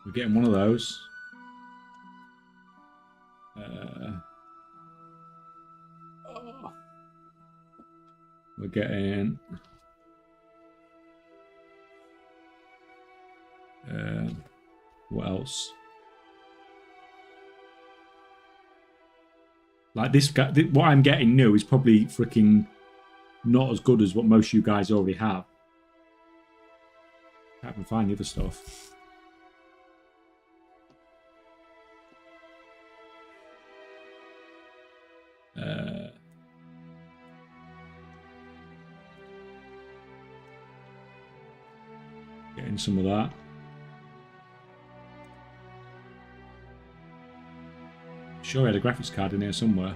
We're getting one of those. We're getting... what else? Like this guy, what I'm getting new is probably freaking not as good as what most of you guys already have. Can't even find the other stuff. Getting some of that. Sure, I had a graphics card in here somewhere.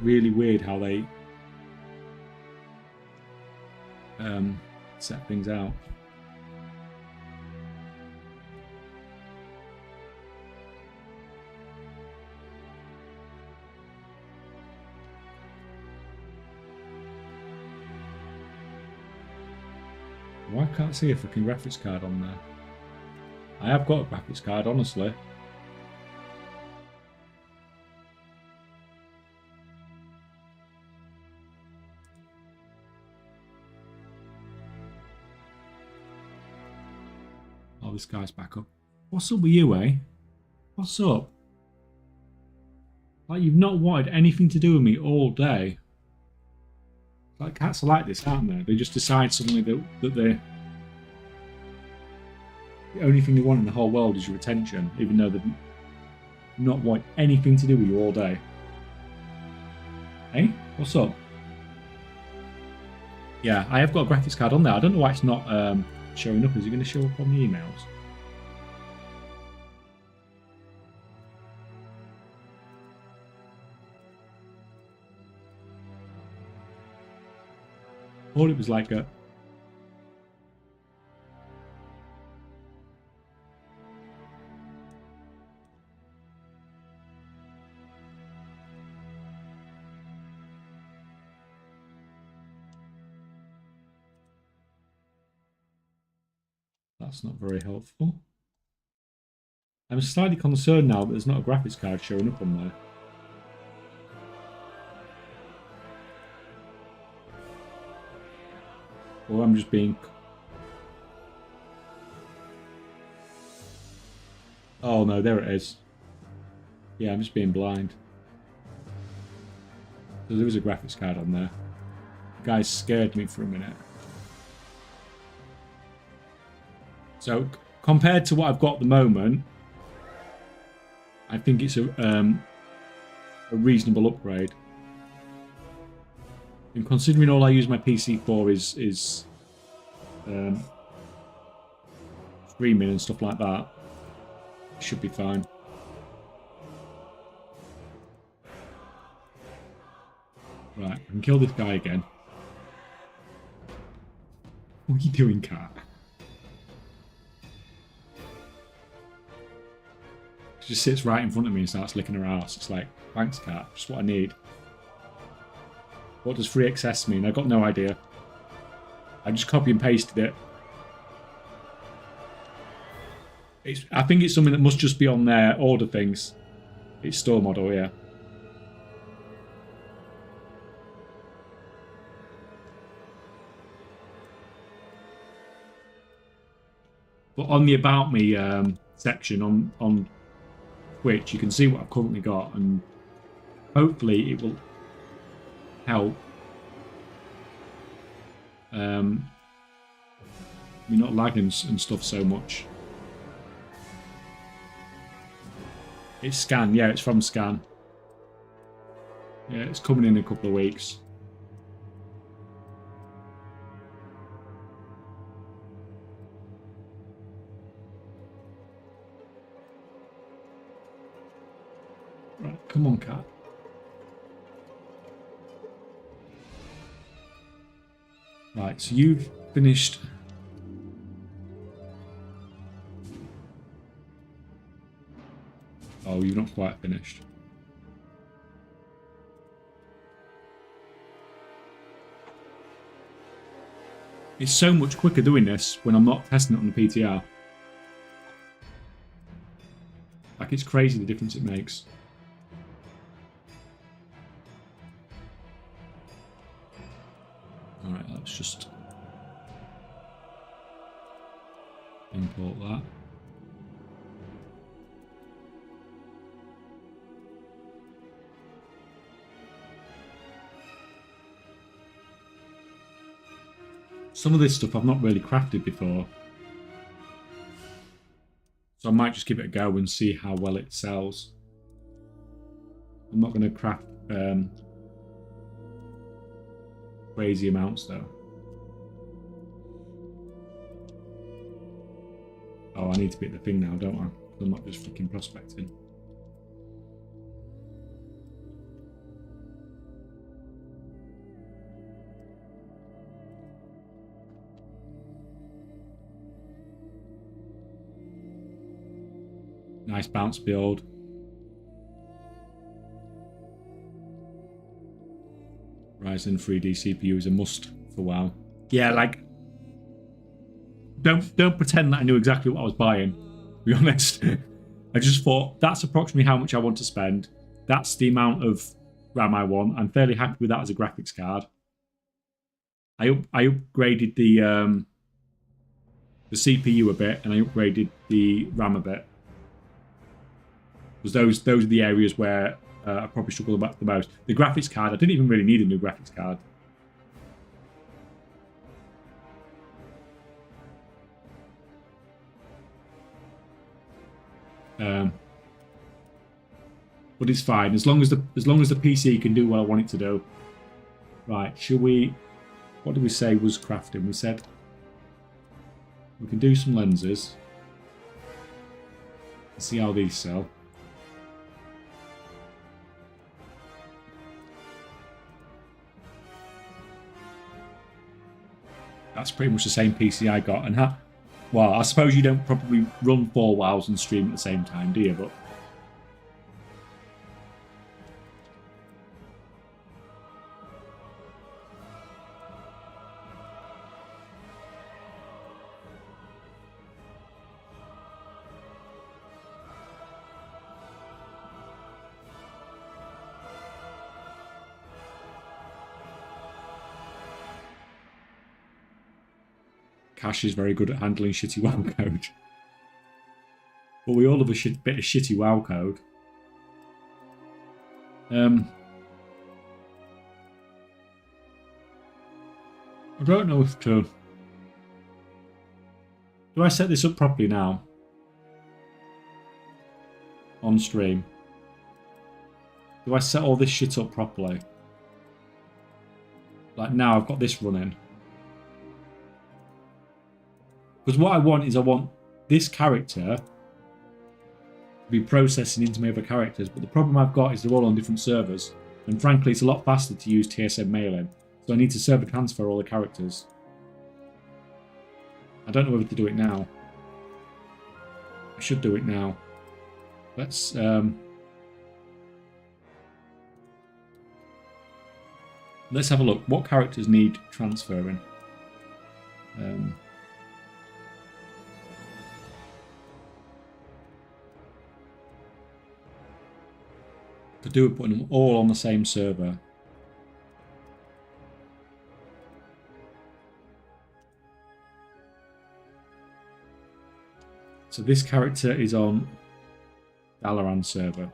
Really weird how they set things out. Why can't I see a freaking graphics card on there? I have got a graphics card, honestly. Oh, this guy's back up. What's up with you, eh? What's up? Like, you've not wanted anything to do with me all day. Like, cats are like this, aren't they? They just decide suddenly that the only thing they want in the whole world is your attention, even though they've not wanted anything to do with you all day. Hey, what's up? Yeah, I have got a graphics card on there. I don't know why it's not showing up. Is it going to show up on the emails? Or it was like a... That's not very helpful. I'm slightly concerned now that there's not a graphics card showing up on there. Or I'm just being... Oh no, there it is. Yeah, I'm just being blind. So there was a graphics card on there. The guy scared me for a minute. So compared to what I've got at the moment, I think it's a reasonable upgrade. And considering all I use my PC for is streaming and stuff like that, it should be fine. Right, I can kill this guy again. What are you doing, cat? She just sits right in front of me and starts licking her ass. It's like, thanks, cat. Just what I need. What does free access mean? I've got no idea. I just copy and pasted it. I think it's something that must just be on their order things. It's store model, yeah. But on the About Me section on Twitch, you can see what I've currently got, and hopefully it will help me not lagging and stuff so much. It's Scan, yeah, it's from Scan. Yeah, it's coming in a couple of weeks. Right, come on, cat. Right, so you've finished. Oh, you're not quite finished. It's so much quicker doing this when I'm not testing it on the PTR. Like, it's crazy the difference it makes. Alright, let's just import that. Some of this stuff I've not really crafted before. So I might just give it a go and see how well it sells. I'm not going to craft crazy amounts though. Oh, I need to be at the thing now, don't I? I'm not just freaking prospecting. Nice bounce build. Ryzen 3D CPU is a must for WoW. Yeah, like, don't pretend that I knew exactly what I was buying, to be honest. I just thought, that's approximately how much I want to spend. That's the amount of RAM I want. I'm fairly happy with that as a graphics card. I upgraded the CPU a bit, and I upgraded the RAM a bit. Because those are the areas where I probably struggle about the most. The graphics card, I didn't even really need a new graphics card. But it's fine as long as the PC can do what I want it to do. Right? Should we? What did we say was crafting? We said we can do some lenses. Let's see how these sell. That's pretty much the same PC I got, and well, I suppose you don't probably run 4 WoWs and stream at the same time, do you? But Cash is very good at handling shitty WoW code. But we all have a bit of shitty WoW code. I don't know if to... Do I set this up properly now? On stream? Do I set all this shit up properly? Like now I've got this running. Because what I want is I want this character to be processing into my other characters. But the problem I've got is they're all on different servers. And frankly, it's a lot faster to use TSM mailing. So I need to server transfer all the characters. I don't know whether to do it now. I should do it now. Let's have a look. What characters need transferring? To do it, putting them all on the same server. So this character is on Dalaran server.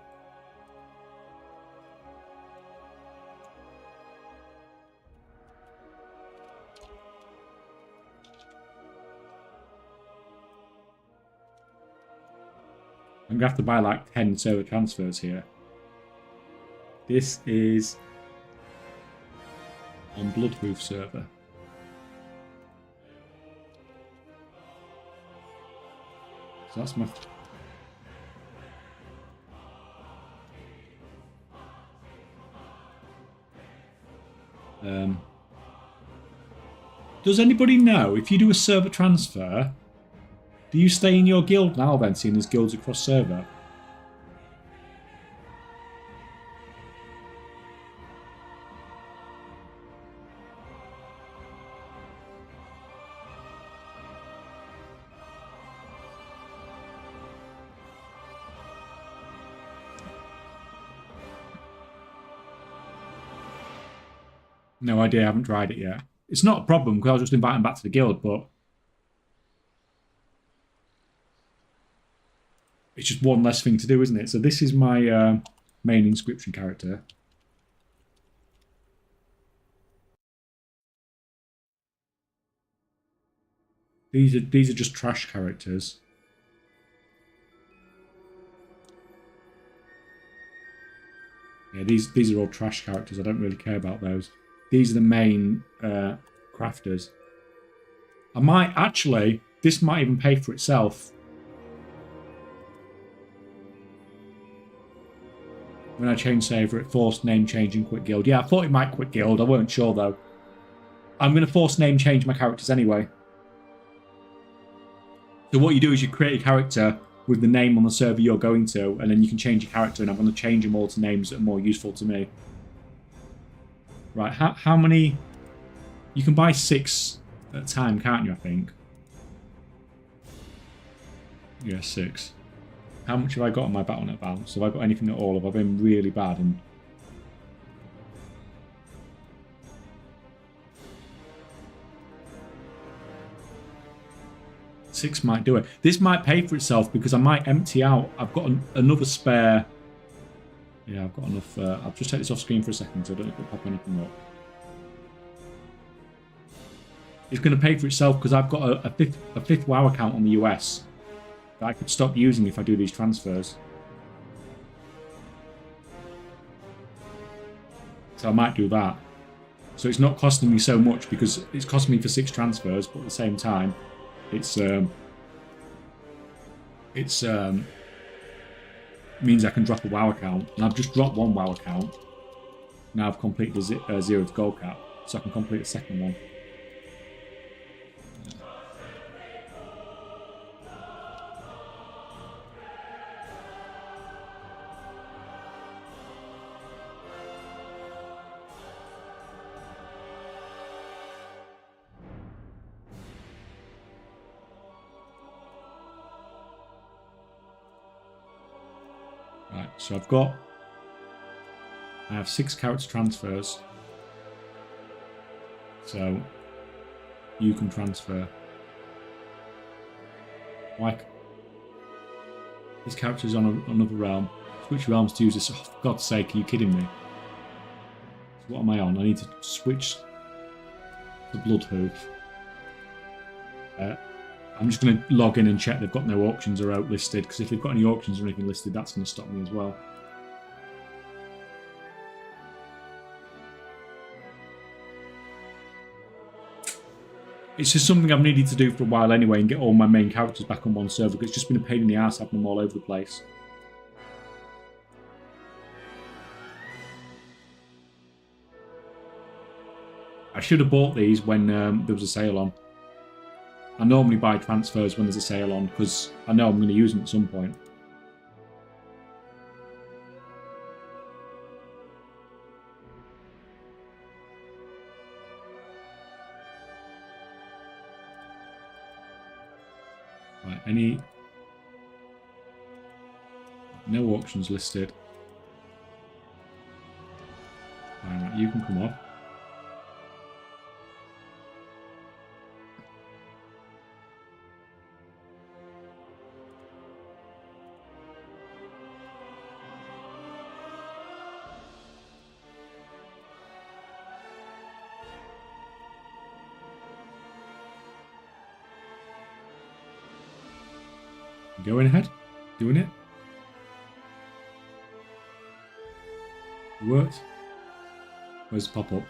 I'm going to have to buy like 10 server transfers here. This is on Bloodhoof server. So that's my... Does anybody know, if you do a server transfer, do you stay in your guild now then, seeing as guilds across server? No idea, I haven't tried it yet. It's not a problem because I'll just invite them back to the guild, but it's just one less thing to do, isn't it? So this is my main inscription character. These are just trash characters. Yeah, these are all trash characters. I don't really care about those. These are the main crafters. I might actually, this might even pay for itself. When I change saver, it forced name change and quit guild. Yeah, I thought it might quit guild. I weren't sure though. I'm going to force name change my characters anyway. So what you do is you create a character with the name on the server you're going to, and then you can change your character, and I'm going to change them all to names that are more useful to me. Right, how many... You can buy 6 at a time, can't you, I think? Yeah, 6. How much have I got on my Battle.net balance? Have I got anything at all? Have I been really bad? And six might do it. This might pay for itself because I might empty out. I've got another spare... Yeah, I've got enough... I'll just take this off screen for a second so I don't need to pop anything up. It's going to pay for itself because I've got a fifth WoW account on the US that I could stop using if I do these transfers. So I might do that. So it's not costing me so much because it's costing me for 6 transfers, but at the same time, it's means I can drop a WoW account, and I've just dropped one WoW account. Now I've completed the 0th gold cap, so I can complete a second one. So I have 6 character transfers. So you can transfer. Like, This character's on another realm. Switch realms to use this. Oh, for God's sake, are you kidding me? So what am I on? I need to switch to Bloodhoof. I'm just going to log in and check they've got no auctions or out listed, because if they've got any auctions or anything listed, that's going to stop me as well. It's just something I've needed to do for a while anyway, and get all my main characters back on one server, because it's just been a pain in the ass having them all over the place. I should have bought these when there was a sale on. I normally buy transfers when there's a sale on, because I know I'm going to use them at some point. Right, no auctions listed. Right, you can come off. Going ahead, doing it. It worked. Where's the pop up?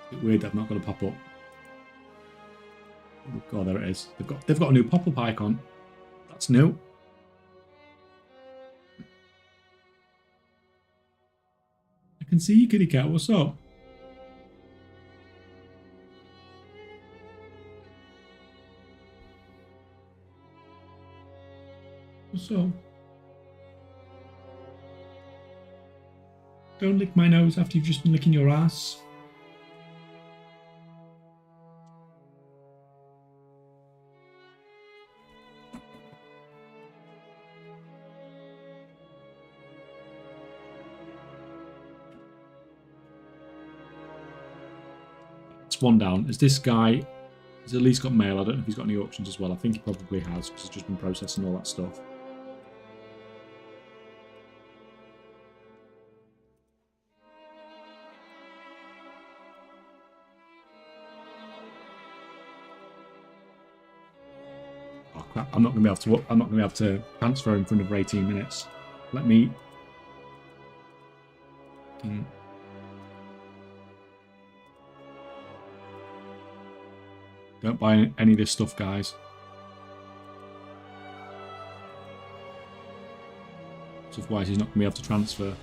It's a bit weird that I've not got a pop up. Oh, there it is. They've got a new pop up icon. That's new. I can see you, kitty cat. What's up? What's up? Don't lick my nose after you've just been licking your ass. It's one down. Is this guy... He's at least got mail. I don't know if he's got any auctions as well. I think he probably has, because he's just been processing all that stuff. Oh crap! I'm not going to be able to transfer him for another 18 minutes. Let me. Don't buy any of this stuff, guys. Otherwise, he's not going to be able to transfer.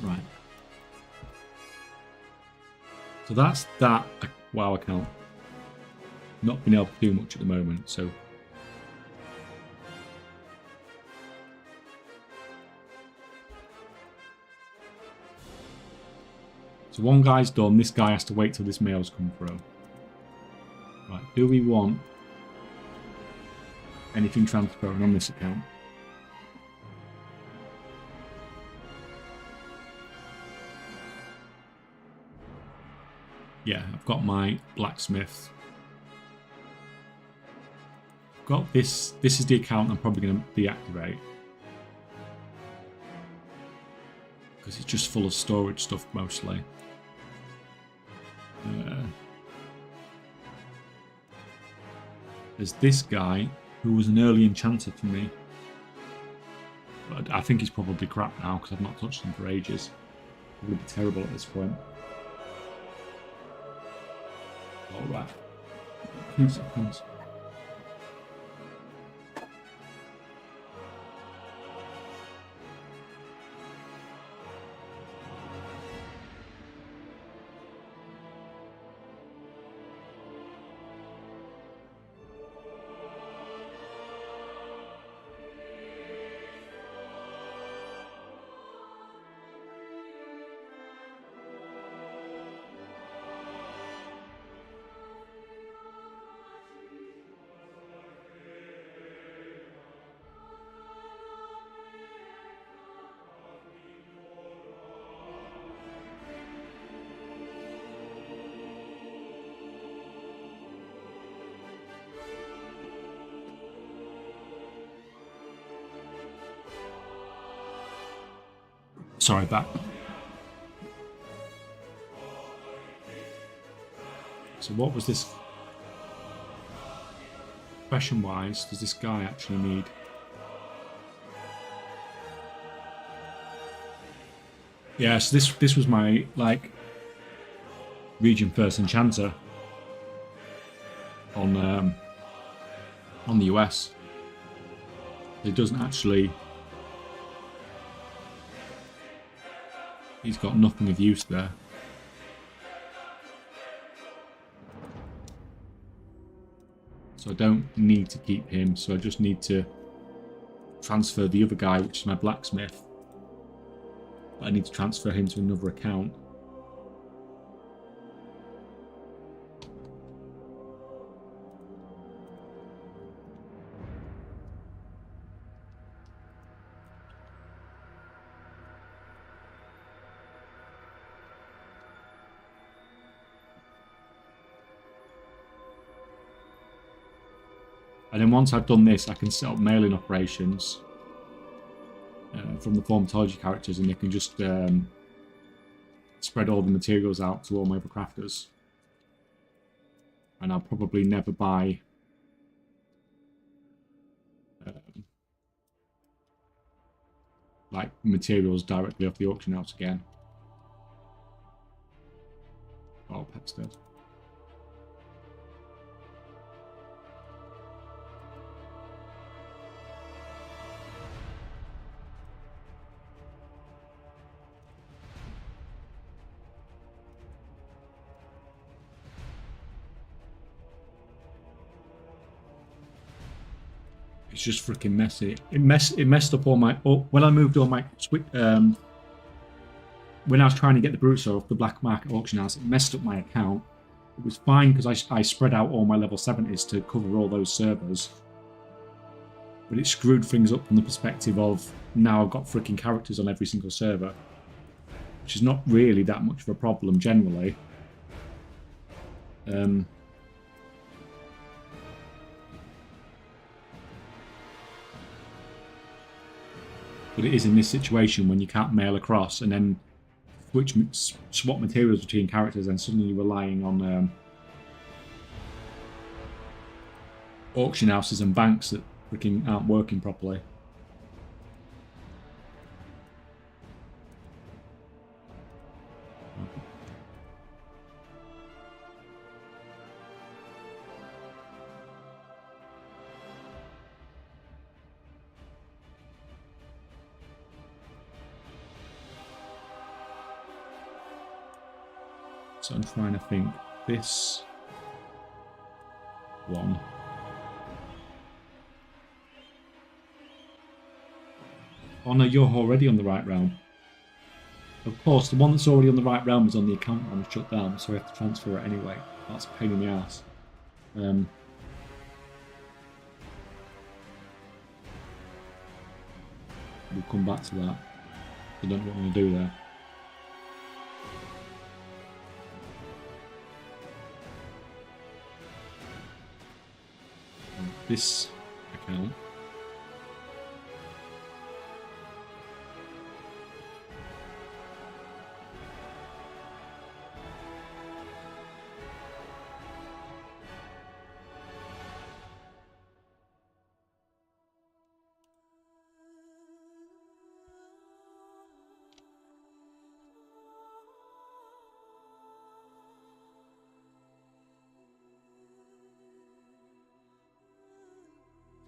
Right. So that's that WoW account. Not being able to do much at the moment, so. So one guy's done, this guy has to wait till this mail's come through. Right, do we want anything transferring on this account? Yeah, I've got my blacksmith. I've got this. This is the account I'm probably going to deactivate, because it's just full of storage stuff mostly. There's this guy who was an early enchanter for me, but I think he's probably crap now because I've not touched him for ages. He would be terrible at this point. Alright. 2 seconds. Sorry, back. So what was this? Profession-wise, does this guy actually need? Yeah, so this was my like region first enchanter on the US. It doesn't actually. He's got nothing of use there. So I don't need to keep him, so I just need to transfer the other guy, which is my blacksmith. But I need to transfer him to another account. And then once I've done this, I can set up mailing operations from the Formatology characters, and they can just spread all the materials out to all my other crafters. And I'll probably never buy like materials directly off the auction house again. Oh, Pep's dead. It's just freaking messy. It messed up all my. When I moved all my when I was trying to get the Bruiser off the black market auction house, it messed up my account. It was fine because I spread out all my level 70s to cover all those servers, but it screwed things up from the perspective of now I've got freaking characters on every single server, which is not really that much of a problem generally. But it is in this situation when you can't mail across and then swap materials between characters, and suddenly you're relying on auction houses and banks that freaking aren't working properly. So I'm trying to think. This one. Oh no, you're already on the right realm. Of course, the one that's already on the right realm is on the account I'm shut down, so I have to transfer it anyway. That's a pain in the ass. We'll come back to that. I don't know what I'm going to do there. This account.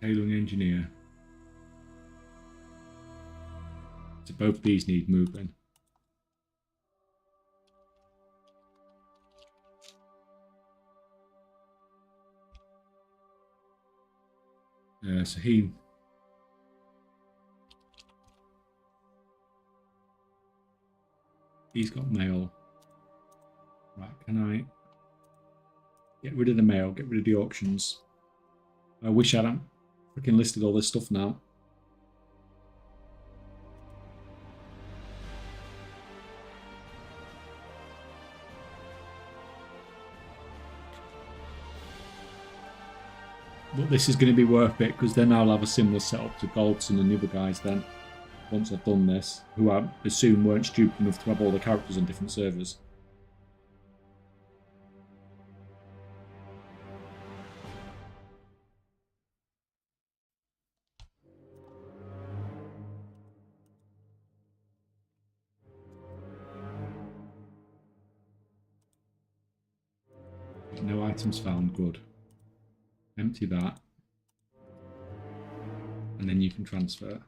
Tailoring engineer. So both these need moving. So he's got mail. Right, can I get rid of the mail, get rid of the auctions? I wish I hadn't freaking listed all this stuff now. But this is going to be worth it because then I'll have a similar setup to Goldson and the other guys then. once I've done this, who I assume weren't stupid enough to have all the characters on different servers. No items found, good. Empty that. And then you can transfer.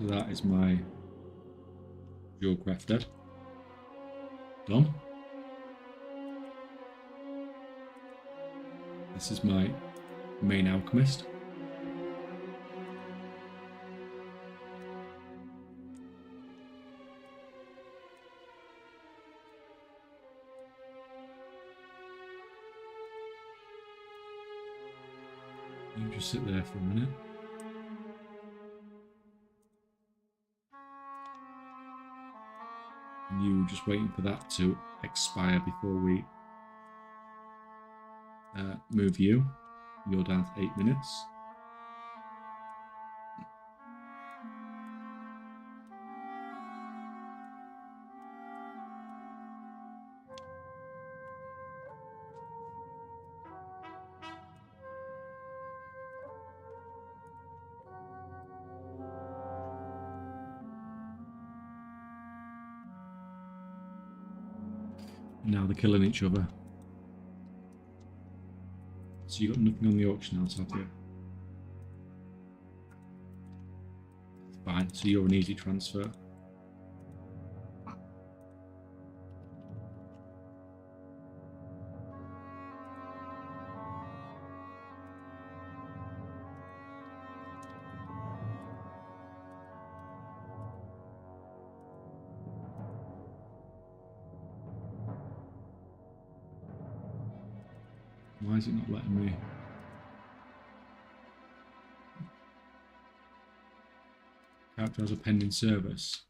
So that is my GeoGuessr done. This is my main alchemist. You just sit there for a minute. You just waiting for that to expire before we move you. You're down to 8 minutes. Now they're killing each other. So you got nothing on the auction house, have you? Fine, so you're an easy transfer. Why is it not letting me? Character has a pending service.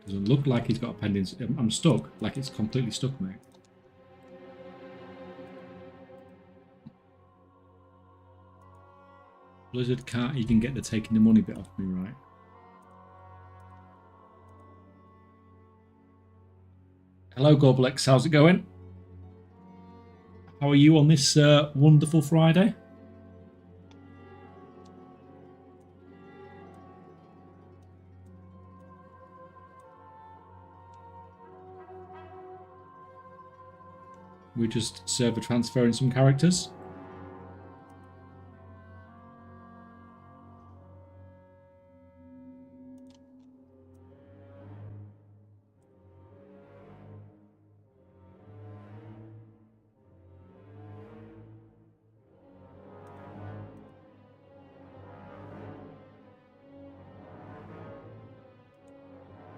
Doesn't look like he's got a pending. I'm stuck. Like it's completely stuck, mate. Blizzard can't even get the taking the money bit off me, right? Hello, Goblex. How's it going? How are you on this wonderful Friday? We just server transferring some characters.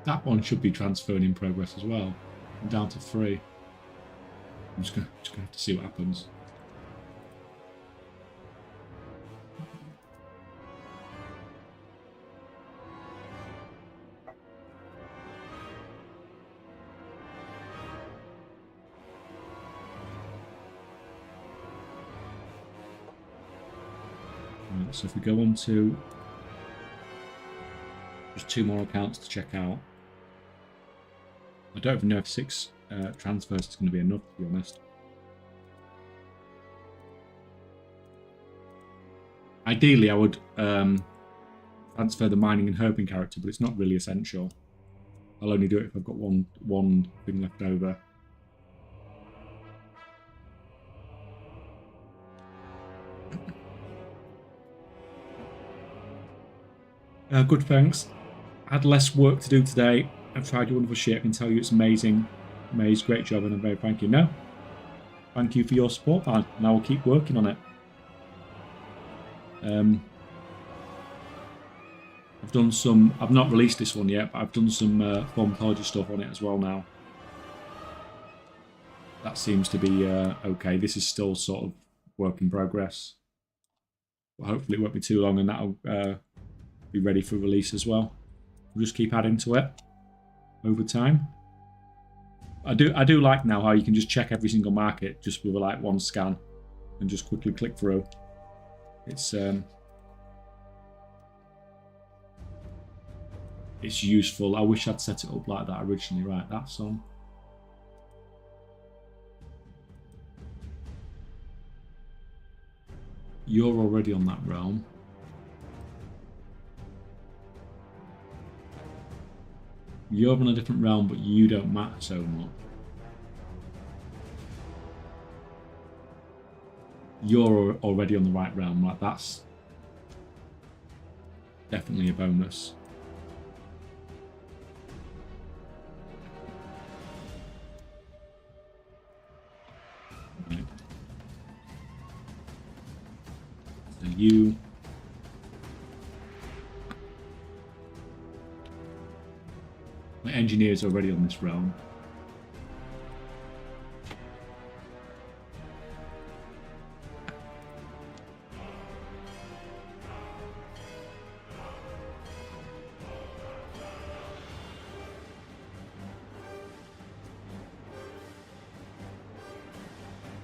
That one should be transferring in progress as well. I'm down to 3. I'm just gonna have to see what happens. Right, so if we go on to just 2 more accounts to check out. I don't even know if 6 transfers is going to be enough, to be honest. Ideally, I would transfer the mining and herbing character, but it's not really essential. I'll only do it if I've got one thing left over. Good, thanks. I had less work to do today. I've tried your wonderful shit. I can tell you it's amazing. Maze, great job, and I'm very thank you. No, thank you for your support, man. And I will keep working on it. I've done some. I've not released this one yet, but I've done some pharmacology stuff on it as well now. That seems to be okay. This is still sort of work in progress. But hopefully it won't be too long and that'll be ready for release as well. We'll just keep adding to it over time. I do like now how you can just check every single market just with like one scan and just quickly click through. It's useful. I wish I'd set it up like that originally. Right, that's on. You're already on that realm. You're on a different realm, but you don't matter so much. You're already on the right realm. Like, that's definitely a bonus. Right. So you... My engineer's already on this realm.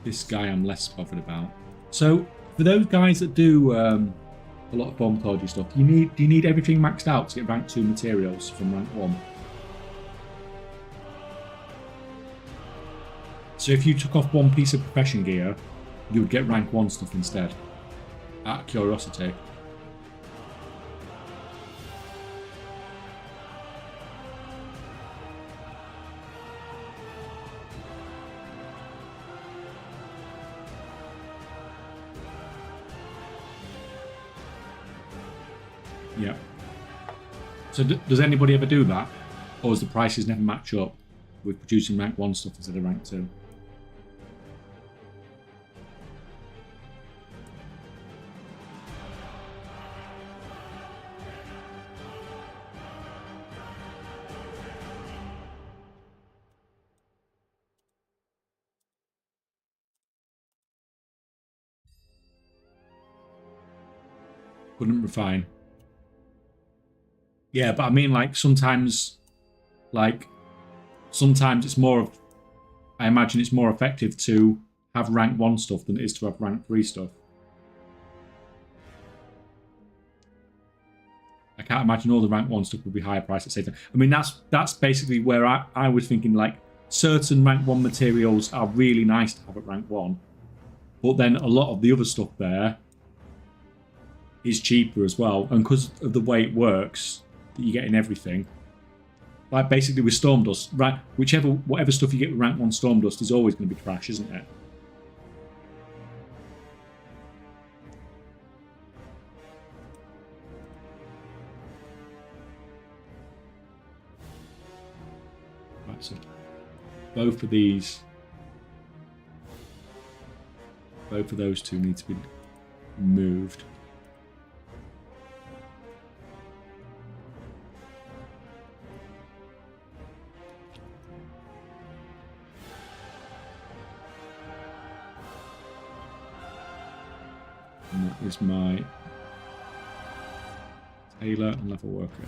This guy I'm less bothered about. So for those guys that do a lot of pharmacology stuff, do you need everything maxed out to get rank 2 materials from rank 1? So if you took off one piece of profession gear, you would get rank 1 stuff instead. Out of curiosity. Yeah. So does anybody ever do that? Or does the prices never match up with producing rank 1 stuff instead of rank 2? Couldn't refine. Yeah, but I mean, like, sometimes it's more of, I imagine it's more effective to have rank 1 stuff than it is to have rank 3 stuff. I can't imagine all the rank 1 stuff would be higher price at the same time. I mean, that's basically where I was thinking, like, certain rank 1 materials are really nice to have at rank 1, but then a lot of the other stuff there is cheaper as well, and because of the way it works, that you get in everything. Like basically with Storm Dust, right? Whatever stuff you get with rank 1 Storm Dust is always going to be trash, isn't it? Right, so both of those two need to be moved. And that is my tailor and level worker.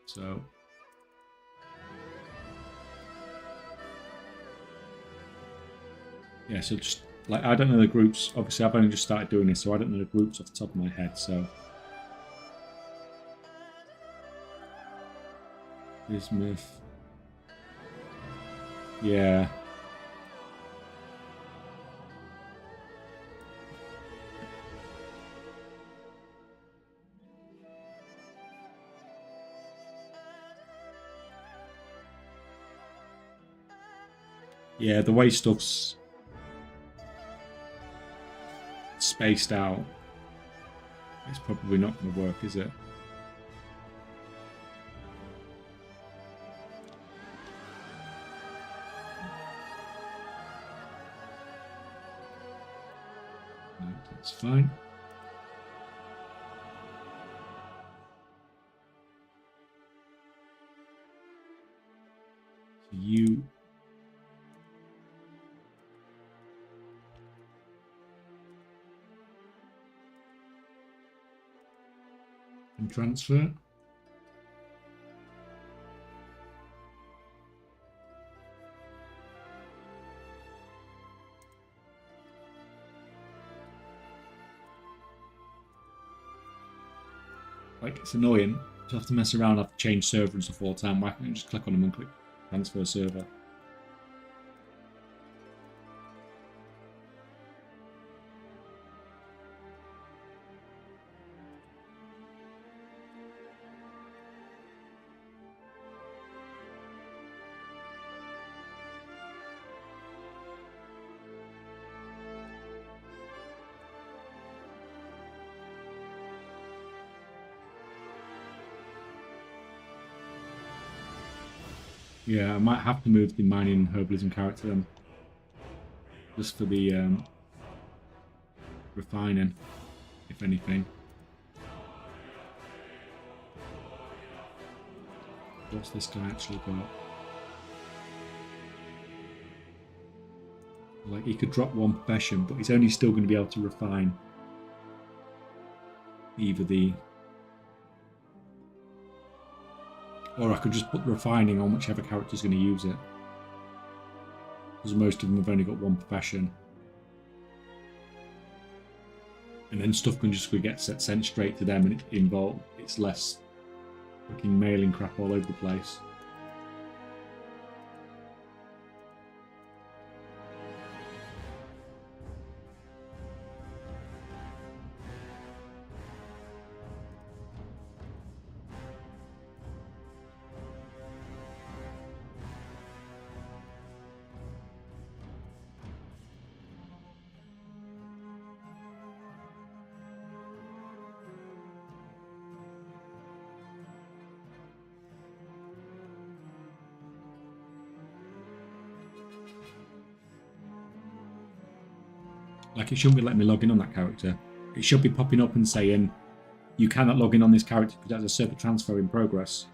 So yeah, so just like, I don't know the groups. Obviously, I've only just started doing this, so I don't know the groups off the top of my head. So Bismuth. Yeah. Yeah, the way stuff's spaced out, it's probably not going to work, is it? That's fine. So you can transfer. Like, it's annoying to have to mess around, have to change server and stuff all the time. Why can't you just click on them and click transfer server? Yeah, I might have to move the mining herbalism character then. Just for the refining, if anything. What's this guy actually got? Like, he could drop one profession, but he's only still going to be able to refine either the... Or I could just put refining on whichever character's going to use it. Because most of them have only got one profession. And then stuff can just get sent straight to them, and it's less fucking mailing crap all over the place. Like, it shouldn't be letting me log in on that character. It should be popping up and saying, you cannot log in on this character because there's a server transfer in progress.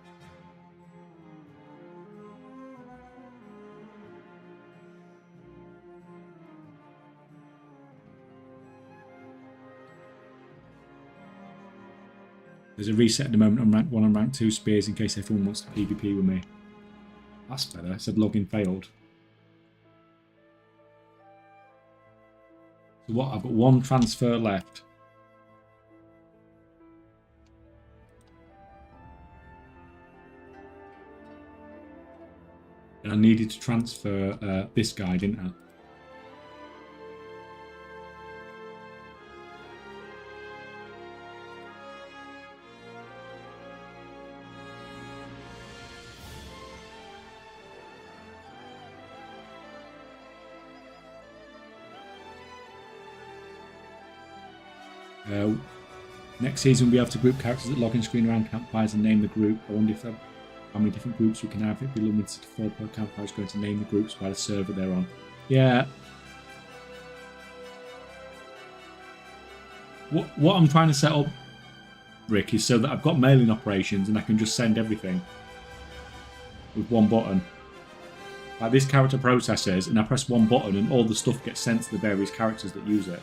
There's a reset at the moment on rank 1 and rank 2 spears in case everyone wants to PvP with me. That's better. It said login failed. So what? I've got one transfer left. And I needed to transfer this guy, didn't I? Next season, we'll be able to group characters at login screen around campfires and name the group. I wonder if how many different groups we can have. It'd be limited to 4 per campfire. It's going to name the groups by the server they're on. Yeah. What I'm trying to set up, Rick, is so that I've got mailing operations and I can just send everything with one button. Like, this character processes, and I press one button and all the stuff gets sent to the various characters that use it.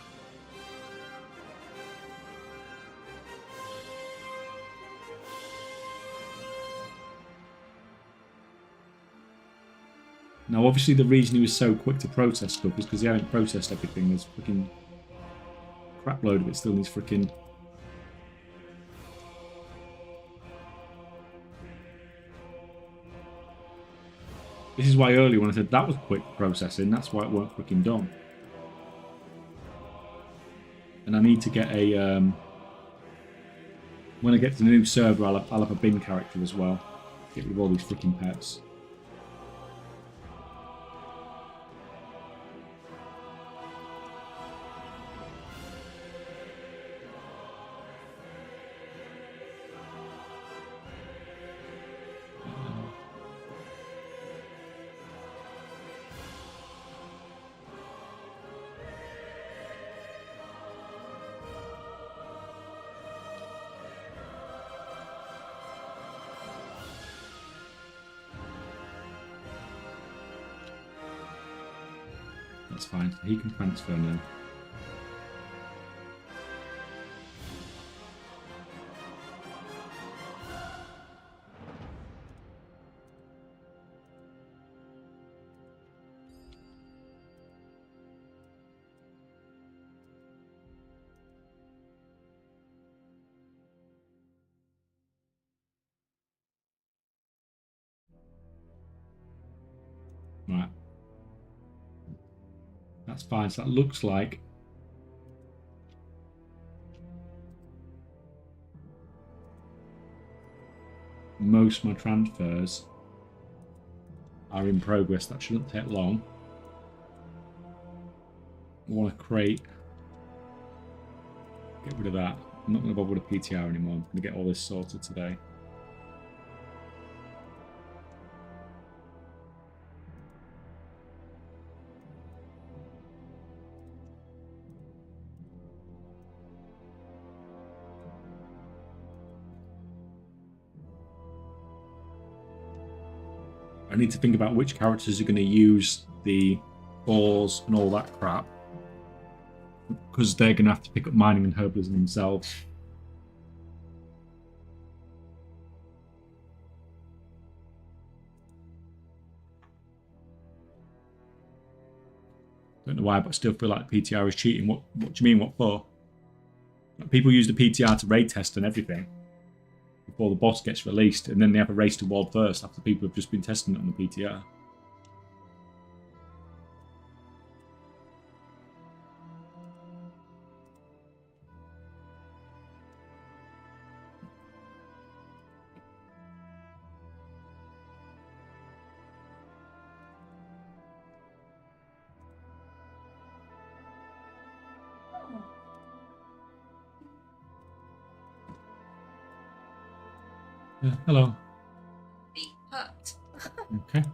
Now, obviously, the reason he was so quick to process stuff is because he hadn't processed everything. There's freaking crap load of it still needs freaking... This is why earlier when I said that was quick processing, that's why it weren't freaking done. And I need to get a... when I get to the new server, I'll have a bin character as well. Get rid of all these freaking pets. That's fine. He can transfer now. Right. That's fine. So that looks like most of my transfers are in progress. That shouldn't take long. I want to create. Get rid of that. I'm not going to bother with a PTR anymore. I'm going to get all this sorted today. I need to think about which characters are going to use the ores and all that crap, because they're going to have to pick up mining and herbalism themselves. Don't know why, but I still feel like PTR is cheating. What do you mean, what for? People use the PTR to raid test and everything before the boss gets released, and then they have a race to world first after people have just been testing it on the PTR. Yeah, hello. Feet hurt. Okay. Have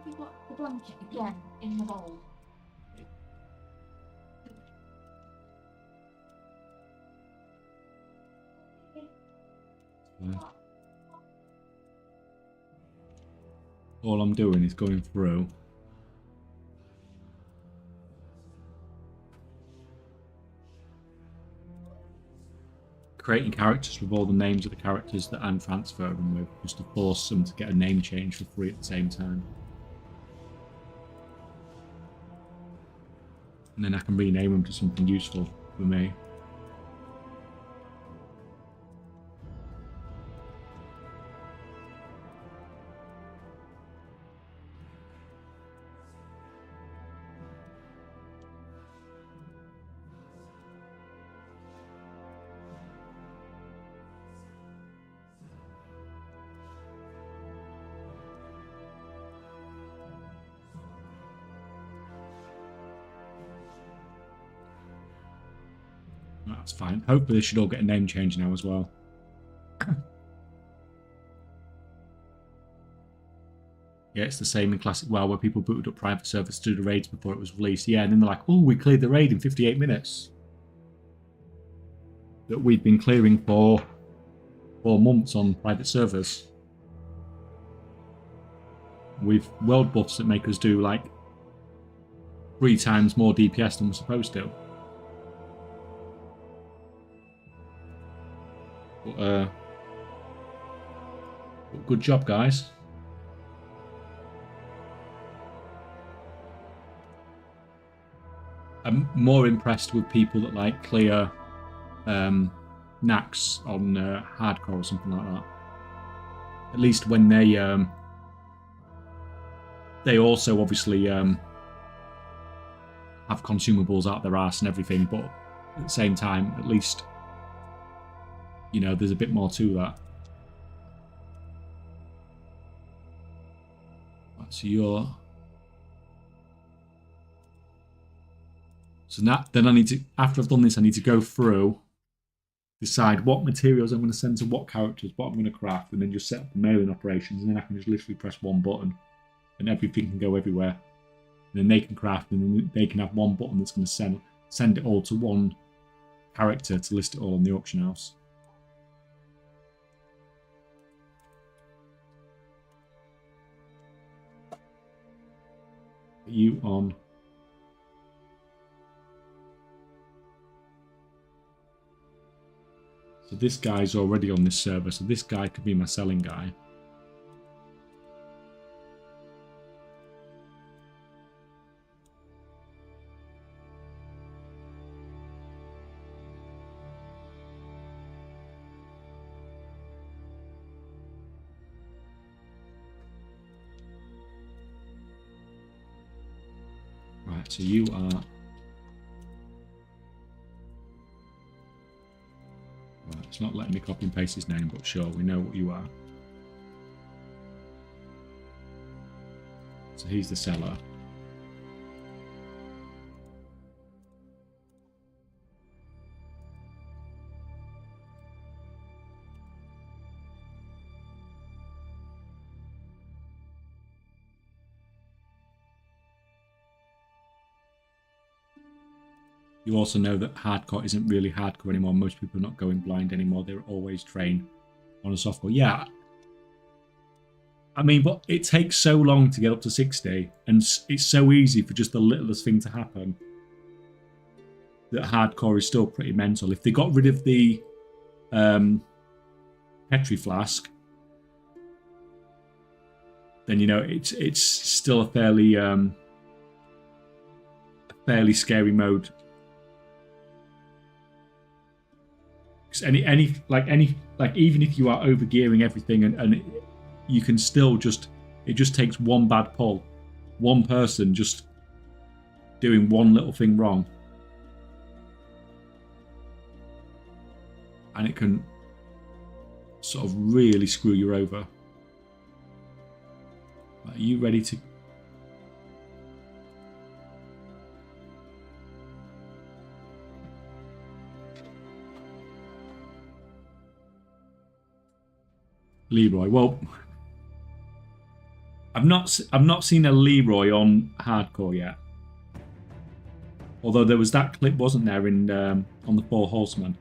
you got the blanket again in the bowl? All I'm doing is going through creating characters with all the names of the characters that I'm transferring with, just to force them to get a name change for free at the same time. And then I can rename them to something useful for me. That's fine. Hopefully they should all get a name change now as well. Yeah, it's the same in Classic WoW where people booted up private servers to do the raids before it was released. Yeah, and then they're like, oh, we cleared the raid in 58 minutes. That we've been clearing for 4 months on private servers. With world buffs that make us do like 3 times more DPS than we're supposed to. But good job, guys. I'm more impressed with people that like clear knacks on hardcore or something like that. At least when they also obviously have consumables out their arse and everything, but at the same time, at least, you know, there's a bit more to that. So then I need to, after I've done this, I need to go through, decide what materials I'm going to send to what characters, what I'm going to craft, and then just set up the mailing operations, and then I can just literally press one button, and everything can go everywhere. And then they can craft, and then they can have one button that's going to send it all to one character to list it all on the auction house. Are you on? So this guy's already on this server, so this guy could be my selling guy. Right, so you are... Right, it's not letting me copy and paste his name, but sure, we know what you are. So he's the seller. You also know that hardcore isn't really hardcore anymore. Most people are not going blind anymore. They're always trained on a softcore. Yeah. I mean, but it takes so long to get up to 60, and it's so easy for just the littlest thing to happen that hardcore is still pretty mental. If they got rid of the Petri flask, then, you know, it's still a fairly scary mode. Even if you are overgearing everything and you can still it just takes one bad pull, one person just doing one little thing wrong, and it can sort of really screw you over. Are you ready to... Leroy. Well, I've not seen a Leroy on hardcore yet. Although there was that clip, wasn't there, in on the Four Horsemen?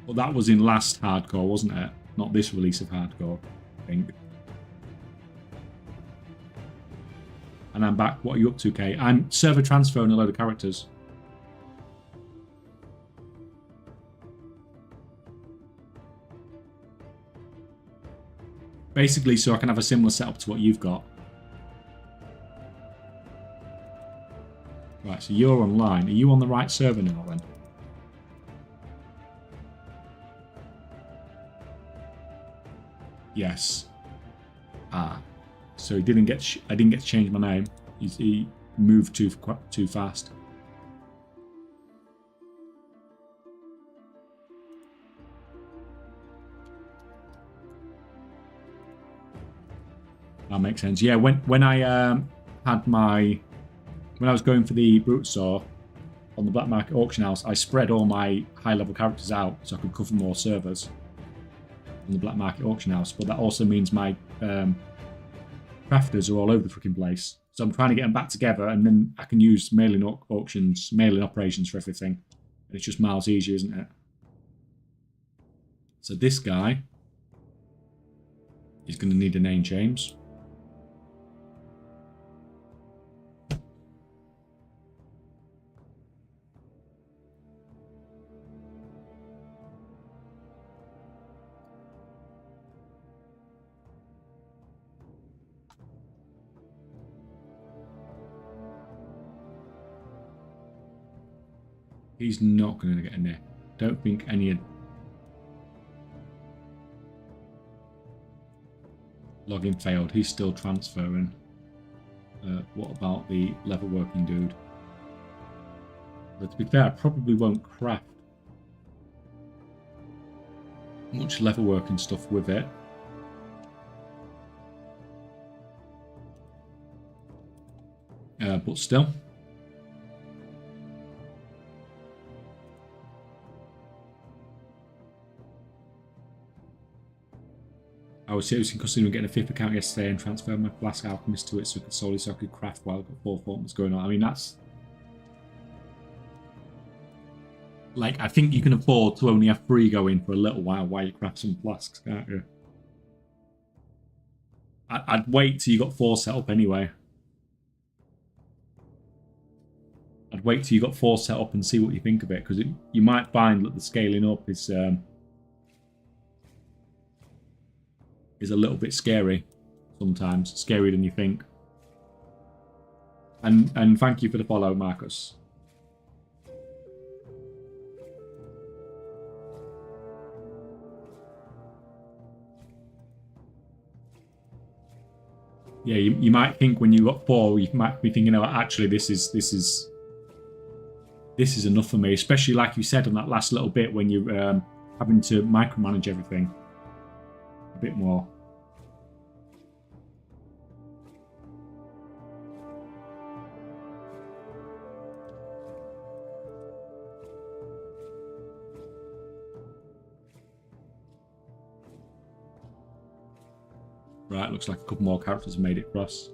Well, that was in last hardcore, wasn't it? Not this release of hardcore, I think. And I'm back. What are you up to, Kay? I'm server transferring a load of characters. Basically, so I can have a similar setup to what you've got. Right, so you're online. Are you on the right server now, then? Yes. Ah. So he didn't get... I didn't get to change my name. He moved too fast. That makes sense. Yeah, when I had my... When I was going for the brute saw on the black market auction house, I spread all my high-level characters out so I could cover more servers on the black market auction house. But that also means my crafters are all over the freaking place. So I'm trying to get them back together, and then I can use mailing auctions, mailing operations for everything. And it's just miles easier, isn't it? So this guy is going to need a name change. He's not going to get a nick. Don't think any... Login failed. He's still transferring. What about the level working dude? But to be fair, I probably won't craft much level working stuff with it. But still. I was seriously considering getting a 5th account yesterday and transferring my Flask Alchemist to it so I could craft while I've got 4 forms going on. I mean, that's... Like, I think you can afford to only have 3 going for a little while you craft some flasks, can't you? I'd wait till you got 4 set up anyway. I'd wait till you got 4 set up and see what you think of it, because you might find that the scaling up is a little bit scary sometimes, scarier than you think. And thank you for the follow, Marcus. Yeah, you might think when you got 4, you might be thinking, oh, actually, this is enough for me. Especially like you said on that last little bit when you're having to micromanage everything a bit more. Right, looks like a couple more characters have made it across.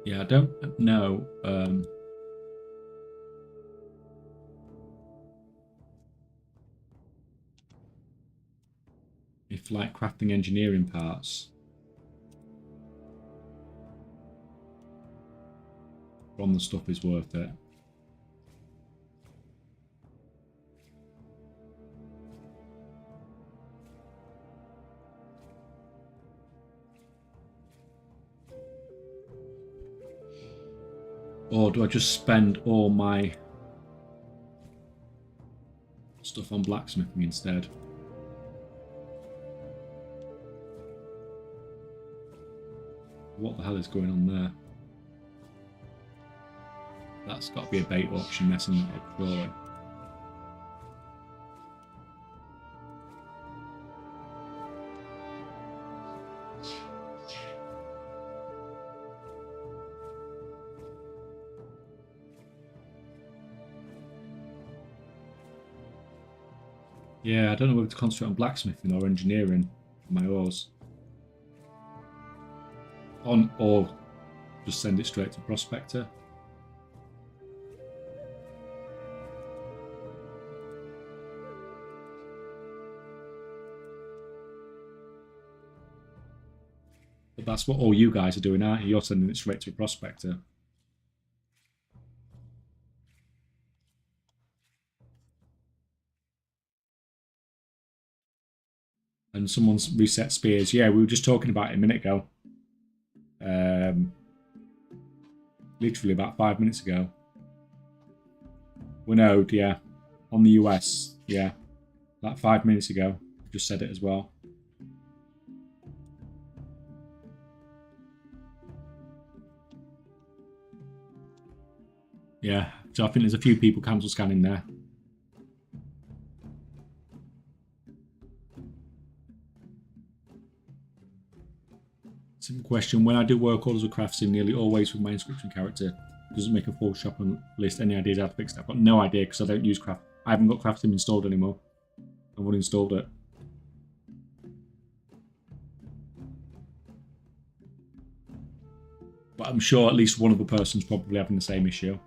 Yeah, I don't know. If like crafting engineering parts from the stuff is worth it. Or do I just spend all my stuff on blacksmithing instead? What the hell is going on there? That's got to be a bait auction messing that up, surely. Yeah, I don't know whether to concentrate on blacksmithing or engineering for my ores. Or just send it straight to Prospector. But that's what all you guys are doing, aren't you? You're sending it straight to a Prospector. And someone's reset spears. Yeah, we were just talking about it a minute ago. Literally about 5 minutes ago. Winode, yeah. On the US, yeah. About 5 minutes ago. Just said it as well. Yeah, so I think there's a few people cancel scanning there. Simple question. When I do work orders or crafts in nearly always with my inscription character, doesn't make a full shopping list. Any ideas how to fix that? I've got no idea because I don't use craft. I haven't got crafting installed anymore. I've uninstalled it. But I'm sure at least one other person's probably having the same issue.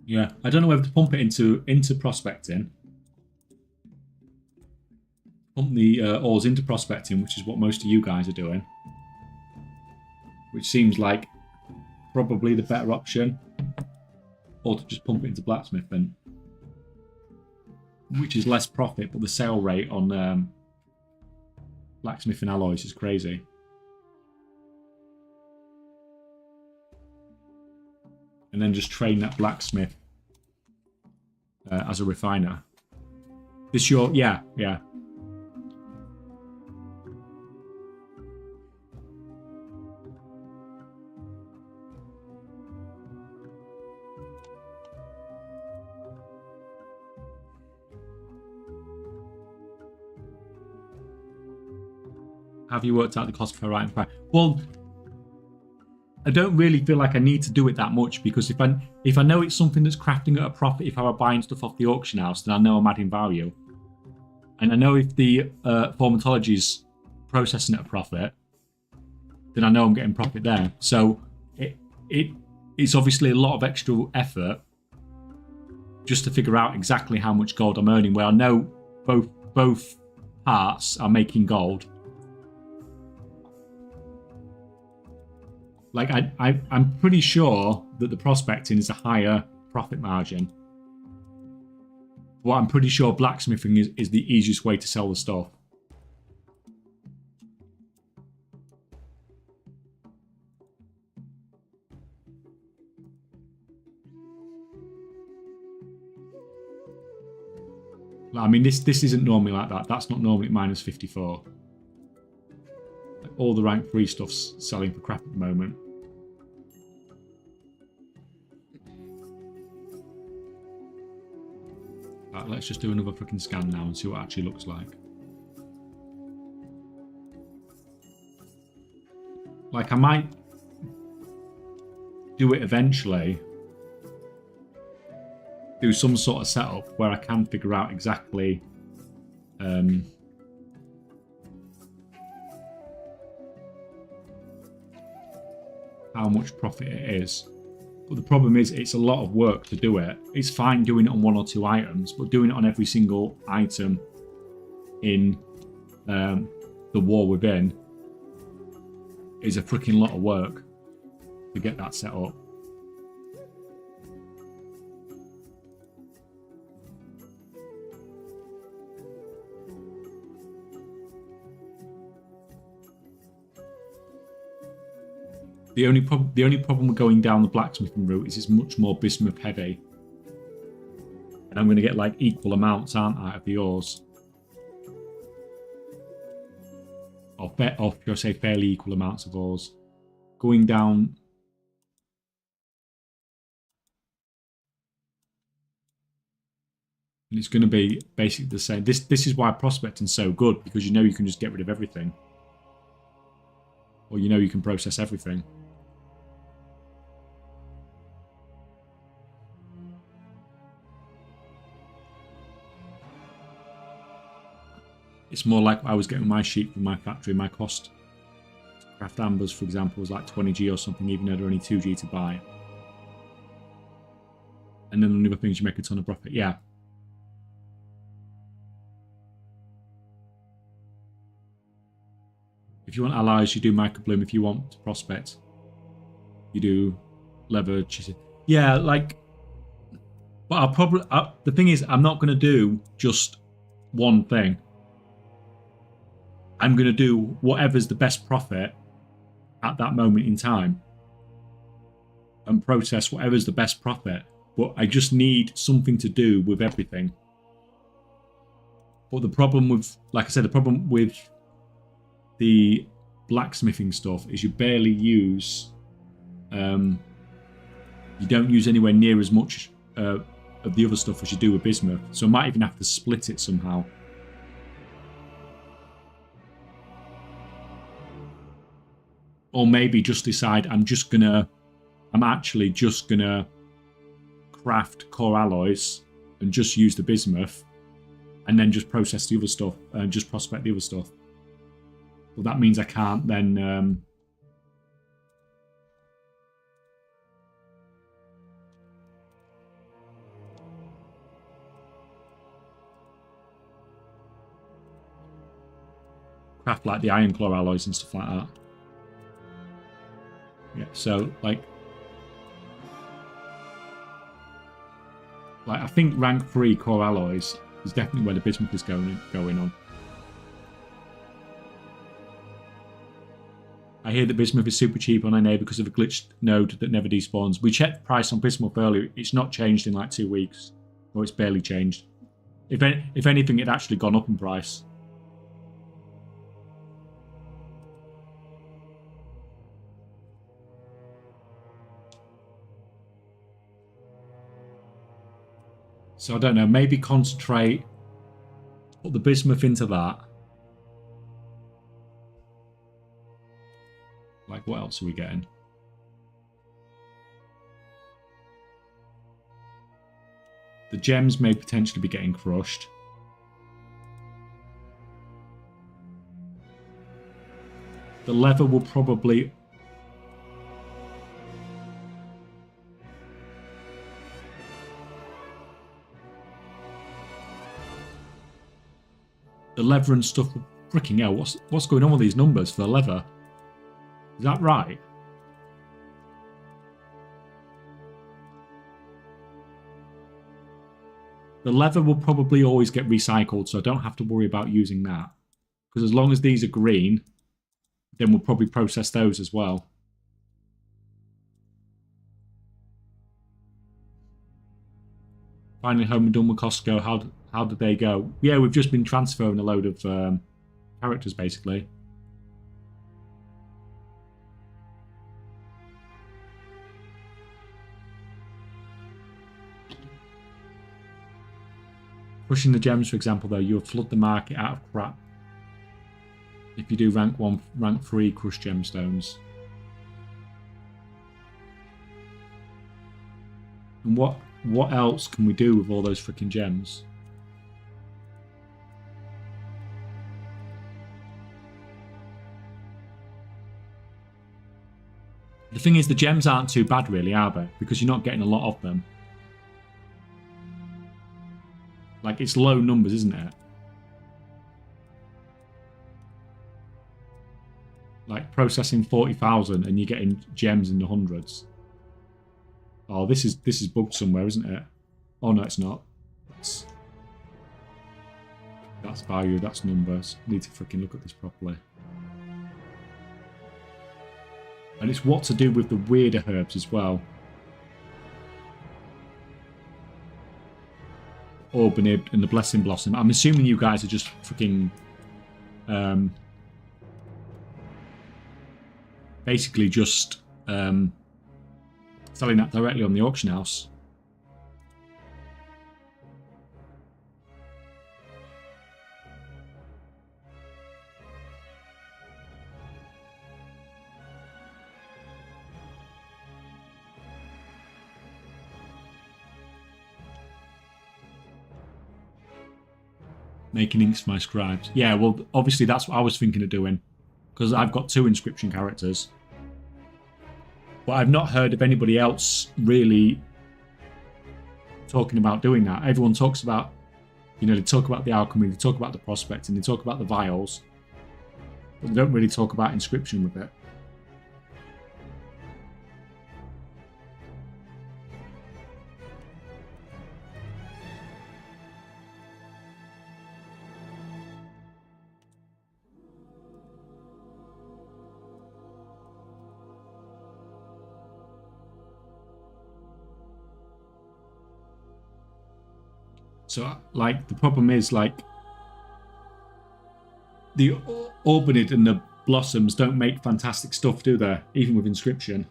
Yeah, I don't know whether to pump it into prospecting. Pump the ores into prospecting, which is what most of you guys are doing. Which seems like probably the better option. Or to just pump it into blacksmithing. Which is less profit, but the sale rate on blacksmithing alloys is crazy. And then just train that blacksmith as a refiner. This your... Yeah. Have you worked out the cost per item? Well, I don't really feel like I need to do it that much, because if I know it's something that's crafting at a profit, if I were buying stuff off the auction house, then I know I'm adding value. And I know if the formatology is processing at a profit, then I know I'm getting profit there. So it's obviously a lot of extra effort just to figure out exactly how much gold I'm earning, where I know both parts are making gold. Like I'm pretty sure that the prospecting is a higher profit margin. But I'm pretty sure blacksmithing is the easiest way to sell the stuff. I mean, this isn't normally like that. That's not normally minus 54. Like, all the rank 3 stuff's selling for crap at the moment. Right, let's just do another freaking scan now and see what it actually looks like. Like, I might do it eventually. Do some sort of setup where I can figure out exactly how much profit it is. But the problem is it's a lot of work to do it. It's fine doing it on 1 or 2 items, but doing it on every single item in the war within is a freaking lot of work to get that set up. The only problem with going down the blacksmithing route is it's much more bismuth heavy. And I'm going to get like equal amounts, aren't I, of the ores? Or should I say fairly equal amounts of ores. Going down... And it's going to be basically the same. This is why prospecting's so good, because you know you can just get rid of everything. Or you know you can process everything. It's more like I was getting my sheep from my factory. My cost to craft ambers, for example, was like 20G or something, even though they're only 2G to buy. And then on other things, you make a ton of profit. Yeah. If you want allies, you do microbloom. If you want to prospect, you do leverage. Yeah, like... But I'll probably... the thing is, I'm not going to do just one thing. I'm going to do whatever's the best profit at that moment in time and process whatever's the best profit. But I just need something to do with everything. But the problem with, like I said, the problem with the blacksmithing stuff is you barely use, you don't use anywhere near as much of the other stuff as you do with bismuth. So I might even have to split it somehow. Or maybe just decide I'm actually just gonna craft core alloys and just use the bismuth and then just process the other stuff and just prospect the other stuff. Well, that means I can't then craft like the iron core alloys and stuff like that. Yeah, so like I think rank 3 core alloys is definitely where the bismuth is going on. I hear that bismuth is super cheap on NA because of a glitched node that never despawns. We checked the price on bismuth earlier. It's not changed in like 2 weeks, or it's barely changed. If anything, it actually gone up in price. So I don't know, maybe concentrate, put the bismuth into that. Like, what else are we getting? The gems may potentially be getting crushed. The leather will probably... The leather and stuff... Freaking hell, what's going on with these numbers for the leather? Is that right? The leather will probably always get recycled, so I don't have to worry about using that. Because as long as these are green, then we'll probably process those as well. Finally home and done with Costco. How did they go? Yeah, we've just been transferring a load of characters, basically. Pushing the gems, for example, though, you'll flood the market out of crap. If you do rank 1, rank 3 crushed gemstones. And what else can we do with all those freaking gems? The thing is, the gems aren't too bad, really, are they? Because you're not getting a lot of them. Like, it's low numbers, isn't it? Like, processing 40,000 and you're getting gems in the hundreds. Oh, this is bugged somewhere, isn't it? Oh, no, it's not. That's value, that's numbers. Need to freaking look at this properly. And it's what to do with the weirder herbs as well. Orbanib and the Blessing Blossom. I'm assuming you guys are just freaking basically just selling that directly on the auction house. Making inks for my scribes. Yeah, well, obviously that's what I was thinking of doing. Because I've got 2 inscription characters. But I've not heard of anybody else really talking about doing that. Everyone talks about, you know, they talk about the alchemy, they talk about the prospect, and they talk about the vials. But they don't really talk about inscription with it. So, like, the problem is, like, the Orbanid and the Blossoms don't make fantastic stuff, do they? Even with inscription.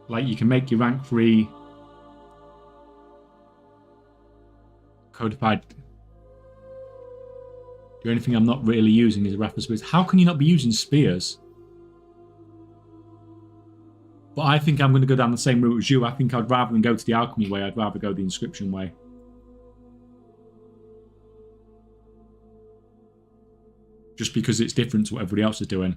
Like, you can make your rank 3 codified. The only thing I'm not really using is a Rapid Spears. How can you not be using spears? But I think I'm going to go down the same route as you. I think I'd rather than go to the alchemy way, I'd rather go the inscription way. Just because it's different to what everybody else is doing.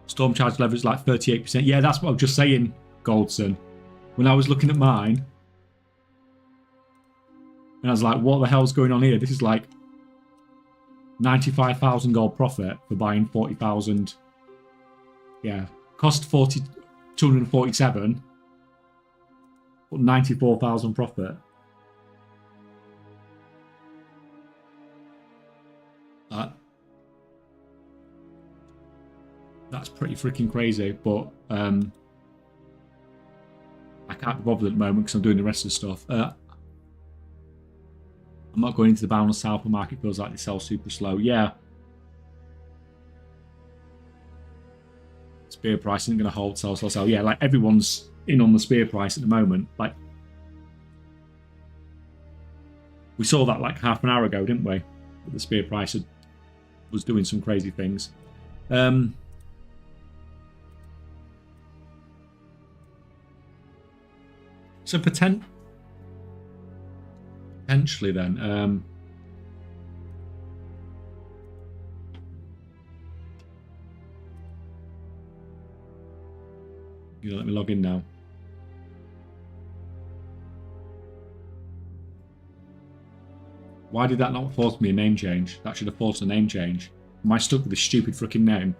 Storm charge level is like 38%. Yeah, that's what I was just saying, Goldson. When I was looking at mine, and I was like, what the hell's going on here? This is like 95,000 gold profit for buying 40,000. Yeah, cost 247, but 94,000 profit. That's pretty freaking crazy, but I can't be bothered at the moment because I'm doing the rest of the stuff. I'm not going into the Boundless Alpha market. Feels like they sell super slow. Yeah. Spear price isn't going to hold, sell. Yeah, like everyone's in on the spear price at the moment. Like, We saw that like half an hour ago, didn't we? The spear price was doing some crazy things. So potentially then, you know, let me log in now. Why did that not force me a name change? That should have forced a name change. Am I stuck with this stupid freaking name?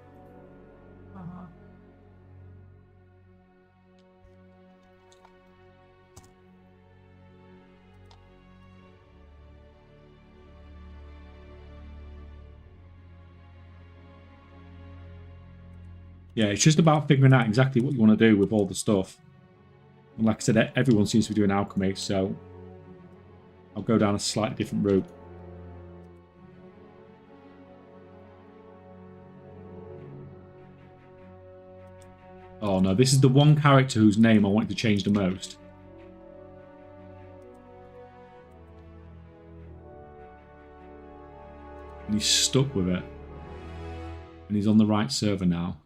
Yeah, it's just about figuring out exactly what you want to do with all the stuff. And like I said, everyone seems to be doing alchemy, so I'll go down a slightly different route. Oh no, this is the one character whose name I wanted to change the most. And he's stuck with it. And he's on the right server now.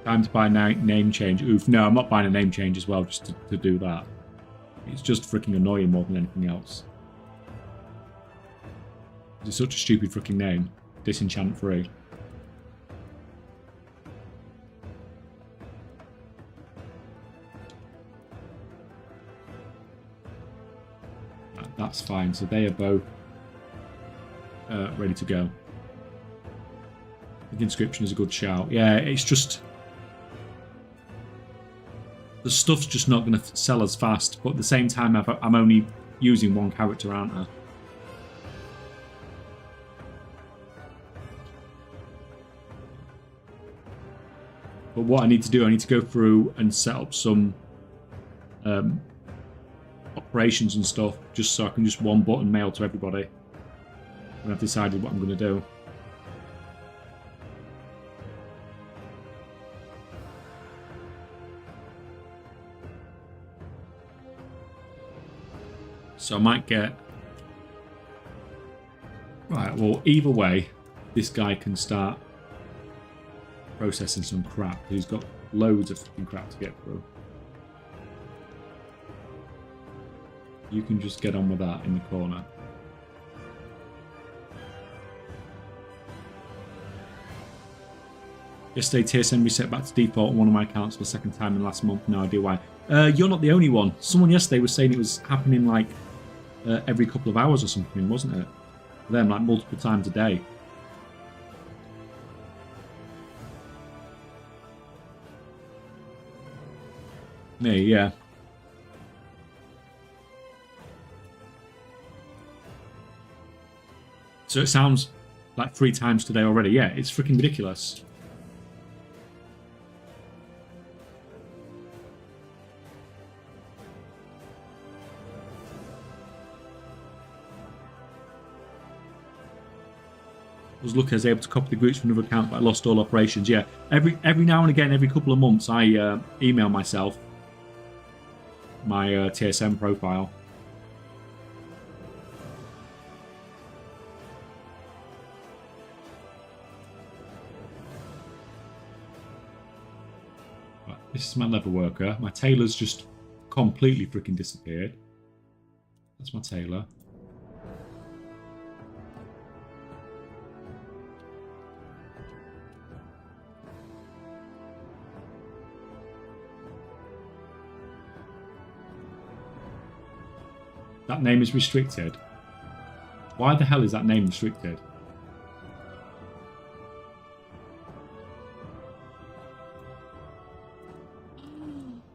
Time to buy name change. Oof, no, I'm not buying a name change as well just to do that. It's just freaking annoying more than anything else. It's such a stupid freaking name. Disenchant free. That's fine. So they are both ready to go. The inscription is a good shout. Yeah, it's just... the stuff's just not going to sell as fast, but at the same time, I'm only using one character, aren't I? But what I need to do, I need to go through and set up some operations and stuff, just so I can just one button mail to everybody when I've decided what I'm going to do. So I might get... Right, well, either way, this guy can start processing some crap. He's got loads of fucking crap to get through. You can just get on with that in the corner. Yesterday, TSN reset back to default on one of my accounts for the second time in the last month. No idea why. You're not the only one. Someone yesterday was saying it was happening like every couple of hours or something, wasn't it? For them, like multiple times a day. Me, yeah. So it sounds like 3 times today already. Yeah, it's freaking ridiculous. I was lucky I was able to copy the groups from another account, but I lost all operations. Yeah, every now and again, every couple of months, I email myself my TSM profile. Right, this is my leather worker. My tailor's just completely freaking disappeared. That's my tailor. That name is restricted. Why the hell is that name restricted?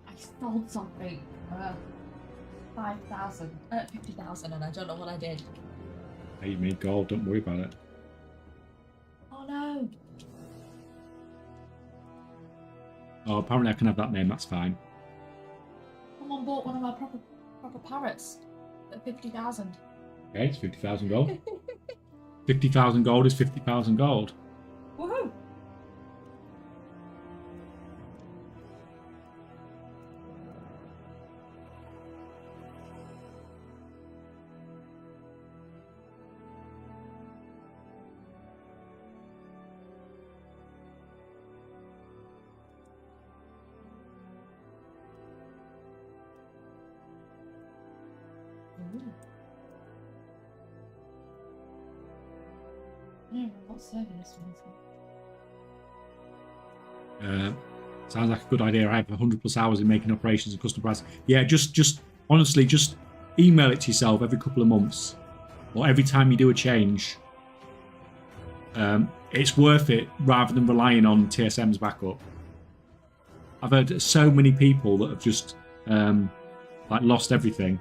I sold something for 50,000 and I don't know what I did. Hey, you made gold, don't worry about it. Oh no. Oh, apparently I can have that name, that's fine. Someone bought one of my proper parrots at 50,000. Okay, it's 50,000 gold. 50,000 gold is 50,000 gold. Woohoo! What service Sounds like a good idea. I have 100 plus hours in making operations and custom price. Yeah, just honestly, just email it to yourself every couple of months or every time you do a change. It's worth it rather than relying on TSM's backup. I've heard so many people that have just like lost everything.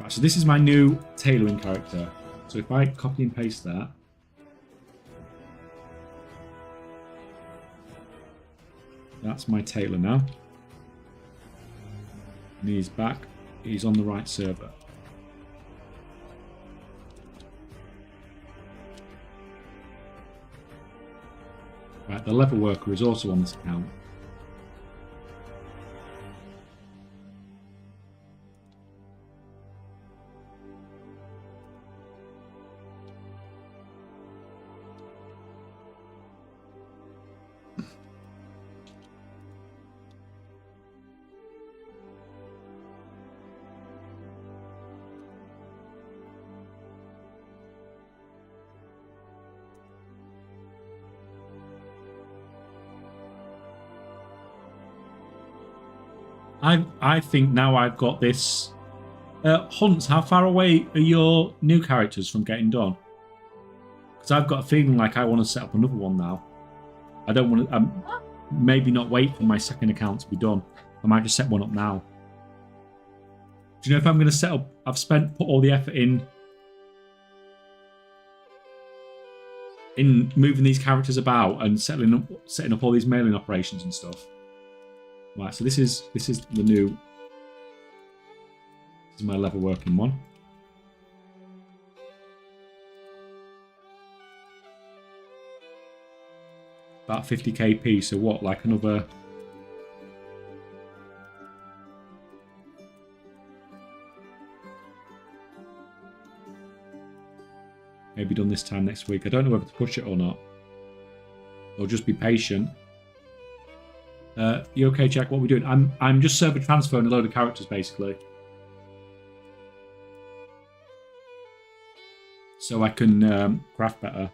Right, so this is my new tailoring character. So if I copy and paste that, that's my tailor now. And he's back. He's on the right server. Right, the level worker is also on this account. I think now I've got this. Hunts, how far away are your new characters from getting done? Because I've got a feeling like I want to set up another one now. I don't want to. Maybe not wait for my second account to be done. I might just set one up now. Do you know if I'm going to set up? I've put all the effort in moving these characters about and setting up all these mailing operations and stuff. Right, so this is the new. This is my level working one. About 50k, so what, like another. Maybe done this time next week. I don't know whether to push it or not. Or just be patient. You okay, Jack? What are we doing? I'm just server transferring a load of characters, basically. So I can craft better.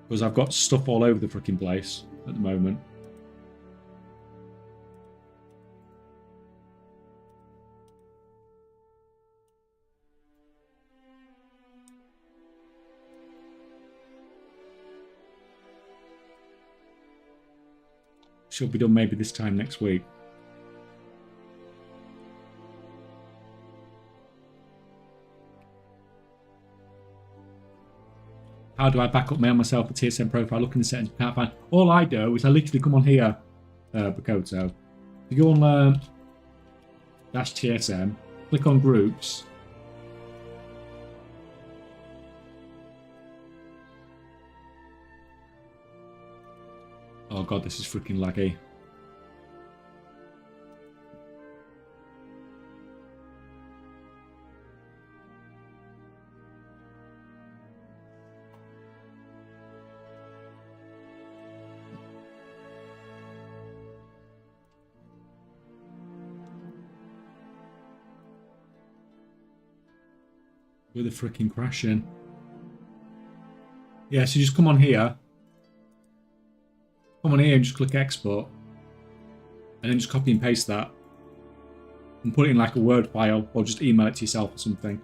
Because I've got stuff all over the freaking place at the moment. Should be done maybe this time next week. How do I back up mail myself a TSM profile? Look in the settings, can't find. All I do is I literally come on here, Bakoto. You go on dash TSM, click on groups. Oh god, this is freaking laggy. With a freaking crashing. Yeah, so just come on here. Come on here and just click export. And then just copy and paste that. And put it in like a Word file or just email it to yourself or something.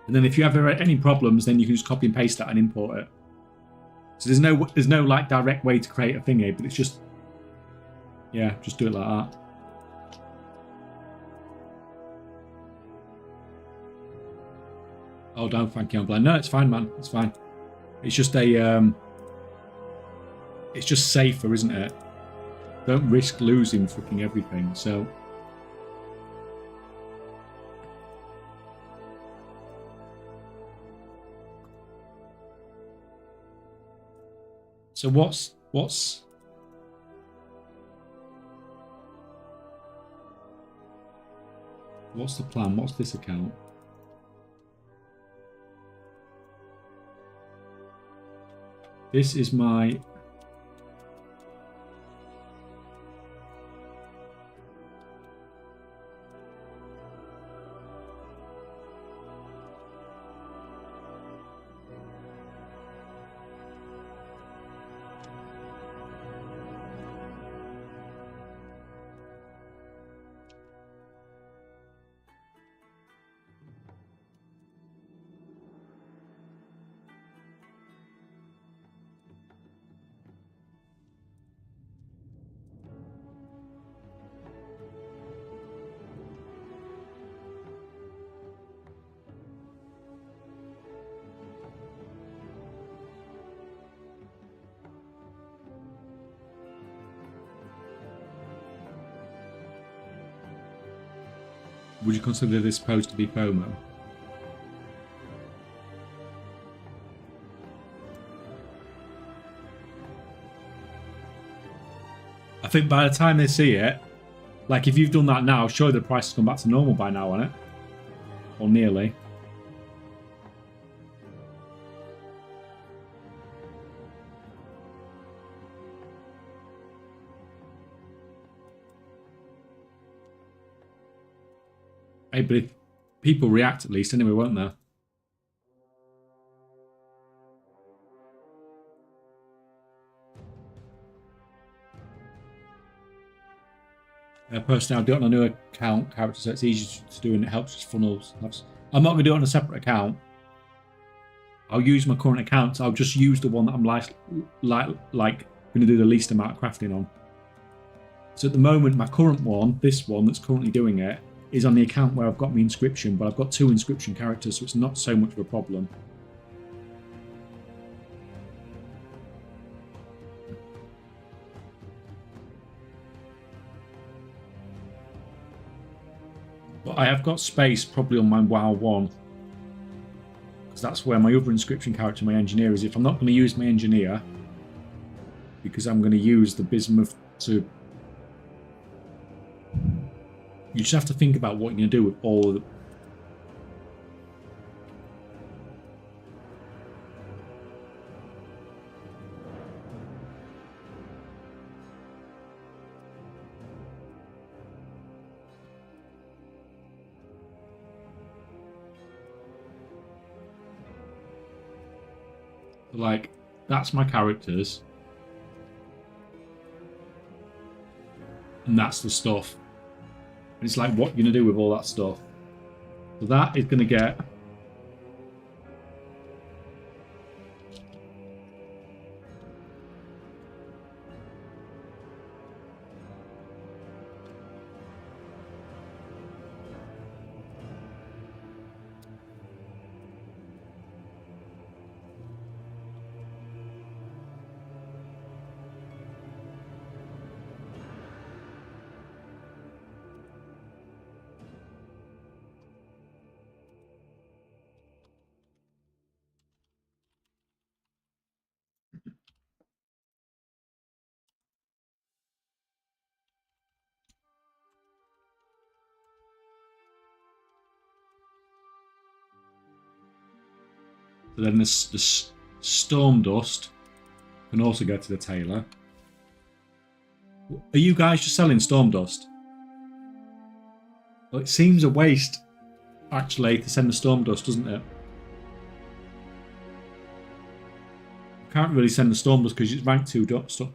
And then if you have any problems, then you can just copy and paste that and import it. So there's no like direct way to create a thingy, but it's just, yeah, just do it like that. Oh, don't thank you, I'm blind. No, it's fine, man. It's fine. It's just a, it's just safer, isn't it? Don't risk losing fucking everything. So what's the plan? What's this account? This is my... Would you consider this post to be FOMO? I think by the time they see it, like if you've done that now, surely the price has come back to normal by now, hasn't it? Or nearly. Hey, but if people react at least anyway, won't they? Personally, I'll do it on a new account character, so it's easy to do and it helps just funnels. I'm not going to do it on a separate account. I'll use my current account. So I'll just use the one that I'm like going to do the least amount of crafting on. So at the moment, my current one, this one that's currently doing it, is on the account where I've got my inscription, but I've got 2 inscription characters, so it's not so much of a problem. But I have got space probably on my WoW 1, because that's where my other inscription character, my engineer, is. If I'm not going to use my engineer, because I'm going to use the bismuth to... You just have to think about what you're going to do with all of the... Like, that's my characters. And that's the stuff. And it's like, what you're going to do with all that stuff. So that is going to get... So then the storm dust can also go to the tailor. Are you guys just selling storm dust? Well, it seems a waste, actually, to send the storm dust, doesn't it? You can't really send the storm dust because it's rank 2 stuff.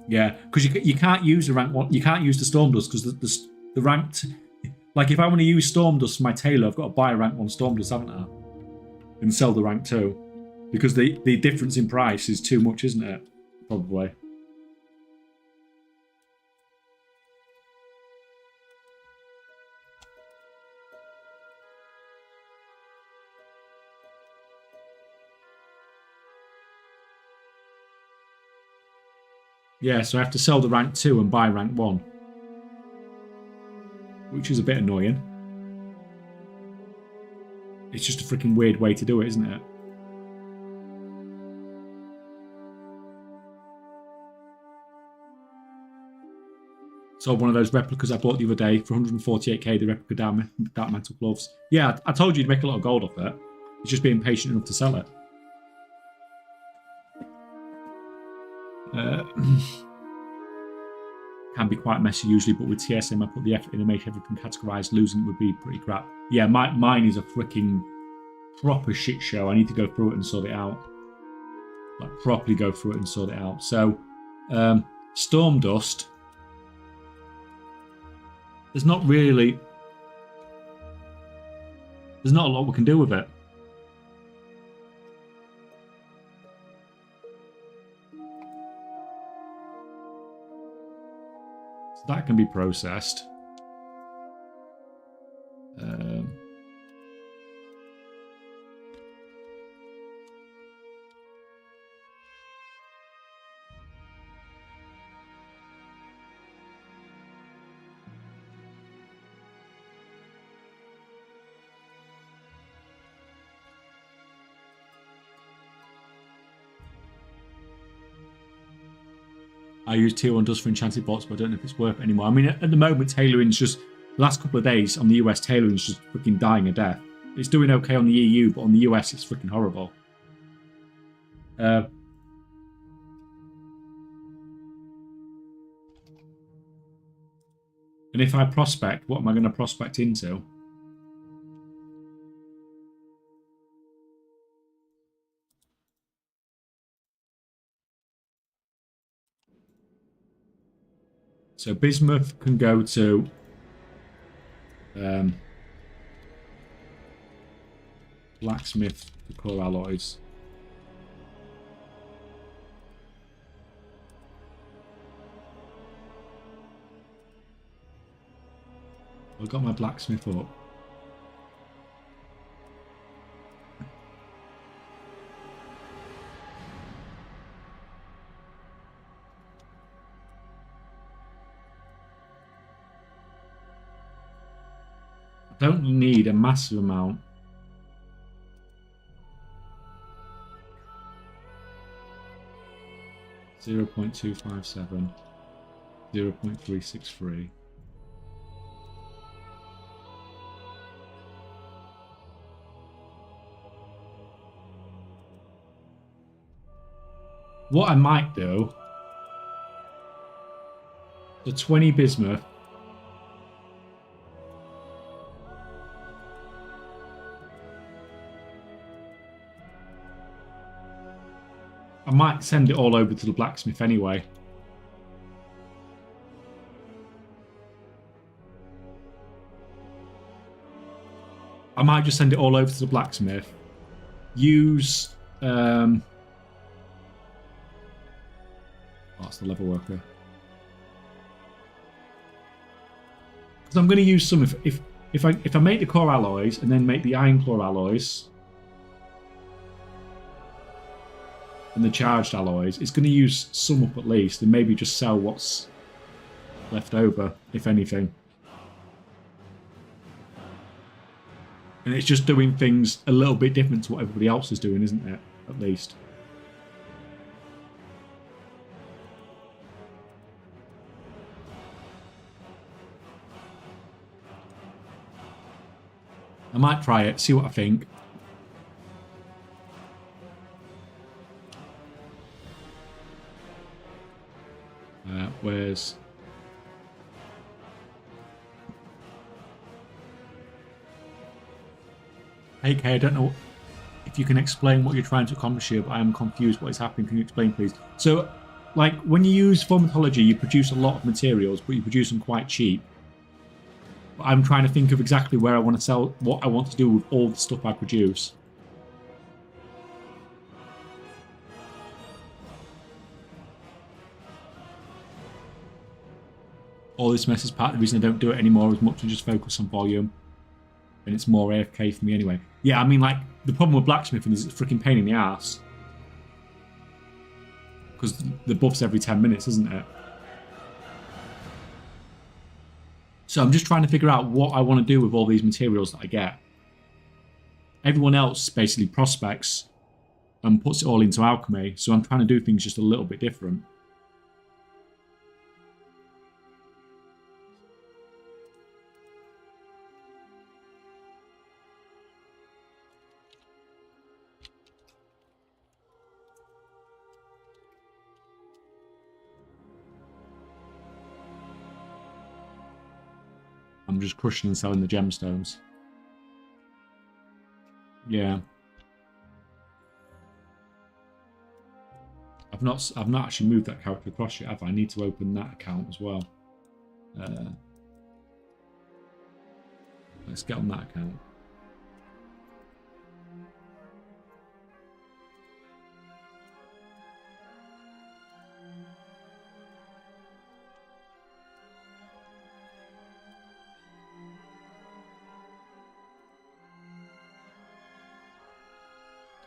Yeah, because you can't use the rank 1. You can't use the storm dust because the ranked... Like, if I want to use storm dust for my tailor, I've got to buy a rank 1 storm dust, haven't I? And sell the rank 2. Because the difference in price is too much, isn't it? Probably. Yeah, so I have to sell the rank 2 and buy rank 1. Which is a bit annoying. It's just a freaking weird way to do it, isn't it? Sold one of those replicas I bought the other day for 148k, the replica dark metal gloves. Yeah, I told you to make a lot of gold off it. It's just being patient enough to sell it. Can be quite messy usually, but with TSM I put the effort in and make everything categorised. Losing it would be pretty crap. Yeah, mine is a freaking proper shit show. I need to go through it and sort it out. Like, properly go through it and sort it out. So, Storm Dust. There's not a lot we can do with it. So that can be processed. I use tier 1 dust for enchanted bots, but I don't know if it's worth it anymore. I mean, at the moment, tailoring's just... The last couple of days on the US, tailoring's just freaking dying a death. It's doing okay on the EU, but on the US, it's freaking horrible. And if I prospect, what am I going to prospect into? So bismuth can go to blacksmith for core alloys. I've got my blacksmith up. I don't need a massive amount. .257, 0.363. What I might do, the 20 bismuth. I might send it all over to the blacksmith anyway. I might just send it all over to the blacksmith. Use... oh, that's the level worker. Because I'm going to use some... If I make the core alloys and then make the iron core alloys... and the charged alloys, it's going to use some up at least, and maybe just sell what's left over, if anything. And it's just doing things a little bit different to what everybody else is doing, isn't it? At least. I might try it, see what I think. Where's... Hey Kay, I don't know if you can explain what you're trying to accomplish here, but I am confused what is happening. Can you explain, please? So, like, when you use formatology, you produce a lot of materials, but you produce them quite cheap. But I'm trying to think of exactly where I want to sell, what I want to do with all the stuff I produce. All this mess is part of the reason I don't do it anymore as much and just focus on volume. And it's more AFK for me anyway. Yeah, I mean, like, the problem with blacksmithing is it's a freaking pain in the ass. Because the buff's every 10 minutes, isn't it? So I'm just trying to figure out what I want to do with all these materials that I get. Everyone else basically prospects and puts it all into alchemy, so I'm trying to do things just a little bit different. I'm just crushing and selling the gemstones. Yeah. I've not actually moved that character across yet, have I? I need to open that account as well. Let's get on that account.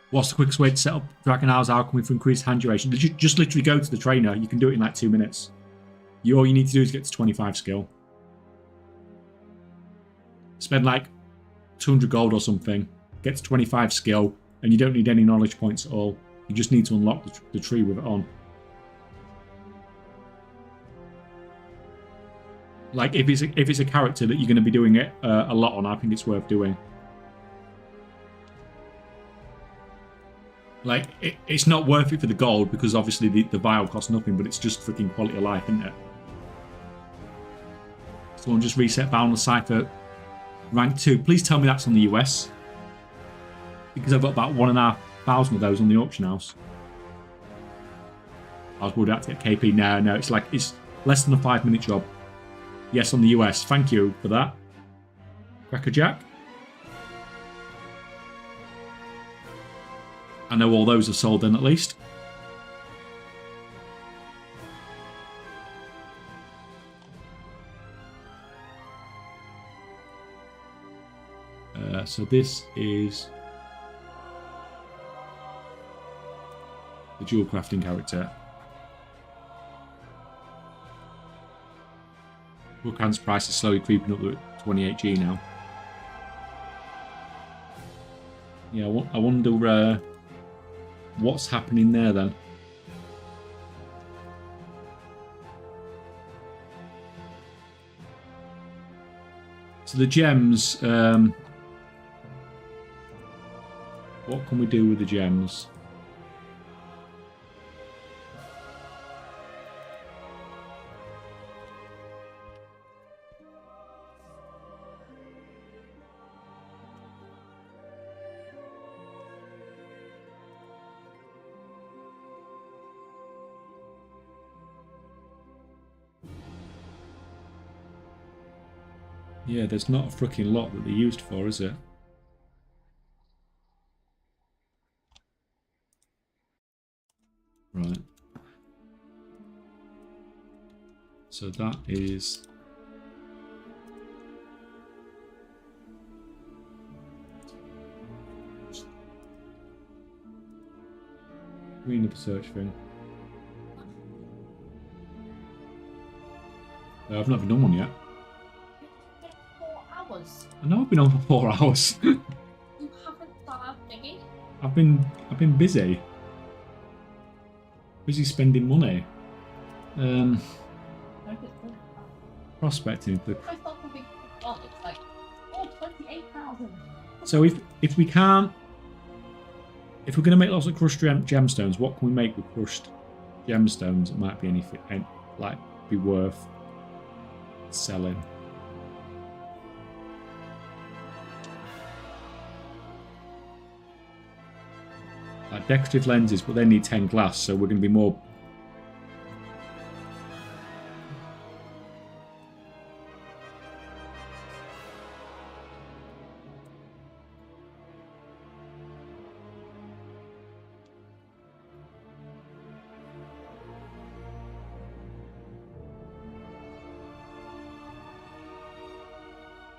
What's the quickest way to set up Dragon Hour's alchemy for increased hand duration? Just literally go to the trainer. You can do it in like 2 minutes. All you need to do is get to 25 skill. Spend like 200 gold or something. Get to 25 skill, and you don't need any knowledge points at all. You just need to unlock the tree with it on. Like if it's a character that you're going to be doing it a lot on, I think it's worth doing. Like, it's not worth it for the gold, because obviously the vial costs nothing, but it's just freaking quality of life, isn't it? Someone just reset Boundless Cypher rank 2. Please tell me that's on the US. Because I've got about 1,500 of those on the auction house. I was worried about to get KP. No, it's less than a 5-minute job. Yes, on the US. Thank you for that. Crackerjack. I know all those are sold then at least. So this is the dual crafting character. Wookhan's price is slowly creeping up to 28G now. Yeah, I wonder what's happening there then. So the gems, what can we do with the gems? Yeah, there's not a freaking lot that they're used for, is it? Right. So that is... Green up a search thing. I've not even done one yet. I know I've been on for 4 hours. You haven't done a thingy? I've been busy. Busy spending money. Prospecting. I thought would be it's like 28,000. So if we can't, if we're going to make lots of crushed gemstones, what can we make with crushed gemstones that might be anything like be worth selling? Like decorative lenses, but they need 10 glass, so we're going to be more...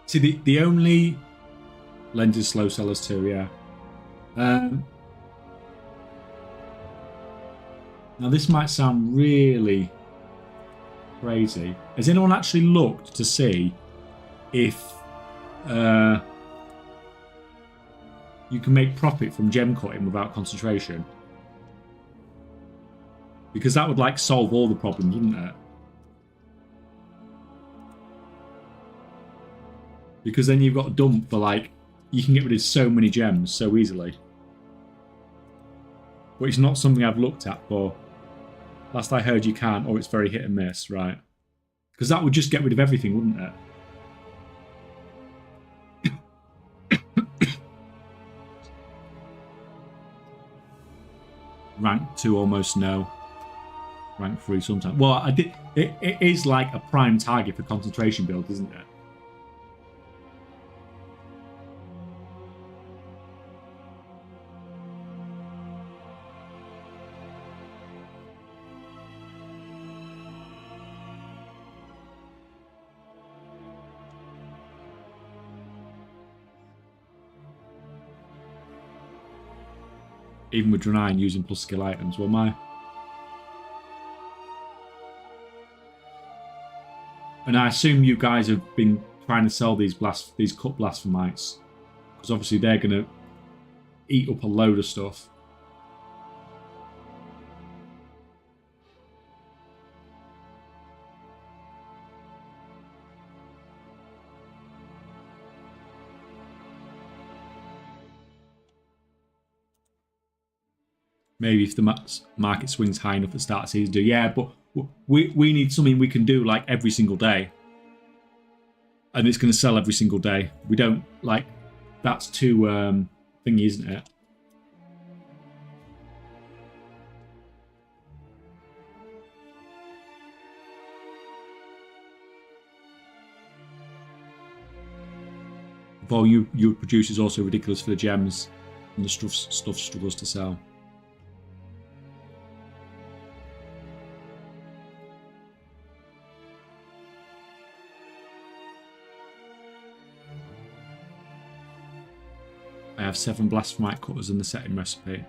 See, the only lenses slow sellers too, yeah. Now this might sound really crazy. Has anyone actually looked to see if you can make profit from gem cutting without concentration? Because that would like solve all the problems, wouldn't it? Because then you've got a dump for like, you can get rid of so many gems so easily. But it's not something I've looked at for. Last I heard you can't, or it's very hit and miss, right? Because that would just get rid of everything, wouldn't it? Rank 2 almost no. Rank 3 sometimes. Well, I did. It is like a prime target for concentration build, isn't it? Even with Drenine using plus skill items, well, my. And I assume you guys have been trying to sell these cut blasphemites, because obviously they're going to eat up a load of stuff. Maybe if the market swings high enough at the start of the season, yeah, but we need something we can do like every single day. And it's going to sell every single day. We don't, like, that's too thingy, isn't it? The volume you produce is also ridiculous for the gems, and the stuff struggles to sell. I have 7 blasphemite cutters in the setting recipe.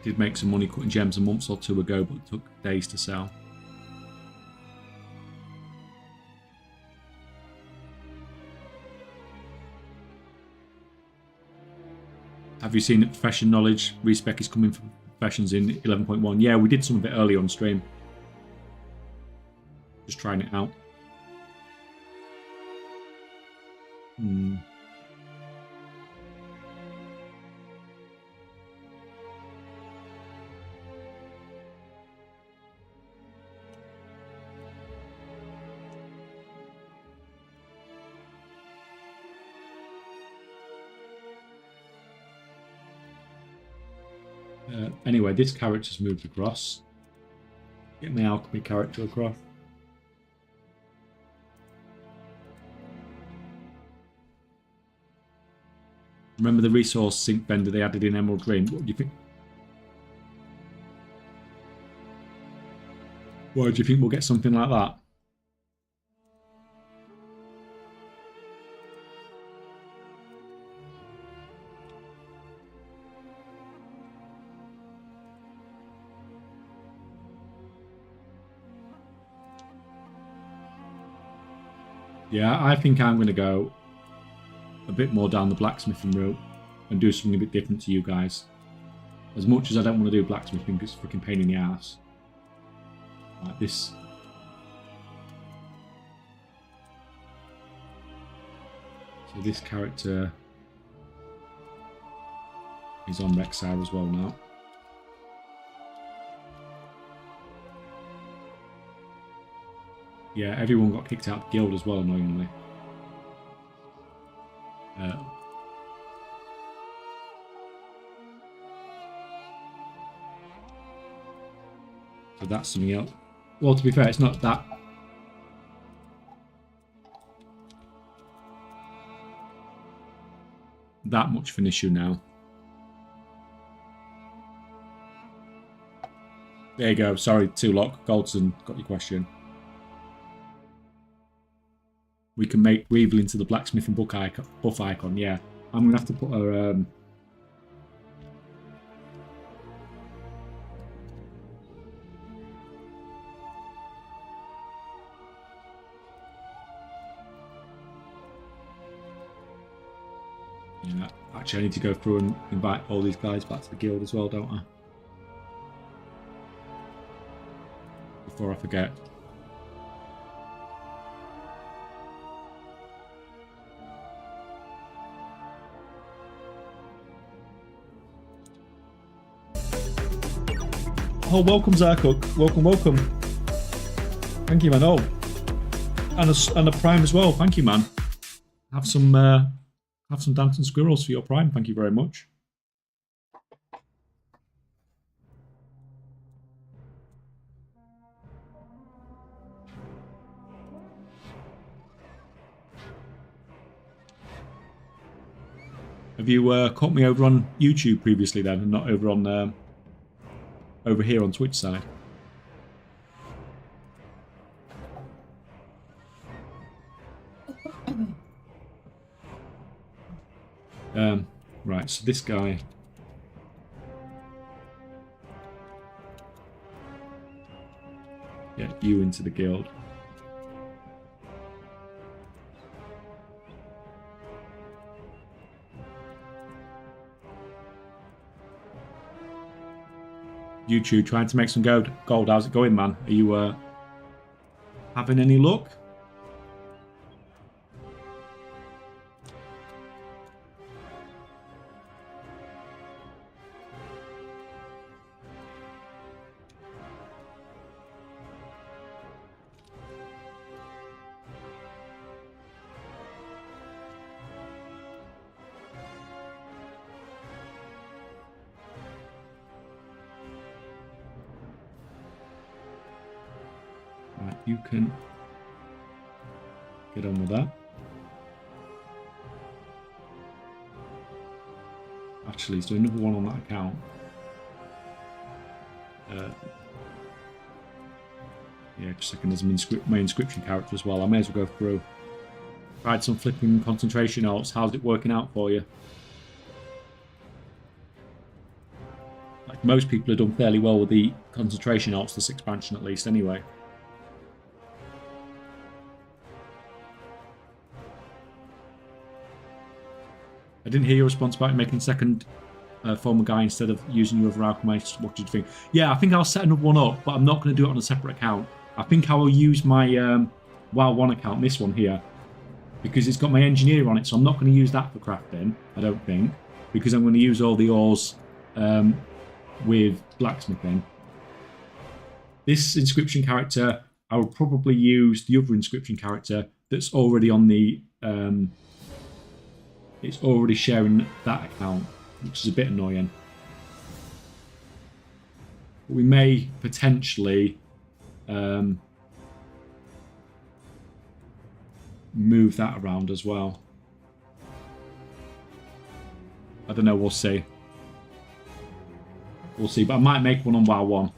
Did make some money cutting gems a month or 2 ago, but it took days to sell. Have you seen that profession knowledge respec is coming from professions in 11.1? Yeah, we did some of it earlier on stream. Just trying it out. Anyway, this character's moved across. Get my alchemy character across. Remember the resource sink vendor they added in Emerald Green? What do you think? Why do you think we'll get something like that? Yeah, I think I'm going to go a bit more down the blacksmithing route and do something a bit different to you guys. As much as I don't want to do blacksmithing, it's a freaking pain in the ass. Like this. So this character is on Rexar as well now. Yeah, everyone got kicked out of the guild as well, annoyingly. So that's something else. Well, to be fair, it's not that much of an issue now. There you go. Sorry, Two Lock. Goldson got your question. We can make Weevil into the blacksmith and buff icon. Yeah, I'm gonna have to put her. Yeah, actually, I need to go through and invite all these guys back to the guild as well, don't I? Before I forget. Oh, welcome, Zarkuk. Welcome, welcome. Thank you, man. Oh, and a prime as well. Thank you, man. Have some dancing squirrels for your prime. Thank you very much. Have you caught me over on YouTube previously then, and not over on over here on Twitch side? Right, so this guy. Get you into the guild. YouTube trying to make some gold. How's it going, man? Are you having any luck? Right, you can get on with that. Actually, is there another one on that account? Yeah, just a second. There's my inscription character as well. I may as well go through. Tried some flipping concentration notes. How's it working out for you? Like most people have done fairly well with the concentration notes this expansion, at least, anyway. I didn't hear your response about making second former guy instead of using your other alchemist. What did you think? Yeah, I think I'll set another one up, but I'm not going to do it on a separate account. I think I will use my WoW 1 account, this one here, because it's got my engineer on it, so I'm not going to use that for crafting, I don't think, because I'm going to use all the ores with blacksmithing. This inscription character, I will probably use the other inscription character that's already on the... it's already sharing that account, which is a bit annoying. But we may potentially move that around as well. I don't know, we'll see. We'll see, but I might make one on WoW 1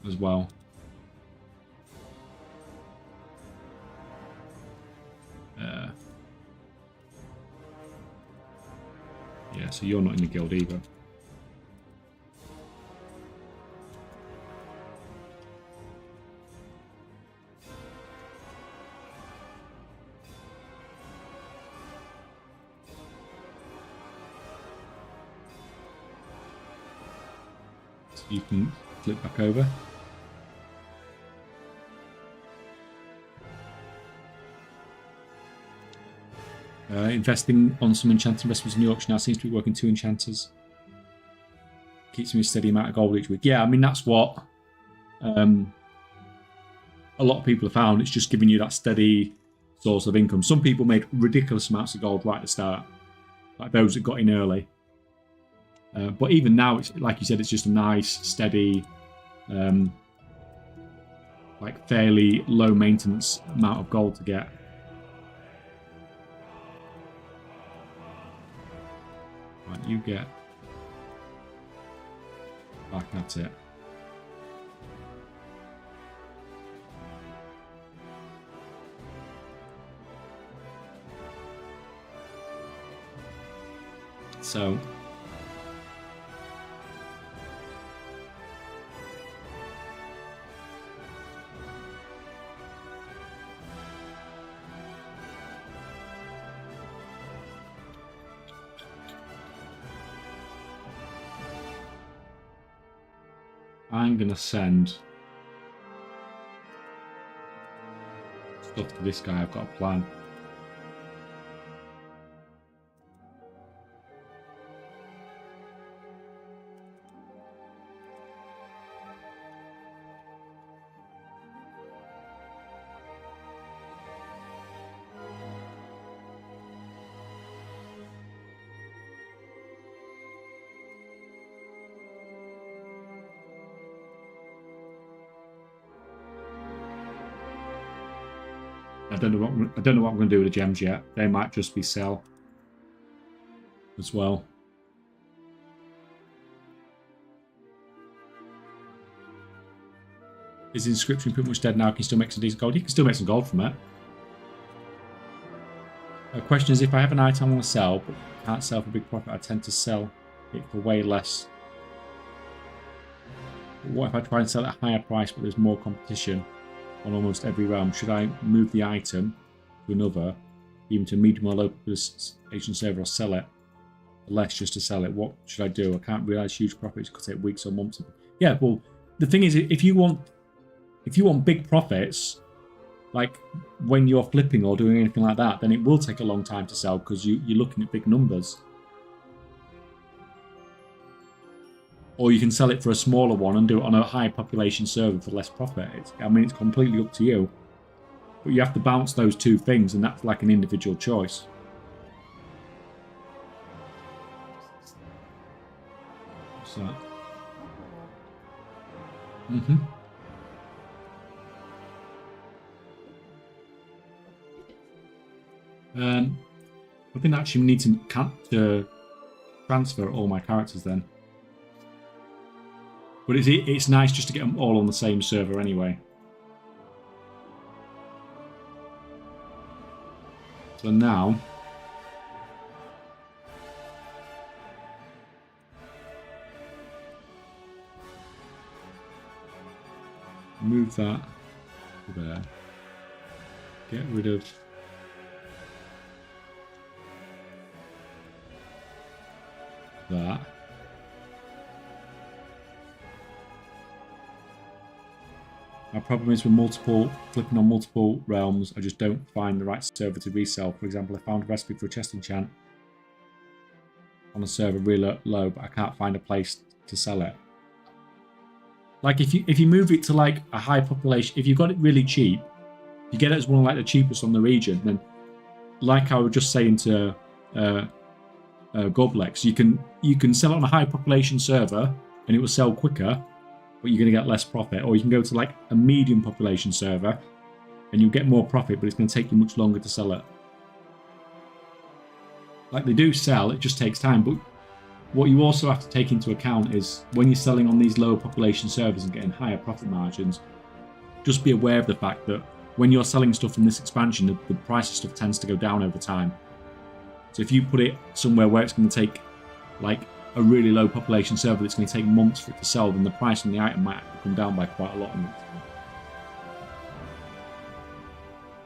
as well. Yeah, so you're not in the guild either. So you can flip back over. Investing on some enchanting investments in the auction now seems to be working 2 enchanters. Keeps me a steady amount of gold each week. Yeah, I mean, that's what a lot of people have found. It's just giving you that steady source of income. Some people made ridiculous amounts of gold right at the start, like those that got in early. But even now, it's like you said, it's just a nice, steady, like fairly low maintenance amount of gold to get. Right, you get back at it. So I'm gonna send stuff to this guy. I've got a plan. I don't know what I'm going to do with the gems yet. They might just be sell as well. Is the inscription pretty much dead now? Can you still make some decent gold? You can still make some gold from it. The question is, if I have an item I want to sell, but can't sell for a big profit, I tend to sell it for way less. But what if I try and sell it at a higher price, but there's more competition on almost every realm? Should I move the item to another, even to a medium or low Asian server, or sell it for less just to sell it? What should I do? I can't realize huge profits. It could take weeks or months. Yeah, well, the thing is, if you want big profits, like when you're flipping or doing anything like that, then it will take a long time to sell because you're looking at big numbers. Or you can sell it for a smaller one and do it on a high population server for less profit. It's completely up to you. But you have to balance those two things, and that's like an individual choice. What's that? I think I actually need to transfer all my characters then. But it's nice just to get them all on the same server anyway. So now, move that to there. Get rid of that. My problem is with flipping on multiple realms, I just don't find the right server to resell. For example, I found a recipe for a chest enchant on a server really low, but I can't find a place to sell it. Like if you move it to like a high population, if you've got it really cheap, you get it as one of like the cheapest on the region, then like I was just saying to Goblex, you can sell it on a high population server and it will sell quicker, but you're going to get less profit. Or you can go to like a medium population server and you'll get more profit, but it's going to take you much longer to sell it. Like they do sell, it just takes time. But what you also have to take into account is when you're selling on these lower population servers and getting higher profit margins, just be aware of the fact that when you're selling stuff from this expansion, the price of stuff tends to go down over time. So if you put it somewhere where it's going to take like a really low population server that's going to take months for it to sell, then the price on the item might come down by quite a lot.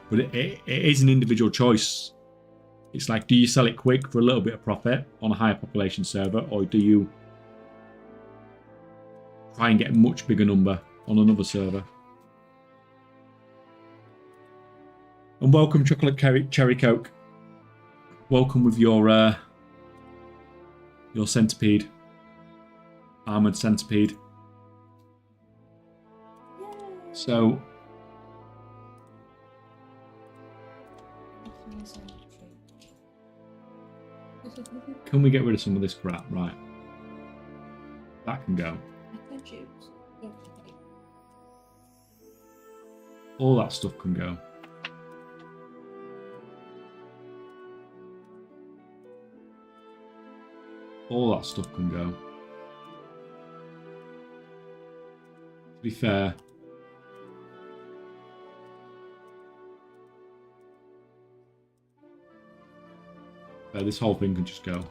But it is an individual choice. It's like, do you sell it quick for a little bit of profit on a higher population server, or do you try and get a much bigger number on another server? And welcome, Chocolate Cherry Coke. Welcome with your centipede, armored centipede. So, can we get rid of some of this crap? Right, that can go. All that stuff can go. All that stuff can go. To be fair, this whole thing can just go.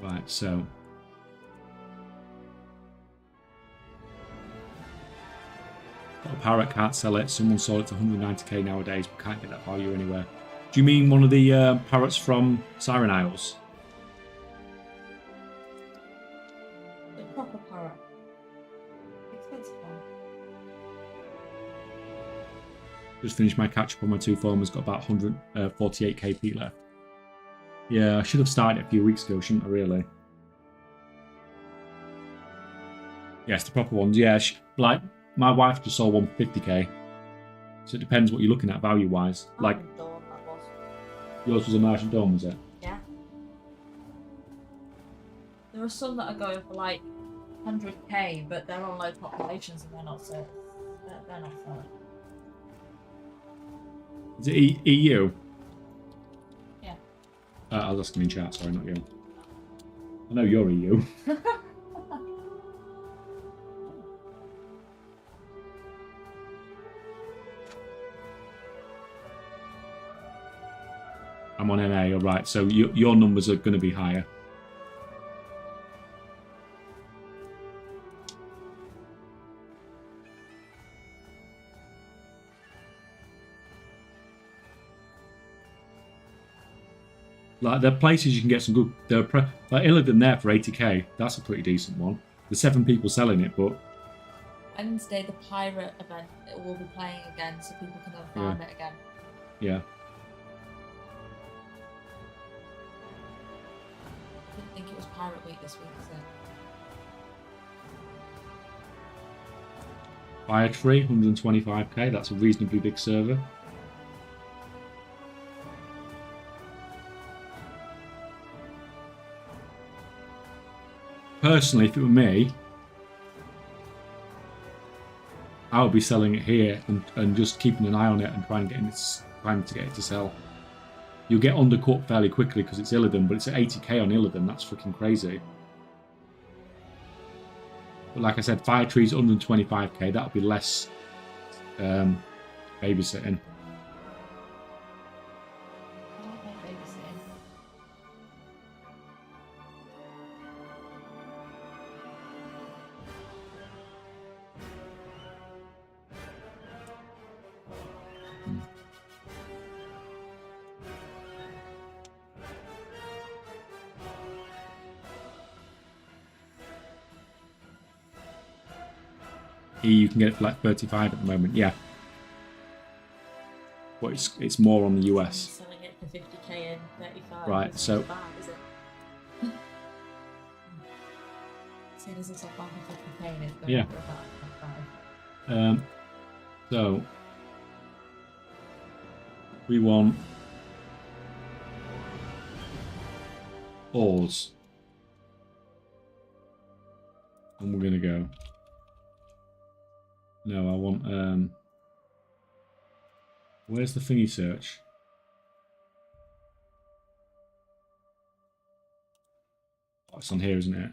Right, so got a parrot, can't sell it. Someone sold it to 190k nowadays, but can't get that value anywhere. Do you mean one of the parrots from Siren Isles? The proper parrot. Expensive one. Just finished my catch up on my 2 farmers, got about 148 KP left. Yeah, I should have started it a few weeks ago, shouldn't I, really? Yes, the proper ones. Yeah, like, my wife just sold one for 50k. So it depends what you're looking at value-wise. Like, Dawn, that was. yours was a Martian Dawn, was it? Yeah. There are some that are going for like 100k, but they're on low populations and they're not selling. They're not selling. Is it EU? Yeah. I was asking in chat, sorry, not you. I know you're EU. I'm on NA, alright, so your numbers are going to be higher. Like, there are places you can get some good. Like Illidan there for 80k. That's a pretty decent one. There's 7 people selling it, but Wednesday, the pirate event, it will be playing again, so people can go farm it again. Yeah. I didn't think it was Pirate Week this week, is it? Fire Tree, 125k. That's a reasonably big server. Personally, if it were me, I would be selling it here and just keeping an eye on it and trying to get it to sell. You'll get undercut fairly quickly because it's Illidan, but it's at 80k on Illidan. That's freaking crazy. But like I said, Fire Tree's 125k. That'll be less babysitting. I don't like babysitting. You can get it for like 35 at the moment, yeah. But it's more on the US. Selling it for 50k and 35. Right, so bad, is it? Seeing as it's up on 50k and it's going for about 5. So we want ores, and we're gonna go. No, I want where's the thingy search? Oh, it's on here, isn't it?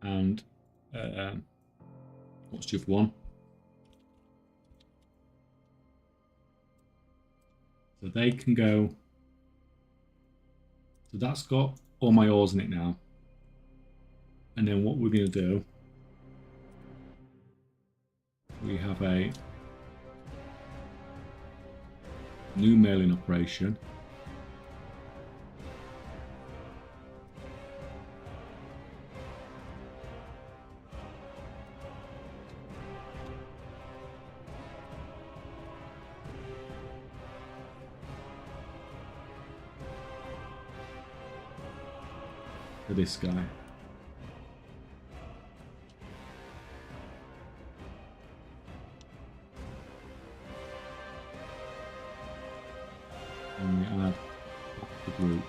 And what's the other one? So they can go. So that's got all my ores in it now. And then what we're going to do, we have a new mailing operation. For this guy. And we add the group.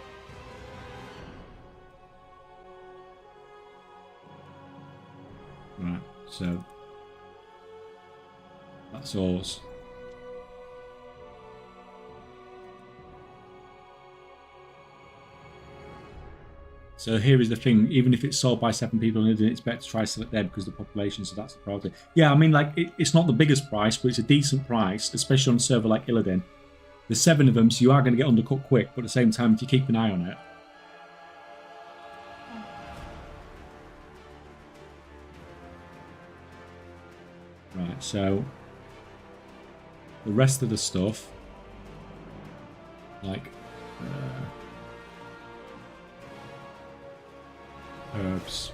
Right, so that's ours. So here is the thing, even if it's sold by 7 people in Illidan, it's better to try to sell it there because of the population, so that's the priority. Yeah, I mean, like, it's not the biggest price, but it's a decent price, especially on a server like Illidan. There's 7 of them, so you are going to get undercut quick, but at the same time, if you keep an eye on it. Right, so the rest of the stuff, like herbs.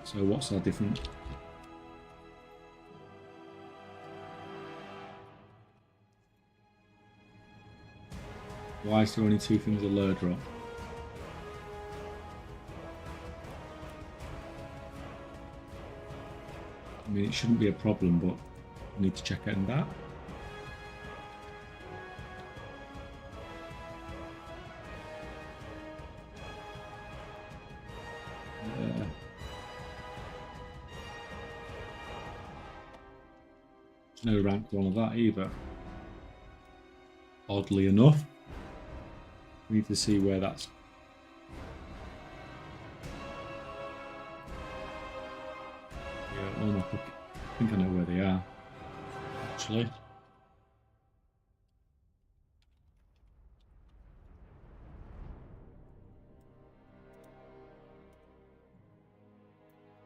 So what's our different? Why is there only 2 things a lure drop? I mean, it shouldn't be a problem, but I need to check out on that. There's no rank 1 of that either. Oddly enough. We need to see where that's... Yeah, well, I think I know where they are, actually.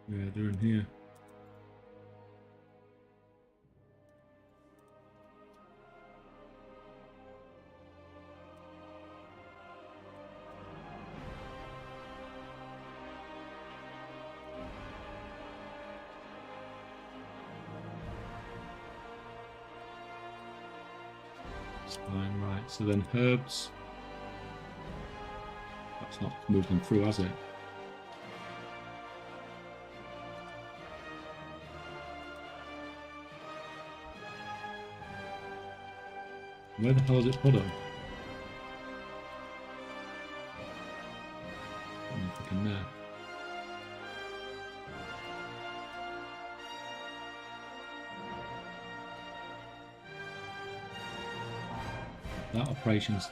Yeah, they're in here. Fine, right. So then herbs. That's not moved them through, has it? Where the hell is it put them? Nothing there.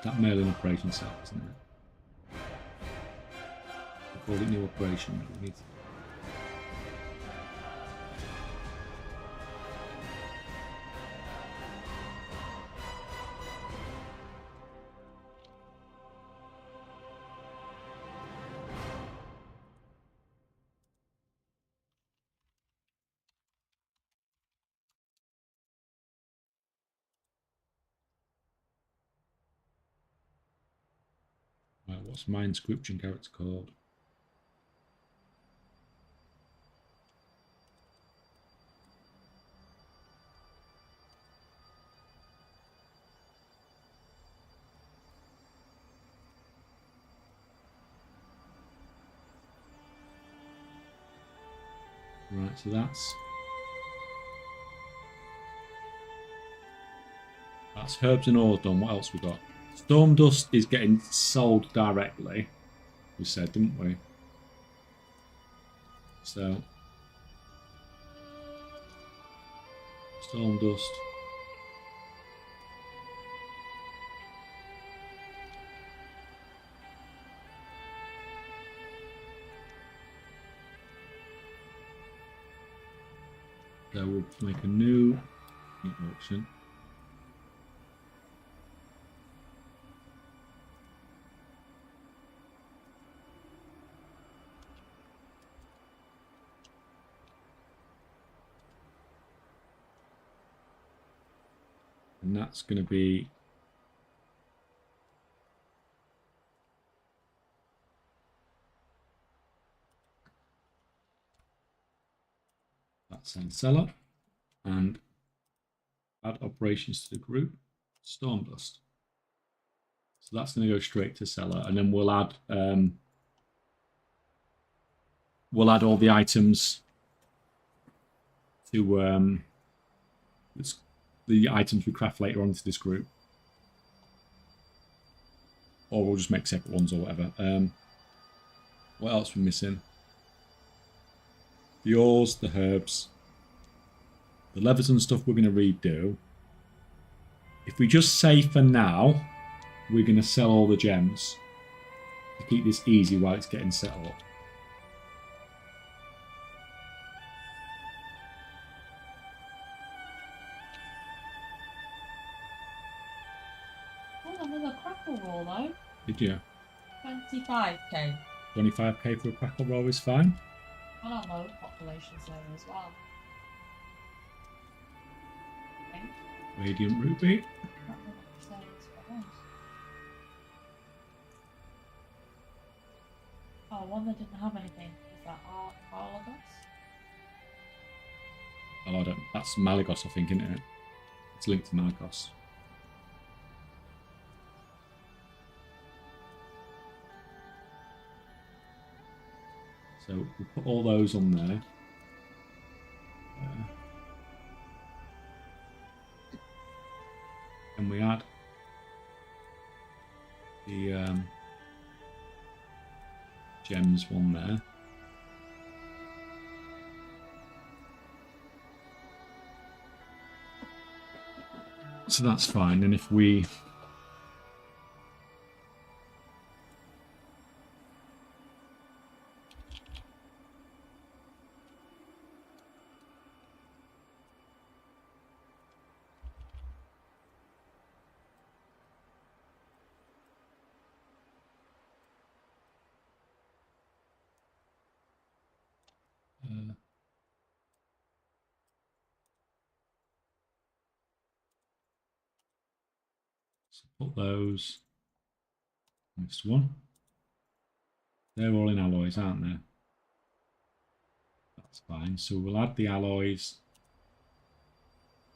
That mail-in operation cell, isn't it? We call it new operation. We need to... Right, what's my inscription character called? Right, so that's herbs and ore done. What else we got? Storm dust is getting sold directly. We said, didn't we? So storm dust. So we'll make a new auction. And that's going to be that's send seller and add operations to the group, storm dust. So that's going to go straight to seller, and then we'll add all the items to the items we craft later on into this group, or we'll just make separate ones or whatever. What else are we missing? The ores, the herbs, the levers and stuff we're going to redo. If we just say for now, we're going to sell all the gems to keep this easy while it's getting set up. Oh, another crackle roll though. Did you? 25k. 25k for a crackle roll is fine. I don't know populations there as well. Okay. Radiant ruby. Not really says for us. Oh, one that didn't have anything. Is that Arlagos? Oh, I don't. That's Malagos, I think, isn't it? It's linked to Malagos. So we'll put all those on there. And we add the gems one there. So that's fine. And if we so put those next one. They're all in alloys, aren't they? That's fine. So we'll add the alloys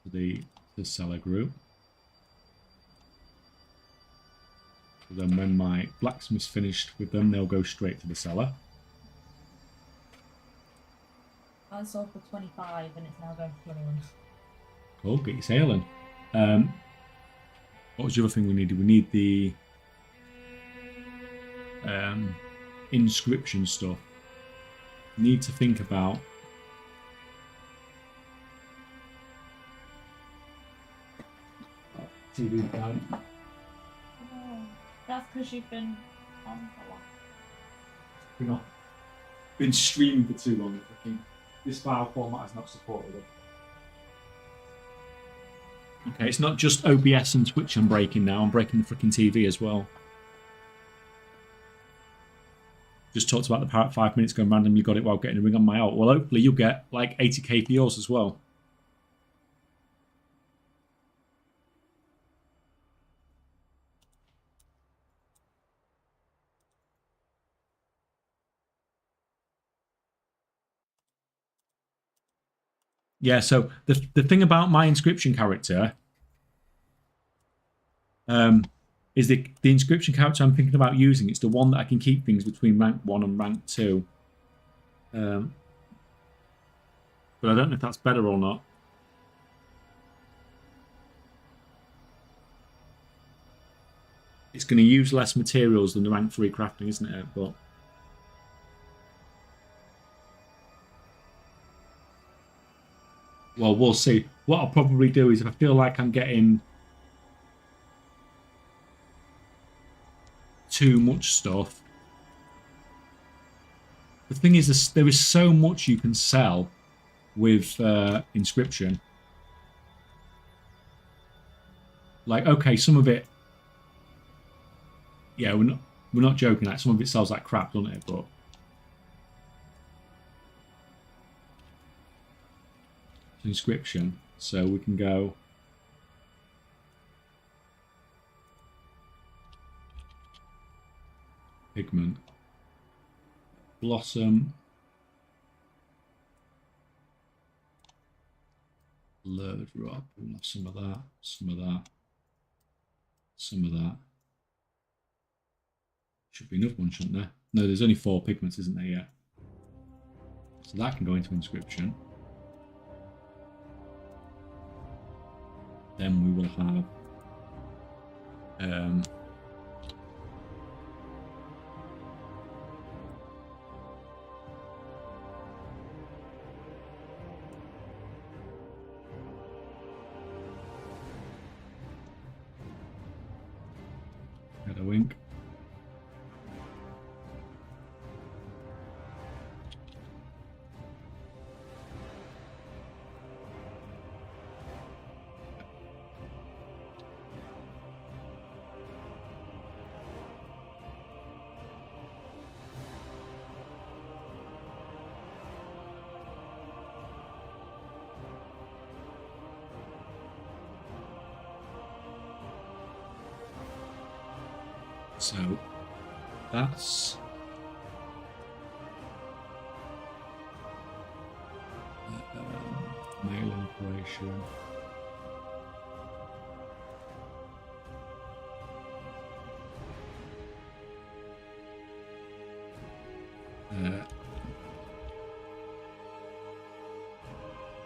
to the seller group. So then when my blacksmith's finished with them, they'll go straight to the seller. I sold for 25 and it's now going for 21. Cool, get your sailing. What was the other thing we needed? We need the inscription stuff. Need to think about TV time. Oh, that's because you've been on for a while. We've not been streaming for too long. This file format is not supported. Okay, it's not just OBS and Twitch I'm breaking now. I'm breaking the freaking TV as well. Just talked about the Parrot 5 minutes ago and randomly got it while getting a ring on my alt. Well, hopefully you'll get like 80k for yours as well. Yeah, so the thing about my inscription character is the inscription character I'm thinking about using. It's the one that I can keep things between rank 1 and rank 2. But I don't know if that's better or not. It's going to use less materials than the rank 3 crafting, isn't it? But well, we'll see. What I'll probably do is if I feel like I'm getting too much stuff. The thing is, there is so much you can sell with inscription. Like, okay, some of it, yeah, we're not joking. Like, some of it sells like crap, doesn't it? But inscription, so we can go. Pigment, blossom, blurred rock. We'll have some of that, some of that, some of that. Should be enough one, shouldn't there? No, there's only 4 pigments, isn't there yet? So that can go into inscription. Then we will have Get a wink. So that's mail operation.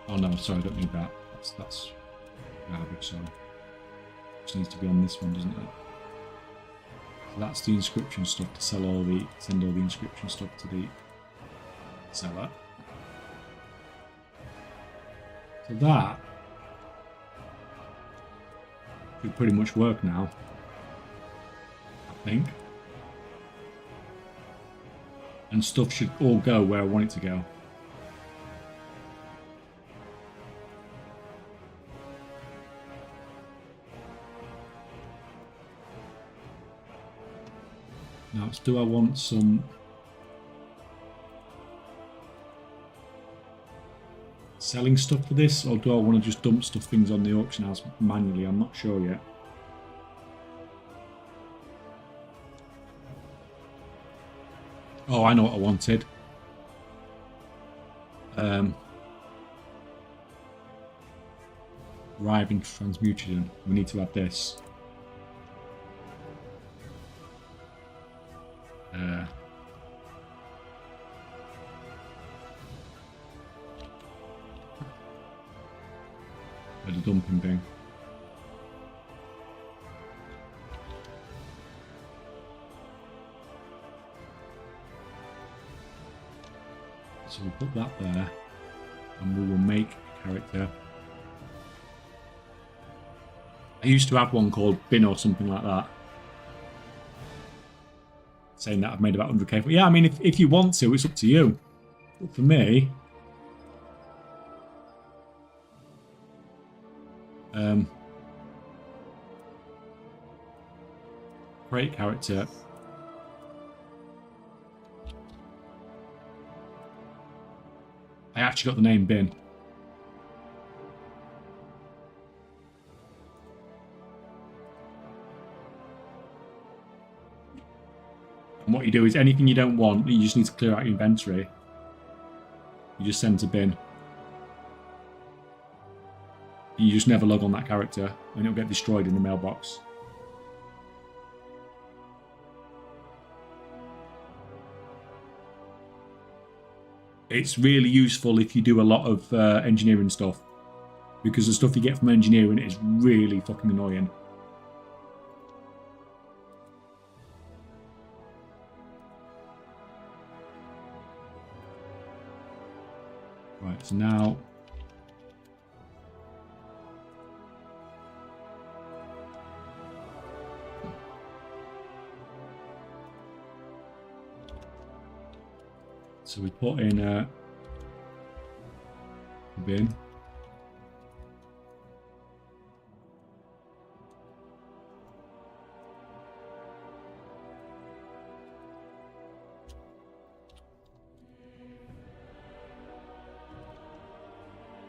Oh no, sorry, I don't need that. That's garbage, sorry. Just needs to be on this one, doesn't it? So that's the inscription stuff to send all the inscription stuff to the seller. So that should pretty much work now, I think. And stuff should all go where I want it to go. Now, do I want some selling stuff for this, or do I want to just dump things on the auction house manually? I'm not sure yet. Oh, I know what I wanted. Arriving transmutation. We need to have this. The dumping thing. So we put that there, and we will make a character. I used to have one called Bin or something like that, saying that I've made about 100k. But yeah, I mean, if you want to, it's up to you. But for me, create character. I actually got the name Bin. And what you do is anything you don't want, you just need to clear out your inventory. You just send to Bin. You just never log on that character, and it'll get destroyed in the mailbox. It's really useful if you do a lot of engineering stuff, because the stuff you get from engineering is really fucking annoying. Right, so now we put in a bin.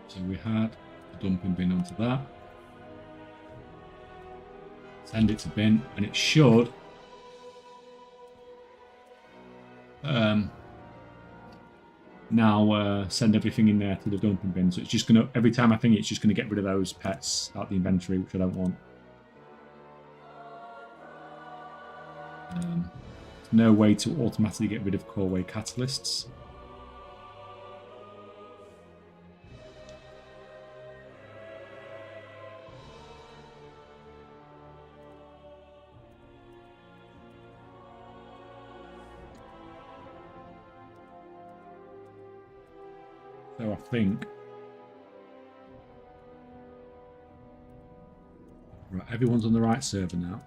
So we had a dumping bin onto that. Send it to bin, and it should now send everything in there to the dumping bin. So it's just gonna, every time I think it's just gonna get rid of those pets out the inventory, which I don't want. There's no way to automatically get rid of core-way catalysts. So I think, right, everyone's on the right server now.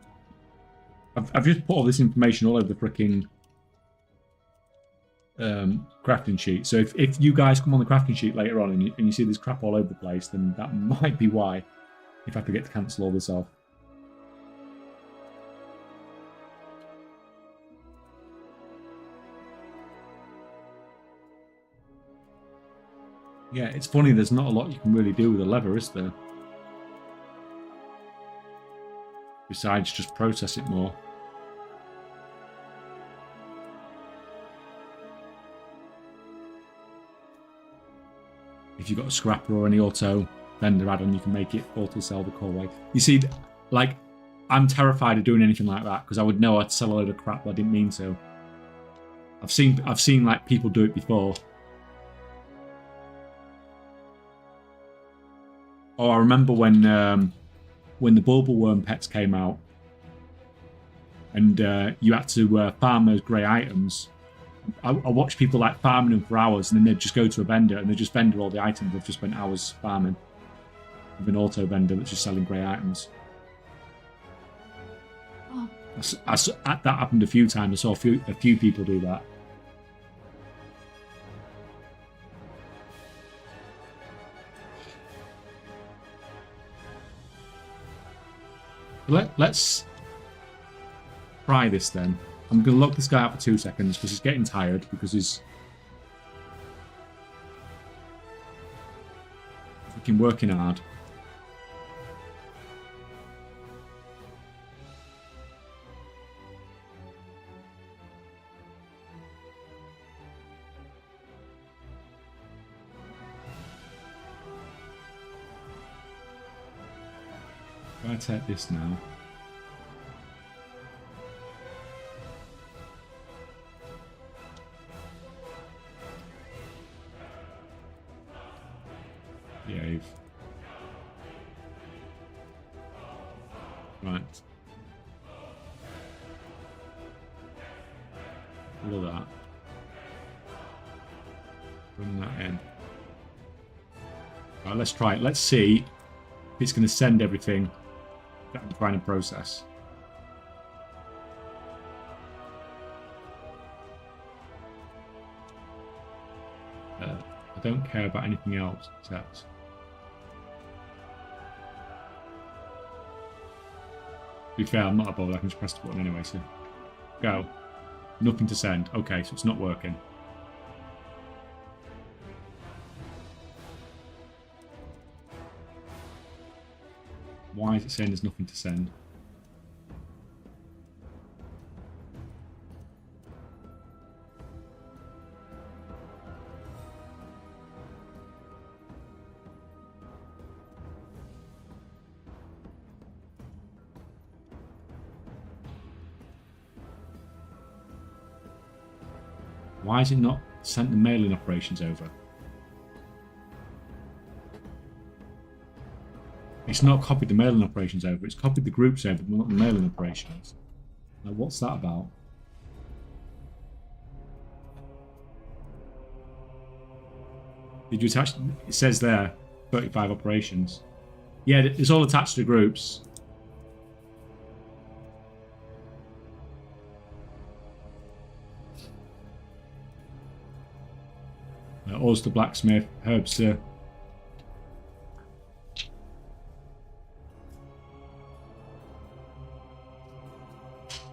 I've just put all this information all over the freaking crafting sheet. So if you guys come on the crafting sheet later on and you see this crap all over the place, then that might be why. If I forget to cancel all this off. Yeah, it's funny, there's not a lot you can really do with a lever, is there? Besides just process it more. If you've got a scrapper or any auto vendor add-on, you can make it auto sell the core. You see, like, I'm terrified of doing anything like that because I would know I'd sell a load of crap, but I didn't mean to. I've seen like people do it before. Oh, I remember when the Bulbulworm pets came out, and you had to farm those grey items. I watched people like farming them for hours, and then they'd just go to a vendor and they'd just vendor all the items they've just spent hours farming. With an auto vendor that's just selling grey items. Oh. That happened a few times. I saw a few people do that. Let's try this then. I'm going to lock this guy out for 2 seconds because he's getting tired because he's fucking working hard. If I take this now. Behave. Right. All of that. Bring that in. Right, let's try it. Let's see if it's going to send everything that I'm trying to process. I don't care about anything else except. To be fair, I'm not a bothered. I can just press the button anyway, so go. Nothing to send. Okay, so it's not working. Why is it saying there's nothing to send? Why is it not sent the mailing operations over? It's not copied the mailing operations over, it's copied the groups over, but not the mailing operations. Like, what's that about? Did you attach? It says there, 35 operations. Yeah, it's all attached to groups. Oyster Blacksmith, Herbster.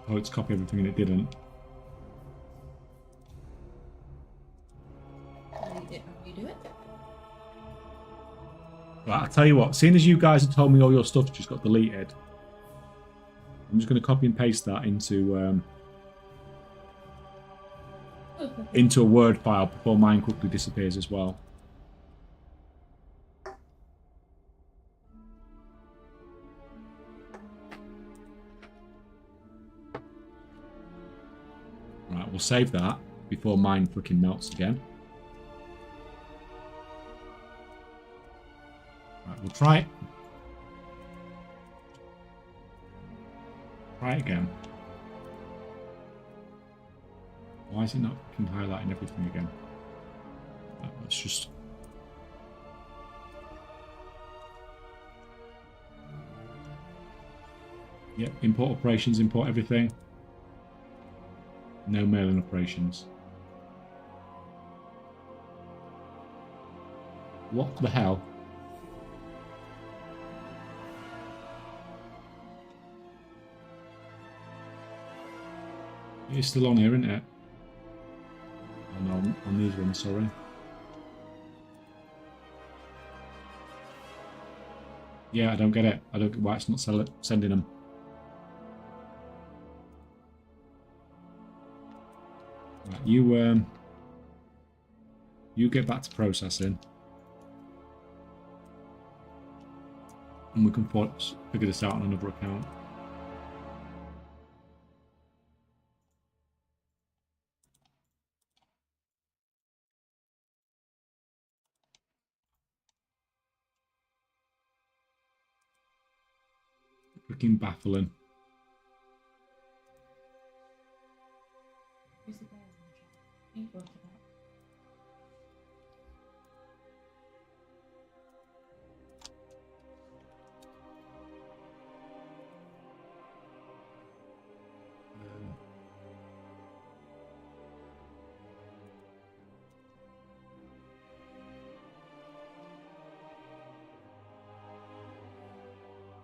Oh, it's copied everything and it didn't. You do it? Right, I'll tell you what, seeing as you guys have told me all your stuff just got deleted, I'm just going to copy and paste that into a Word file before mine quickly disappears as well. Right, we'll save that before mine freaking melts again. Right, we'll try it. Try it again. Why is it not highlighting everything again? Right, let's just... Yeah, import operations, import everything. No mailing operations. What the hell? It's still on here, isn't it? Oh no, on these ones, sorry. Yeah, I don't get it. I don't get why it's not sending them. Right, you get back to processing, and we can figure this out on another account. Freaking baffling. Who's the bear in the chat? You brought it up.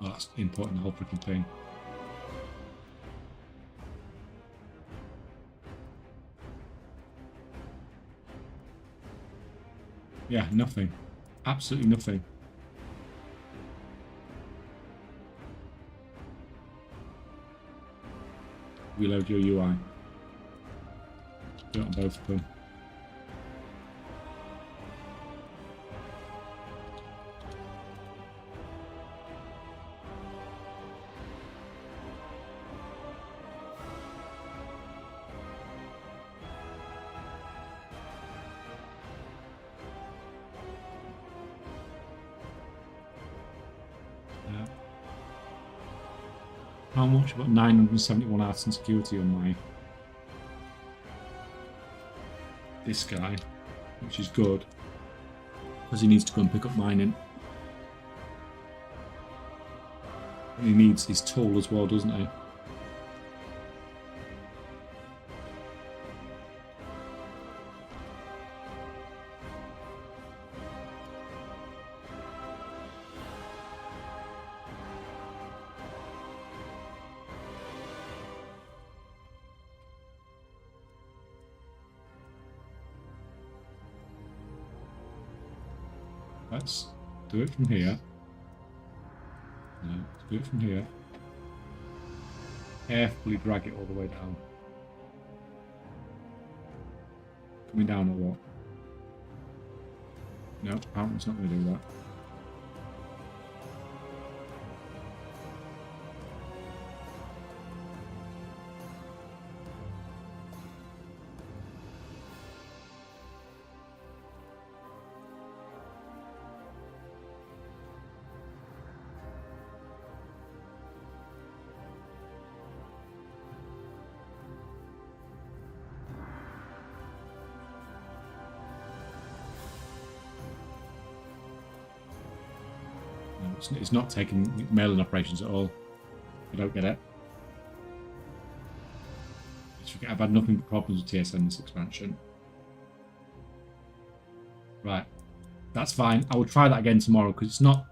Oh, that's importing the whole freaking thing. Yeah, nothing. Absolutely nothing. Reload your UI. Do it on both of them. How much? About 971 hours in security on my this guy, which is good because he needs to go and pick up mining. And he needs his tool as well, doesn't he? Let's do it from here. No, let's do it from here. Carefully drag it all the way down. Coming down or what? No, apparently it's not going to do that. It's not taking mailing operations at all. I don't get it. I've had nothing but problems with TSN this expansion. Right. That's fine. I will try that again tomorrow because it's not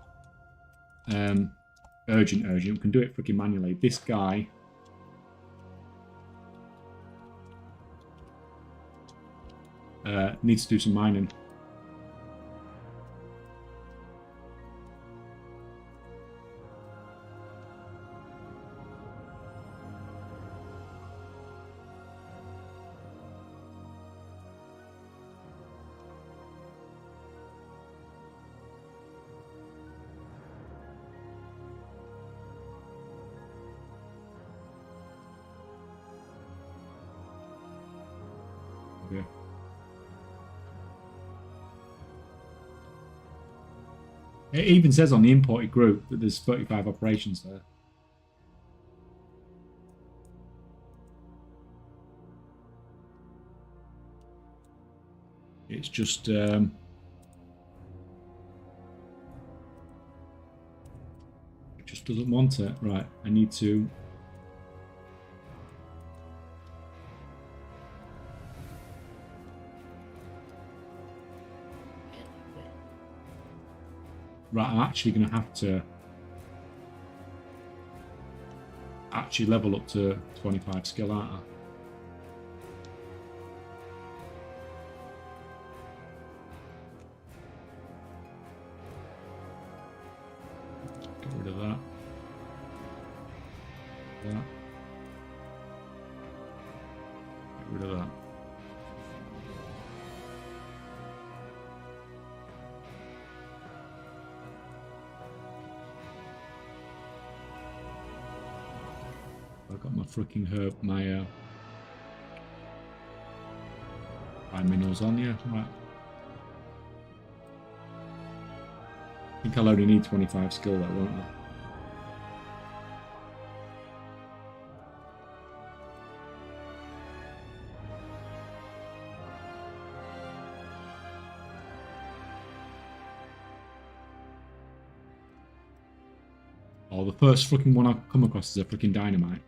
urgent. We can do it freaking manually. This guy... needs to do some mining. Yeah. It even says on the imported group that there's 35 operations there. It's just doesn't want it. Right, I need to... Right, I'm actually going to have to actually level up to 25 skill, aren't I? Get rid of that. That. Get rid of that. I've got my freaking herb, my minerals on, yeah, right. I think I'll only need 25 skill though, won't I? Oh, the first freaking one I've come across is a freaking dynamite.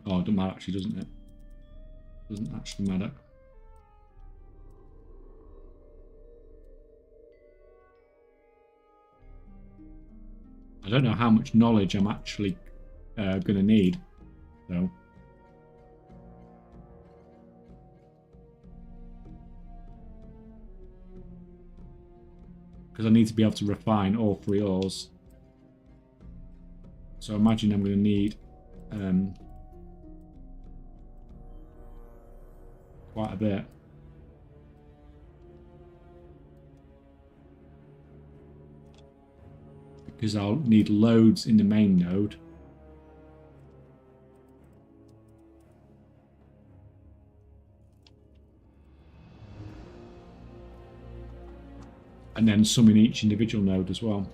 Oh, it doesn't matter actually, doesn't it? Doesn't actually matter. I don't know how much knowledge I'm actually going to need, though. Because I need to be able to refine all 3 ores. So I imagine I'm going to need quite a bit. Because I'll need loads in the main node. And then some in each individual node as well.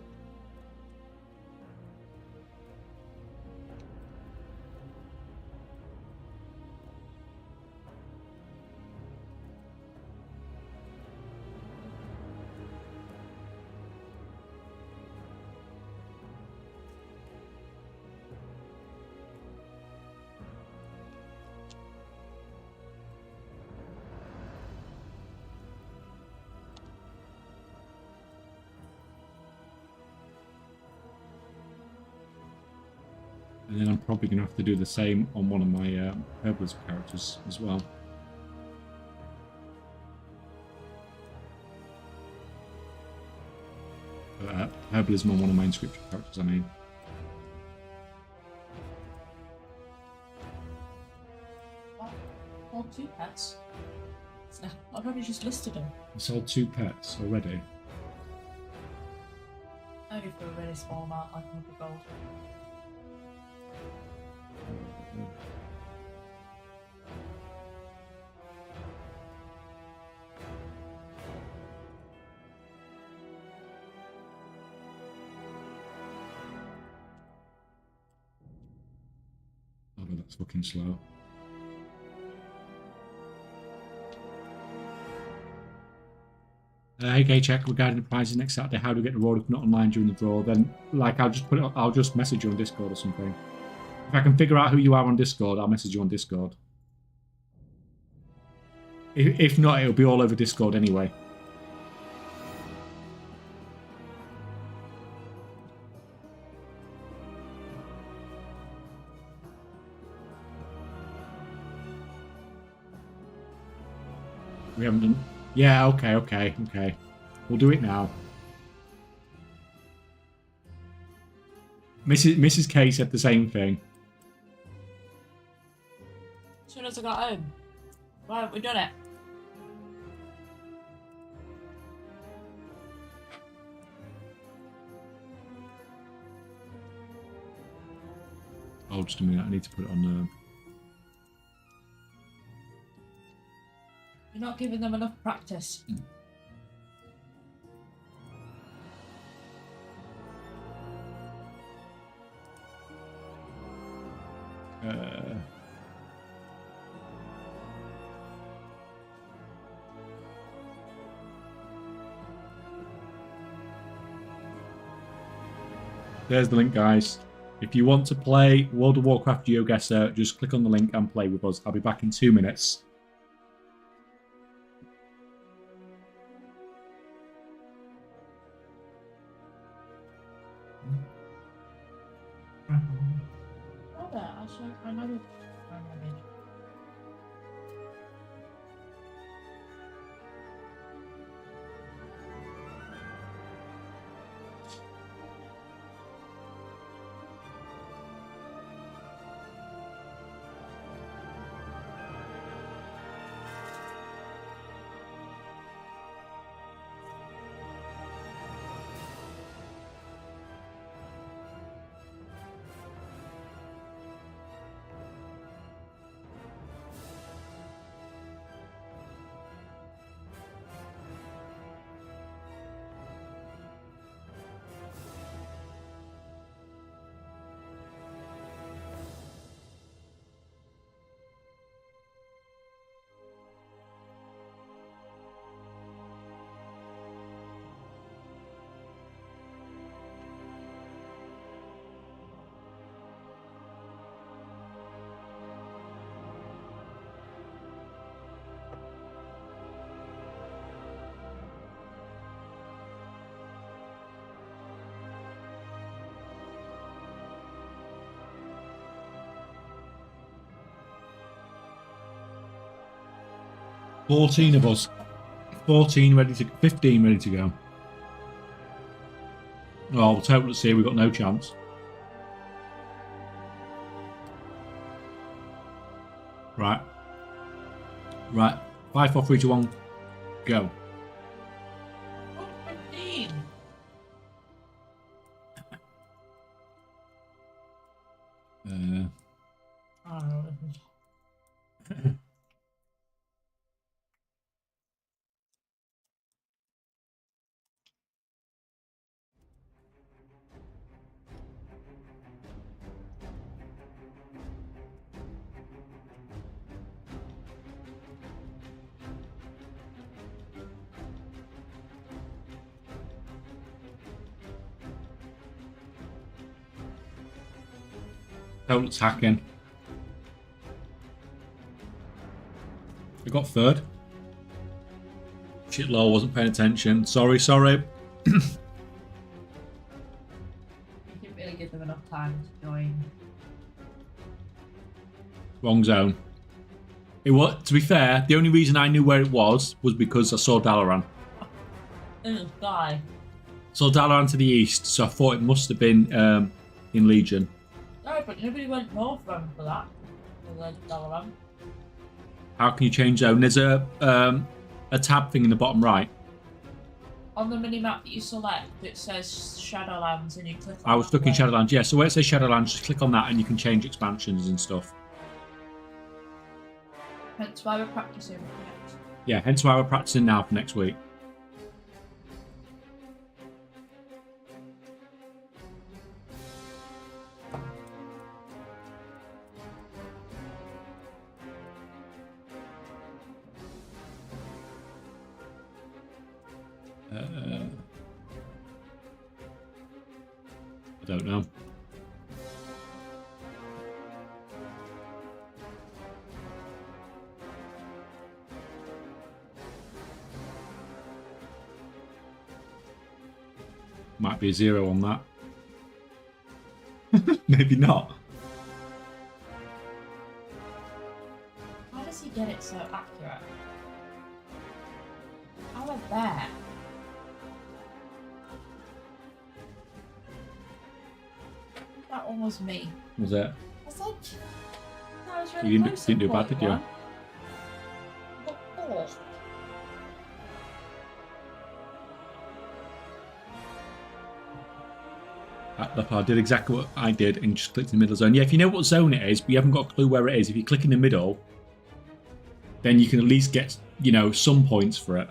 And then I'm probably going to have to do the same on one of my herbalist characters as well. Herbalism on one of my inscription characters, I mean. Well, 2 pets. I've only just listed them. I sold 2 pets already. Only for a really small amount, like 100 gold. Oh, but that's fucking slow. Hey, check regarding the prizes next Saturday. How do we get the reward if not online during the draw? Then, like, I'll just message you on Discord or something. If I can figure out who you are on Discord, I'll message you on Discord. If not, it'll be all over Discord anyway. We haven't done... Yeah, okay. We'll do it now. Mrs. K said the same thing. As soon as I got home. Why haven't we done it? Oh, just a minute. I need to put it on... You're not giving them enough practice. There's the link, guys. If you want to play World of Warcraft GeoGuessr, just click on the link and play with us. I'll be back in 2 minutes. Oh, there. I'll show another. $14 of us. 15 ready to go. Oh, we'll total see. We've got no chance. Right. 5, 4, 3, 2, 1, go. Oh, 15. Oh, Total attacking. I got third. Shit, lol, wasn't paying attention. Sorry. you didn't really give them enough time to join. Wrong zone. It was, to be fair, the only reason I knew where it was because I saw Dalaran. In the sky. Saw Dalaran to the east, so I thought it must have been in Legion. No, but nobody went north for that. For the Dalaran. How can you change zone? There's a tab thing in the bottom right. On the mini-map that you select, it says Shadowlands and you click on I was stuck in Shadowlands, yeah. So where it says Shadowlands, just click on that and you can change expansions and stuff. Hence why we're practicing for next. Yeah, hence why we're practicing now for next week. I don't know. Might be a 0 on that. Maybe not. How does he get it so accurate? How are there? That one was me. Was it? I was like, that was really You close didn't do at bad, did you? 41. Got 4. Look, I did exactly what I did and just clicked in the middle zone. Yeah, if you know what zone it is, but you haven't got a clue where it is, if you click in the middle, then you can at least get, you know, some points for it.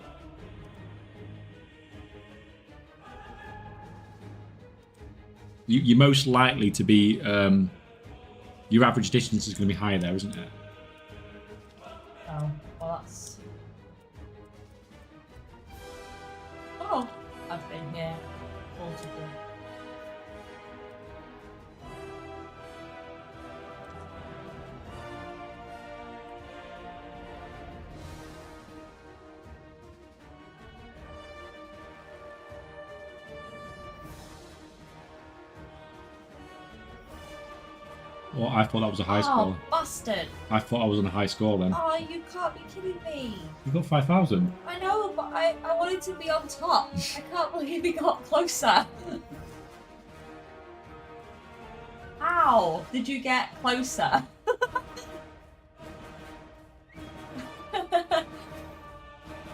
You're most likely to be, your average distance is going to be higher there, isn't it? Oh, well that's... Oh, I've been here. 43. Well, I thought that was a high score. Bastard! I thought I was on a high score then. Oh, you can't be kidding me. You got 5,000. I know, but I wanted to be on top. I can't believe he got closer. How did you get closer?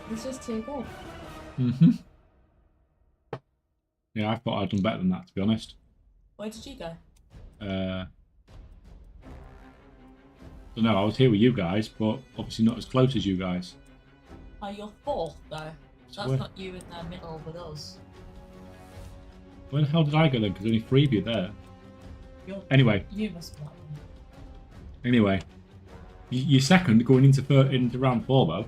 This is too good. Mm-hmm. Yeah, I thought I'd done better than that, to be honest. Where did you go? So no, I was here with you guys, but obviously not as close as you guys. Oh, you're fourth, though. So That's not you in the middle with us. Where the hell did I go then? Because there's only 3 of you there. Anyway. You must be like them. Anyway. You're second going into round 4, though.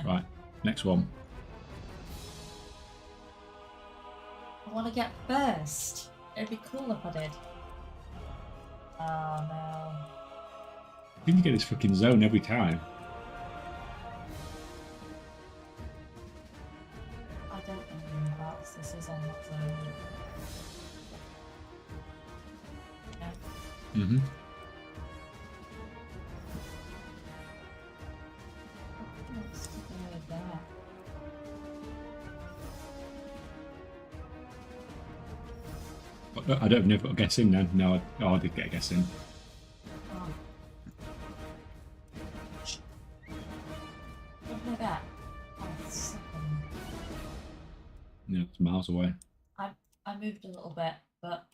Right, next one. I want to get first. It'd be cool if I did. Oh, no. I think you get this fucking zone every time. I don't know whereabouts this is on that zone. Yeah. Mm-hmm. What's the bird there? I don't know if I got a guess in then. No, I did get a guess in. Oh. Look at that. Oh, it's something. Yeah, it's miles away. I moved a little bit, but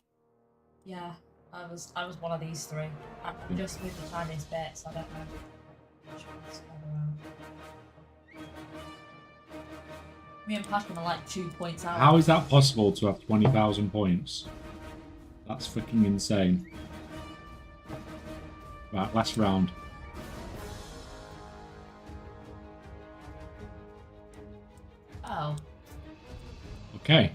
yeah, I was one of these 3. I just moved the tiniest bit, so I don't know. Me and Patrick are like 2 points out. How is that possible to have 20,000 points? That's freaking insane. Right, last round. Oh. Okay.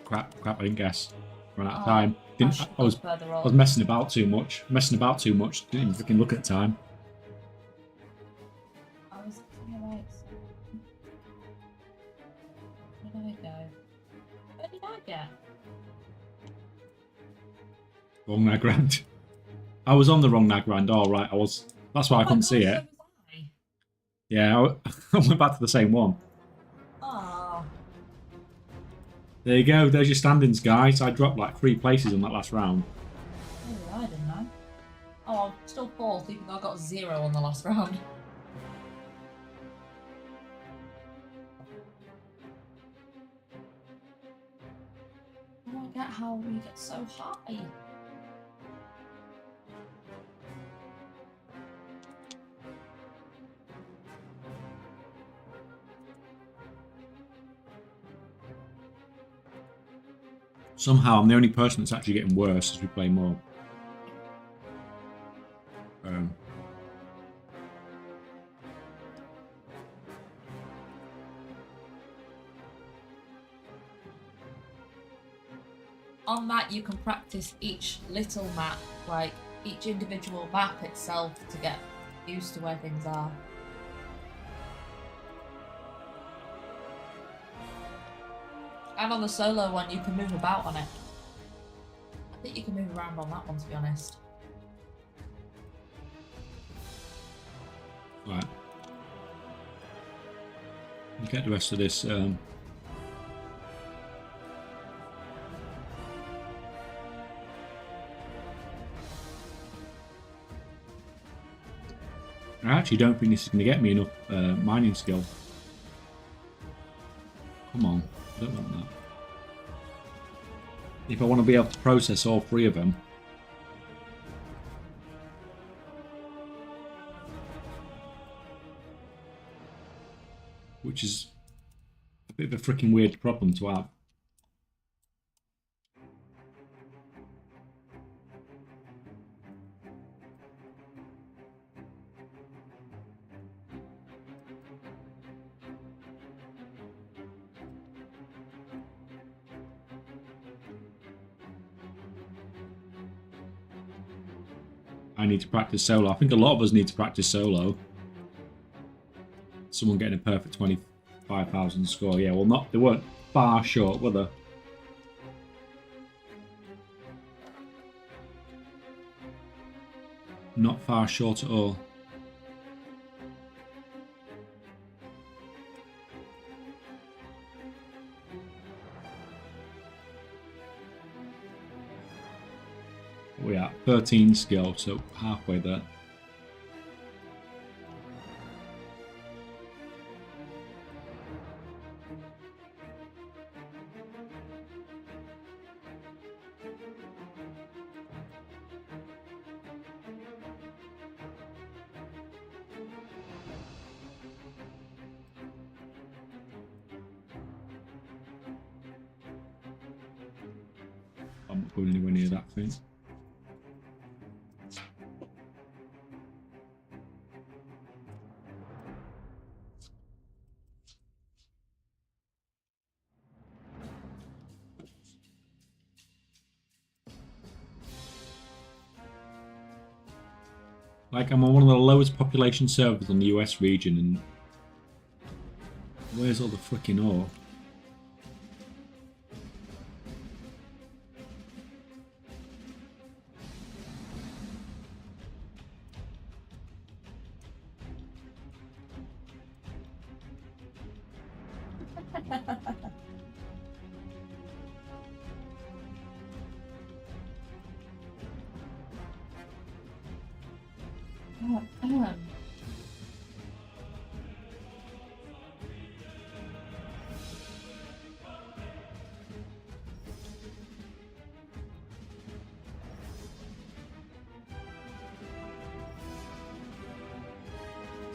Crap, I didn't guess. Ran out of time. I was messing about too much. Didn't even freaking look at time. I was right. Where did I go? Where did I get? Wrong Nagrand. I was on the wrong Nagrand. Oh, right. I was. That's why I couldn't see it. Yeah, I went back to the same one. Oh. There you go. There's your standings, guys. I dropped like 3 places in that last round. Oh, I didn't know. Oh, I'm still 4th, even though I got 0 on the last round. I don't get how we get so high. Somehow, I'm the only person that's actually getting worse as we play more. On that, you can practice each little map, like each individual map itself, to get used to where things are. And on the solo one, you can move about on it. I think you can move around on that one, to be honest. Right. We'll get the rest of this. I actually don't think this is going to get me enough mining skill. Come on, I don't want that. If I want to be able to process all 3 of them. Which is a bit of a freaking weird problem to have. I need to practice solo. I think a lot of us need to practice solo. Someone getting a perfect 25,000 score. Yeah, well, not they weren't far short, were they? Not far short at all. We are 13 skill, so halfway there. I'm not going anywhere near that thing. Like, I'm on one of the lowest population servers in the US region, and where's all the freaking ore?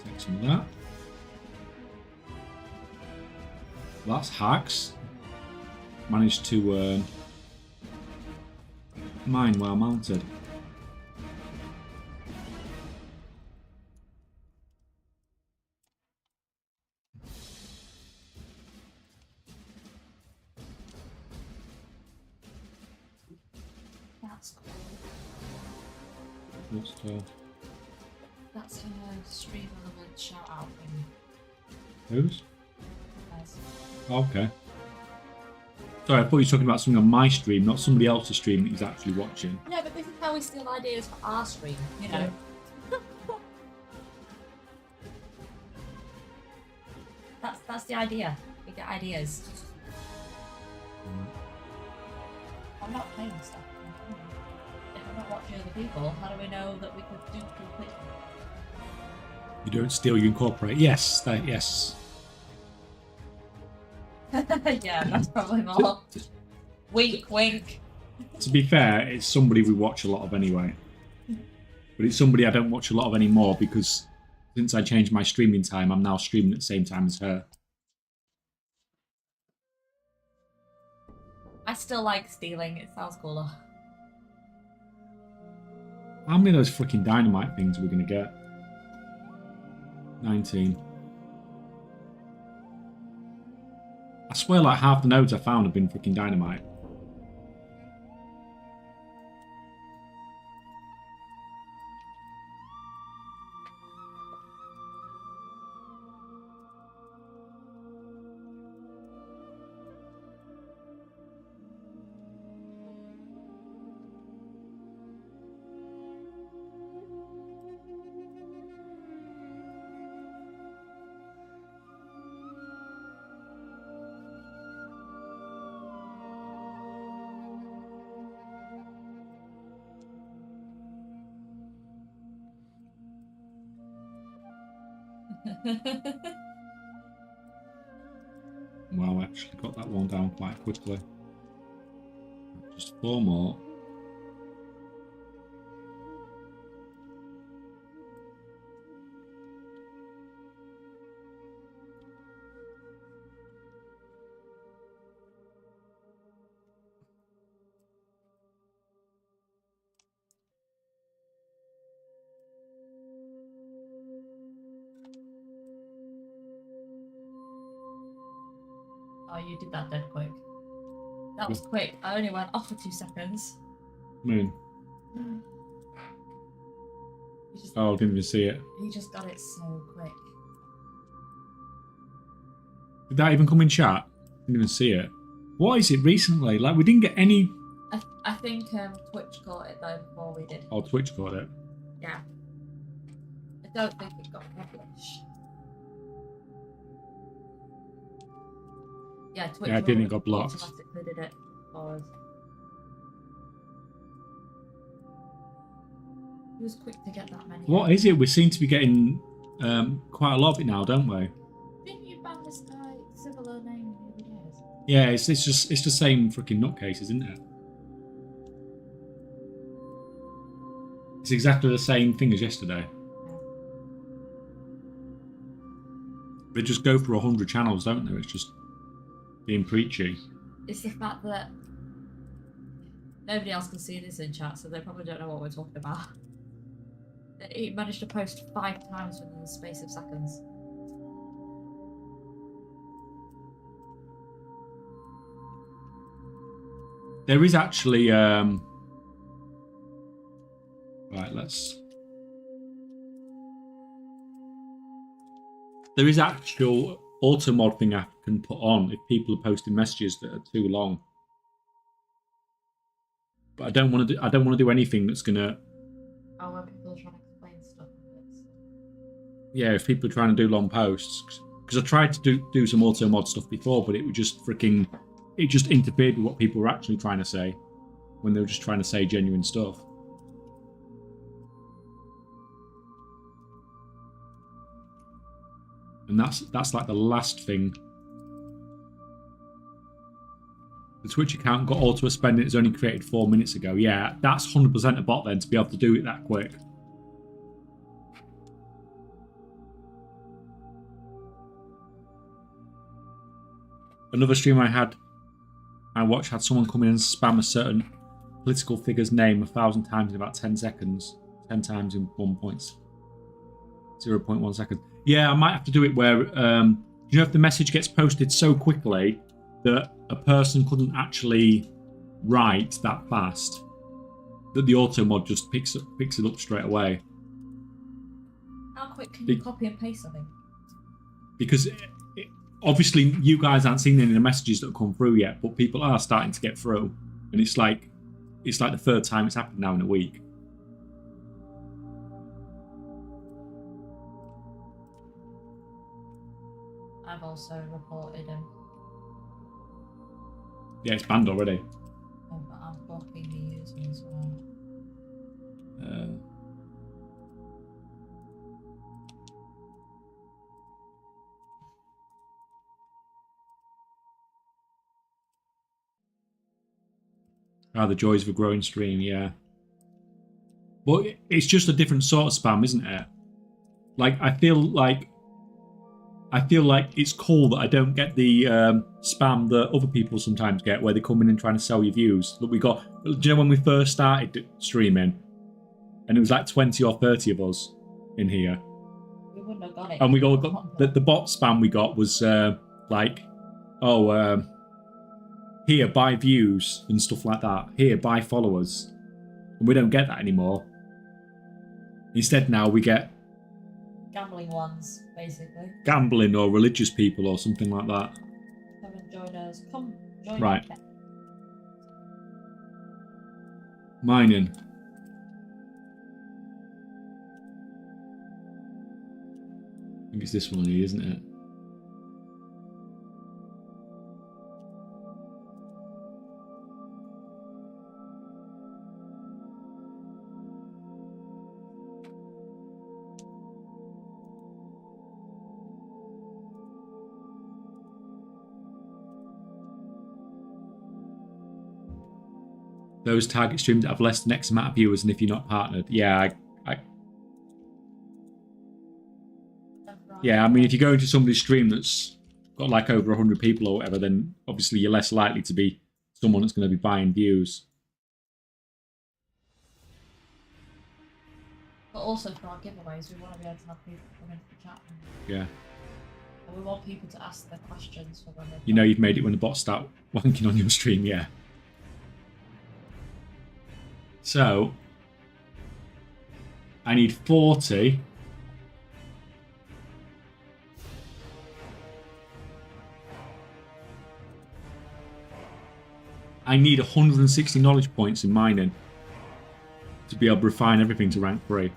Take some of that. That's hacks. Managed to mine well mounted. That's cool. What's the... That's a stream element shout out thing. Whose? Guys. Okay. Sorry, I thought you were talking about something on my stream, not somebody else's stream that he's actually watching. Yeah, but this is how we steal ideas for our stream, you know. That's the idea. We get ideas. I'm not playing stuff. If I'm not watching other people, how do we know that we could do quickly? You don't steal, you incorporate. Yes, yes. Yeah, that's probably more. Wink, wink. To be fair, it's somebody we watch a lot of anyway. But it's somebody I don't watch a lot of anymore because since I changed my streaming time, I'm now streaming at the same time as her. I still like stealing, it sounds cooler. How many of those freaking dynamite things are we going to get? 19. I swear like half the nodes I found have been freaking dynamite. Wow, I actually got that one down quite quickly. Just 4 more. Oh, you did that dead quick. That was quick. I only went off for 2 seconds. Moon. Oh, I didn't even see it. He just got it so quick. Did that even come in chat? Didn't even see it. What is it recently? Like, we didn't get any... I think Twitch caught it though before we did. Oh, Twitch caught it. Yeah. I don't think it got published. Yeah, Twitch. Yeah, it didn't, it got blocked. Automatically did it for us. It was quick to get that many. What is it? We seem to be getting quite a lot of it now, don't we? Didn't you ban this guy similar name the other days? Yeah, it's the same freaking nutcases, isn't it? It's exactly the same thing as yesterday. They just go for 100 channels, don't they? It's just being preachy. It's the fact that nobody else can see this in chat, so they probably don't know what we're talking about. He managed to post 5 times within the space of seconds. There is actually right, there is actual auto mod thing I can put on if people are posting messages that are too long. But I don't want to do anything that's gonna. Oh, when people are trying to explain stuff. Yeah, if people are trying to do long posts, because I tried to do some auto mod stuff before, but it was just it just interfered with what people were actually trying to say when they were just trying to say genuine stuff. And that's like the last thing. The Twitch account got auto spending. It's only created 4 minutes ago. Yeah, that's 100% a bot then to be able to do it that quick. Another stream I watched had someone come in and spam a certain political figure's name 1,000 times in about 10 seconds. 10 times in 0.1 seconds. Yeah, I might have to do it where, you know, if the message gets posted so quickly that a person couldn't actually write that fast, that the auto mod just picks it up straight away. How quick can you copy and paste something? Because obviously you guys aren't seeing any of the messages that have come through yet, but people are starting to get through, and it's like the 3rd time it's happened now in a week. I've also reported him. Yeah, it's banned already. Oh, but I'm blocking the user as well. The joys of a growing stream, yeah. But it's just a different sort of spam, isn't it? Like, I feel like it's cool that I don't get the spam that other people sometimes get, where they come in and trying to sell you views. Look, do you know when we first started streaming, and it was like 20 or 30 of us in here? We wouldn't have got it. And we got the bot spam we got was here, buy views and stuff like that. Here, buy followers. And we don't get that anymore. Instead now we get gambling ones, basically. Gambling or religious people or something like that. Come and join us. Come join right. us. Mining. I think it's this one here, isn't it? Those target streams that have less than X amount of viewers, and if you're not partnered, yeah, I mean, if you go into somebody's stream that's got like over 100 people or whatever, then obviously you're less likely to be someone that's going to be buying views. But also for our giveaways, we want to be able to have people come into the chat. Yeah. And we want people to ask their questions for when they. You know, you've made it when the bots start wanking on your stream, yeah. So, I need 40. I need 160 knowledge points in mining to be able to refine everything to rank 3.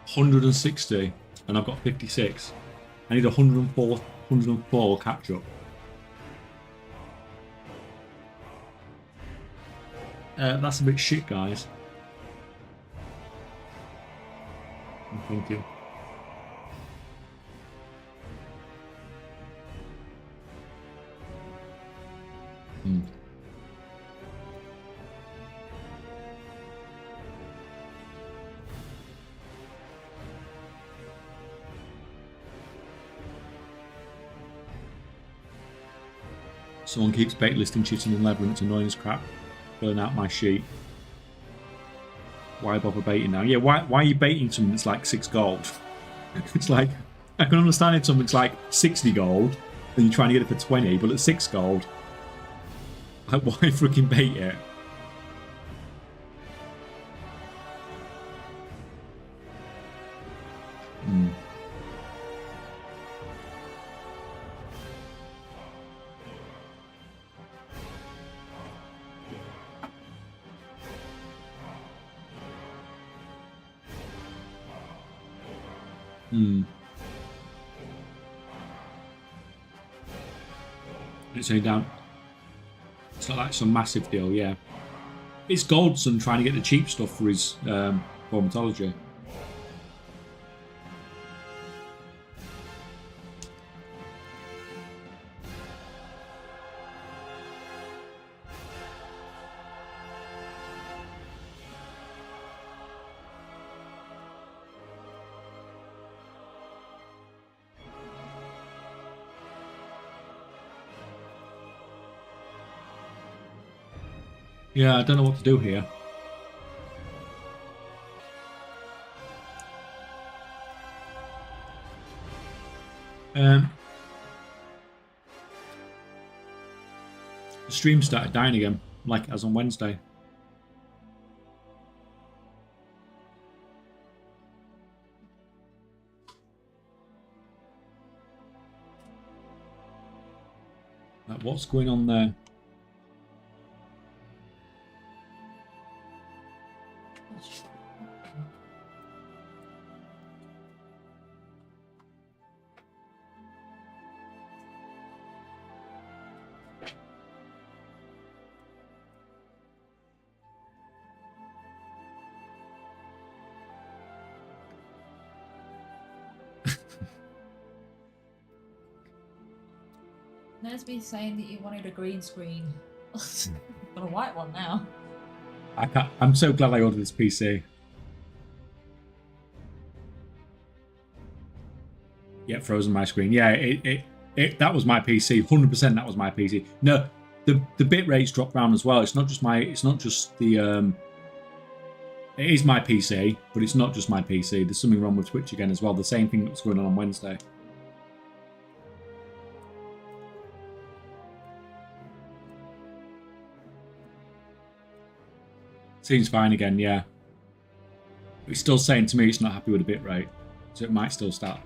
$160, and I've got 56. I need 104 catch up. That's a bit shit, guys. Thank you. Someone keeps bait listing, cheating and leveling. It's annoying as crap. Filling out my sheet. Why bother baiting now? Yeah, why are you baiting something that's like 6 gold? It's like, I can understand if something's like 60 gold and you're trying to get it for 20, but at 6 gold, like, why freaking bait it? It's only down. It's not like some massive deal, yeah. It's Goldson trying to get the cheap stuff for his formatology. Yeah, I don't know what to do here. The stream started dying again, like as on Wednesday. Like, what's going on there? There's me saying that you wanted a green screen. Got a white one now. I'm so glad I ordered this PC. Yeah, frozen my screen. Yeah, that was my PC. 100% that was my PC. No, the bit rates dropped down as well. It's not just the it is my PC, but it's not just my PC. There's something wrong with Twitch again as well. The same thing that was going on Wednesday. Seems fine again, yeah. It's still saying to me it's not happy with the bit rate, so it might still start.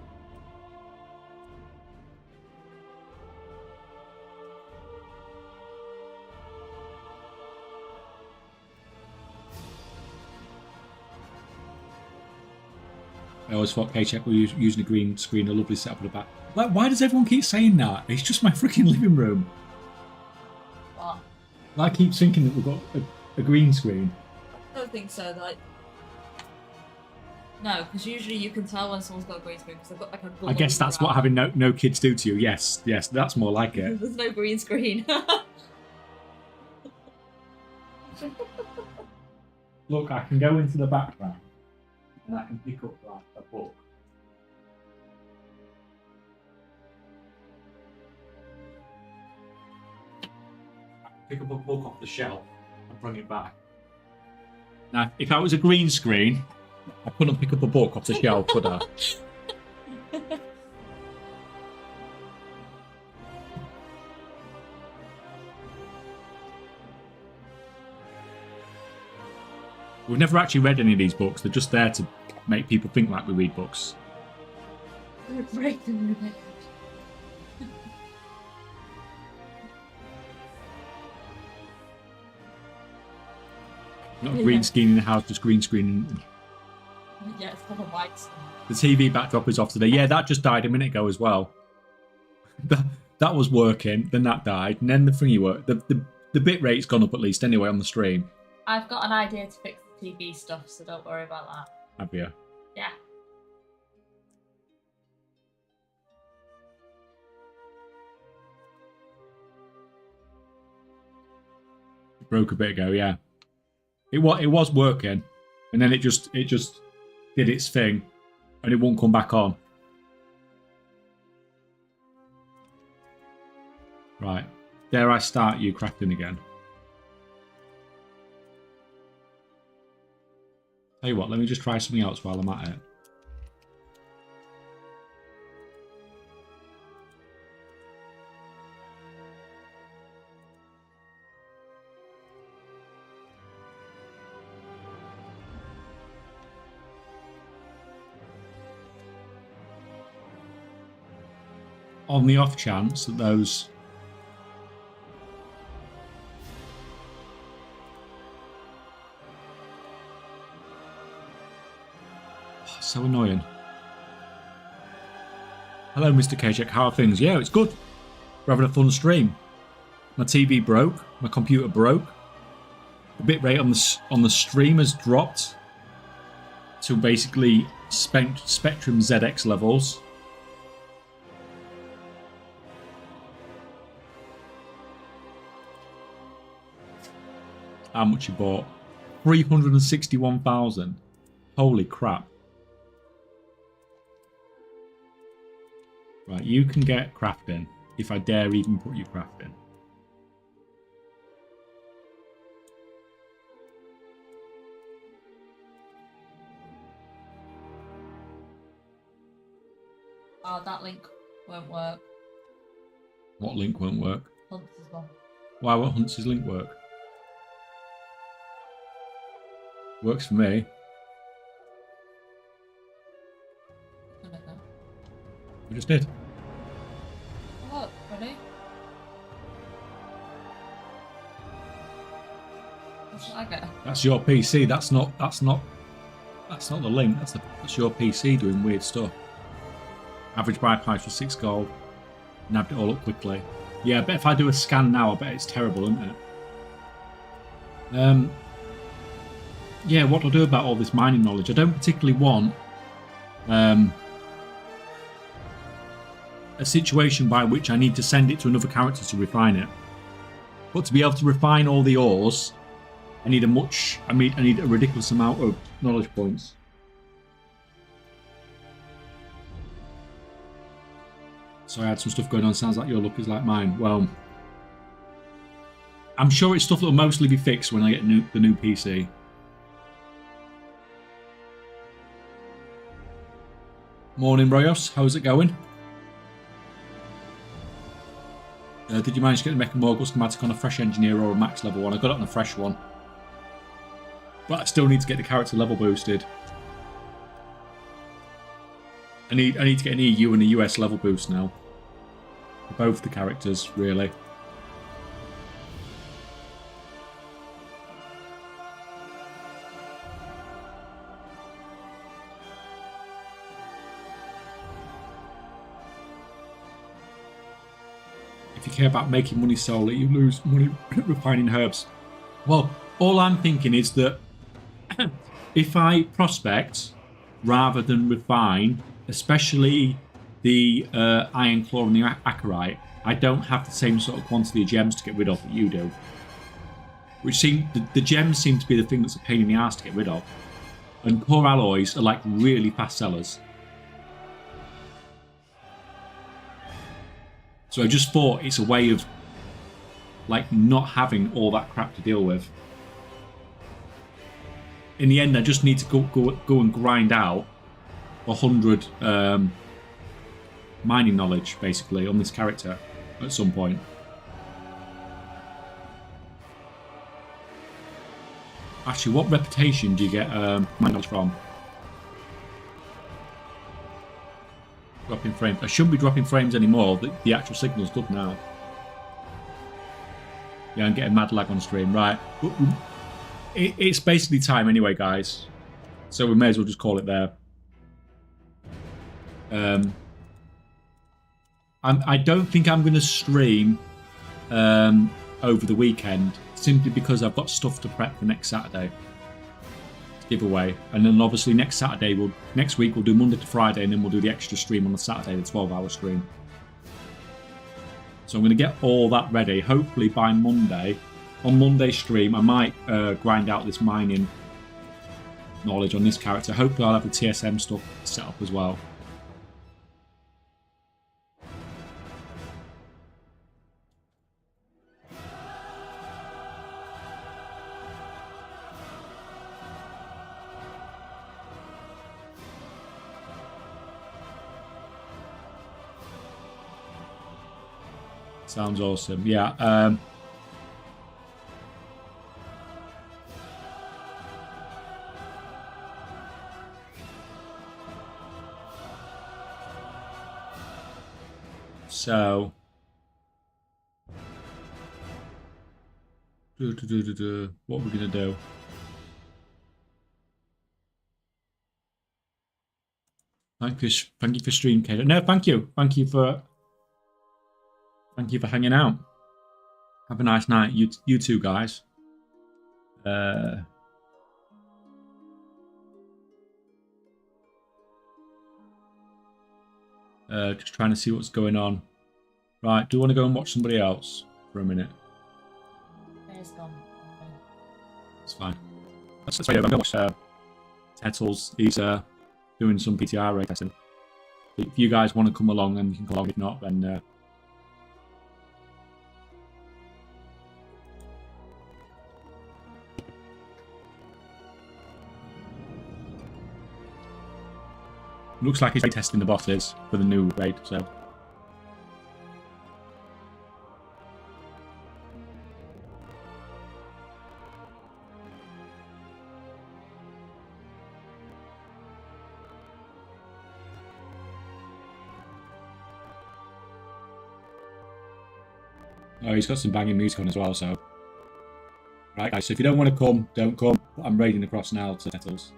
I always thought K-Check was using a green screen, a lovely setup at the back. Like, why does everyone keep saying that? It's just my freaking living room. What? I keep thinking that we've got a green screen. I don't think so. Like, no, because usually you can tell when someone's got a green screen because they've got like a. I guess that's what having no kids do to you. Yes, that's more like it. There's no green screen. Look, I can go into the background and I can pick up like a book. I can pick up a book off the shelf and bring it back. Now, if I was a green screen, I couldn't pick up a book off the shelf, could I? We've never actually read any of these books. They're just there to make people think like we read books. Break them in a bit. Not a green screen in the house, just green screen. Yeah, it's called a white screen. The TV backdrop is off today. Yeah, that just died a minute ago as well. That was working, then that died, and then the thingy worked. The bit rate's gone up at least anyway on the stream. I've got an idea to fix the TV stuff, so don't worry about that. Have you? Yeah. It broke a bit ago, yeah. It was working, and then it just did its thing, and it won't come back on. Right, dare I start you crafting again? Tell you what, let me just try something else while I'm at it. On the off chance that those so annoying. Hello, Mr. Kajak. How are things? Yeah, it's good. We're having a fun stream. My TV broke. My computer broke. The bitrate on the stream has dropped to basically Spectrum ZX levels. How much you bought? 361,000. Holy crap. Right, you can get crafting, if I dare even put you crafting. Oh, that link won't work. What link won't work? Hunt's as well. Why won't Hunt's link work? Works for me. I don't know. We just did. Oh, ready? What should I get? That's your PC. That's not the link. That's your PC doing weird stuff. Average buy price was 6 gold. Nabbed it all up quickly. Yeah, I bet if I do a scan now, I bet it's terrible, isn't it? Yeah, what do I do about all this mining knowledge? I don't particularly want a situation by which I need to send it to another character to refine it. But to be able to refine all the ores, I need I need a ridiculous amount of knowledge points. So I had some stuff going on. Sounds like your luck is like mine. Well, I'm sure it's stuff that will mostly be fixed when I get the new PC. Morning, Royos. How's it going? Did you manage to get the Mecha Mogul schematic on a fresh engineer or a max level one? I got it on a fresh one. But I still need to get the character level boosted. I need to get an EU and a US level boost now. For both the characters, really. If you care about making money solely, you lose money refining herbs. Well, all I'm thinking is that if I prospect rather than refine, especially the iron claw and the acarite, I don't have the same sort of quantity of gems to get rid of that you do. Which the gems seem to be the thing that's a pain in the ass to get rid of. And core alloys are like really fast sellers. So I just thought it's a way of like not having all that crap to deal with. In the end, I just need to go and grind out 100 mining knowledge, basically, on this character at some point. Actually, what reputation do you get miles from? Dropping frames. I shouldn't be dropping frames anymore. The actual signal's good now. Yeah, I'm getting mad lag on stream. Right. It's basically time anyway, guys. So we may as well just call it there. I don't think I'm going to stream over the weekend, simply because I've got stuff to prep for next Saturday. Giveaway. And then obviously next week we'll do Monday to Friday, and then we'll do the extra stream on the Saturday, the 12-hour stream. So I'm going to get all that ready. Hopefully by Monday, on Monday's stream, I might grind out this mining knowledge on this character. Hopefully I'll have the TSM stuff set up as well. Sounds awesome. Yeah. So. What are we going to do? Thank you for stream, Kato. No, thank you. Thank you for hanging out. Have a nice night. You too, guys. Just trying to see what's going on. Right, do you want to go and watch somebody else for a minute? Bear's gone. It's fine. That's right. I'm going to watch Tettles. He's doing some PTR ray testing. If you guys want to come along, then you can come along. If not, then looks like he's testing the bosses for the new raid, so. Oh, he's got some banging music on as well, so. Right, guys, so if you don't want to come, don't come. I'm raiding across now to Nettles.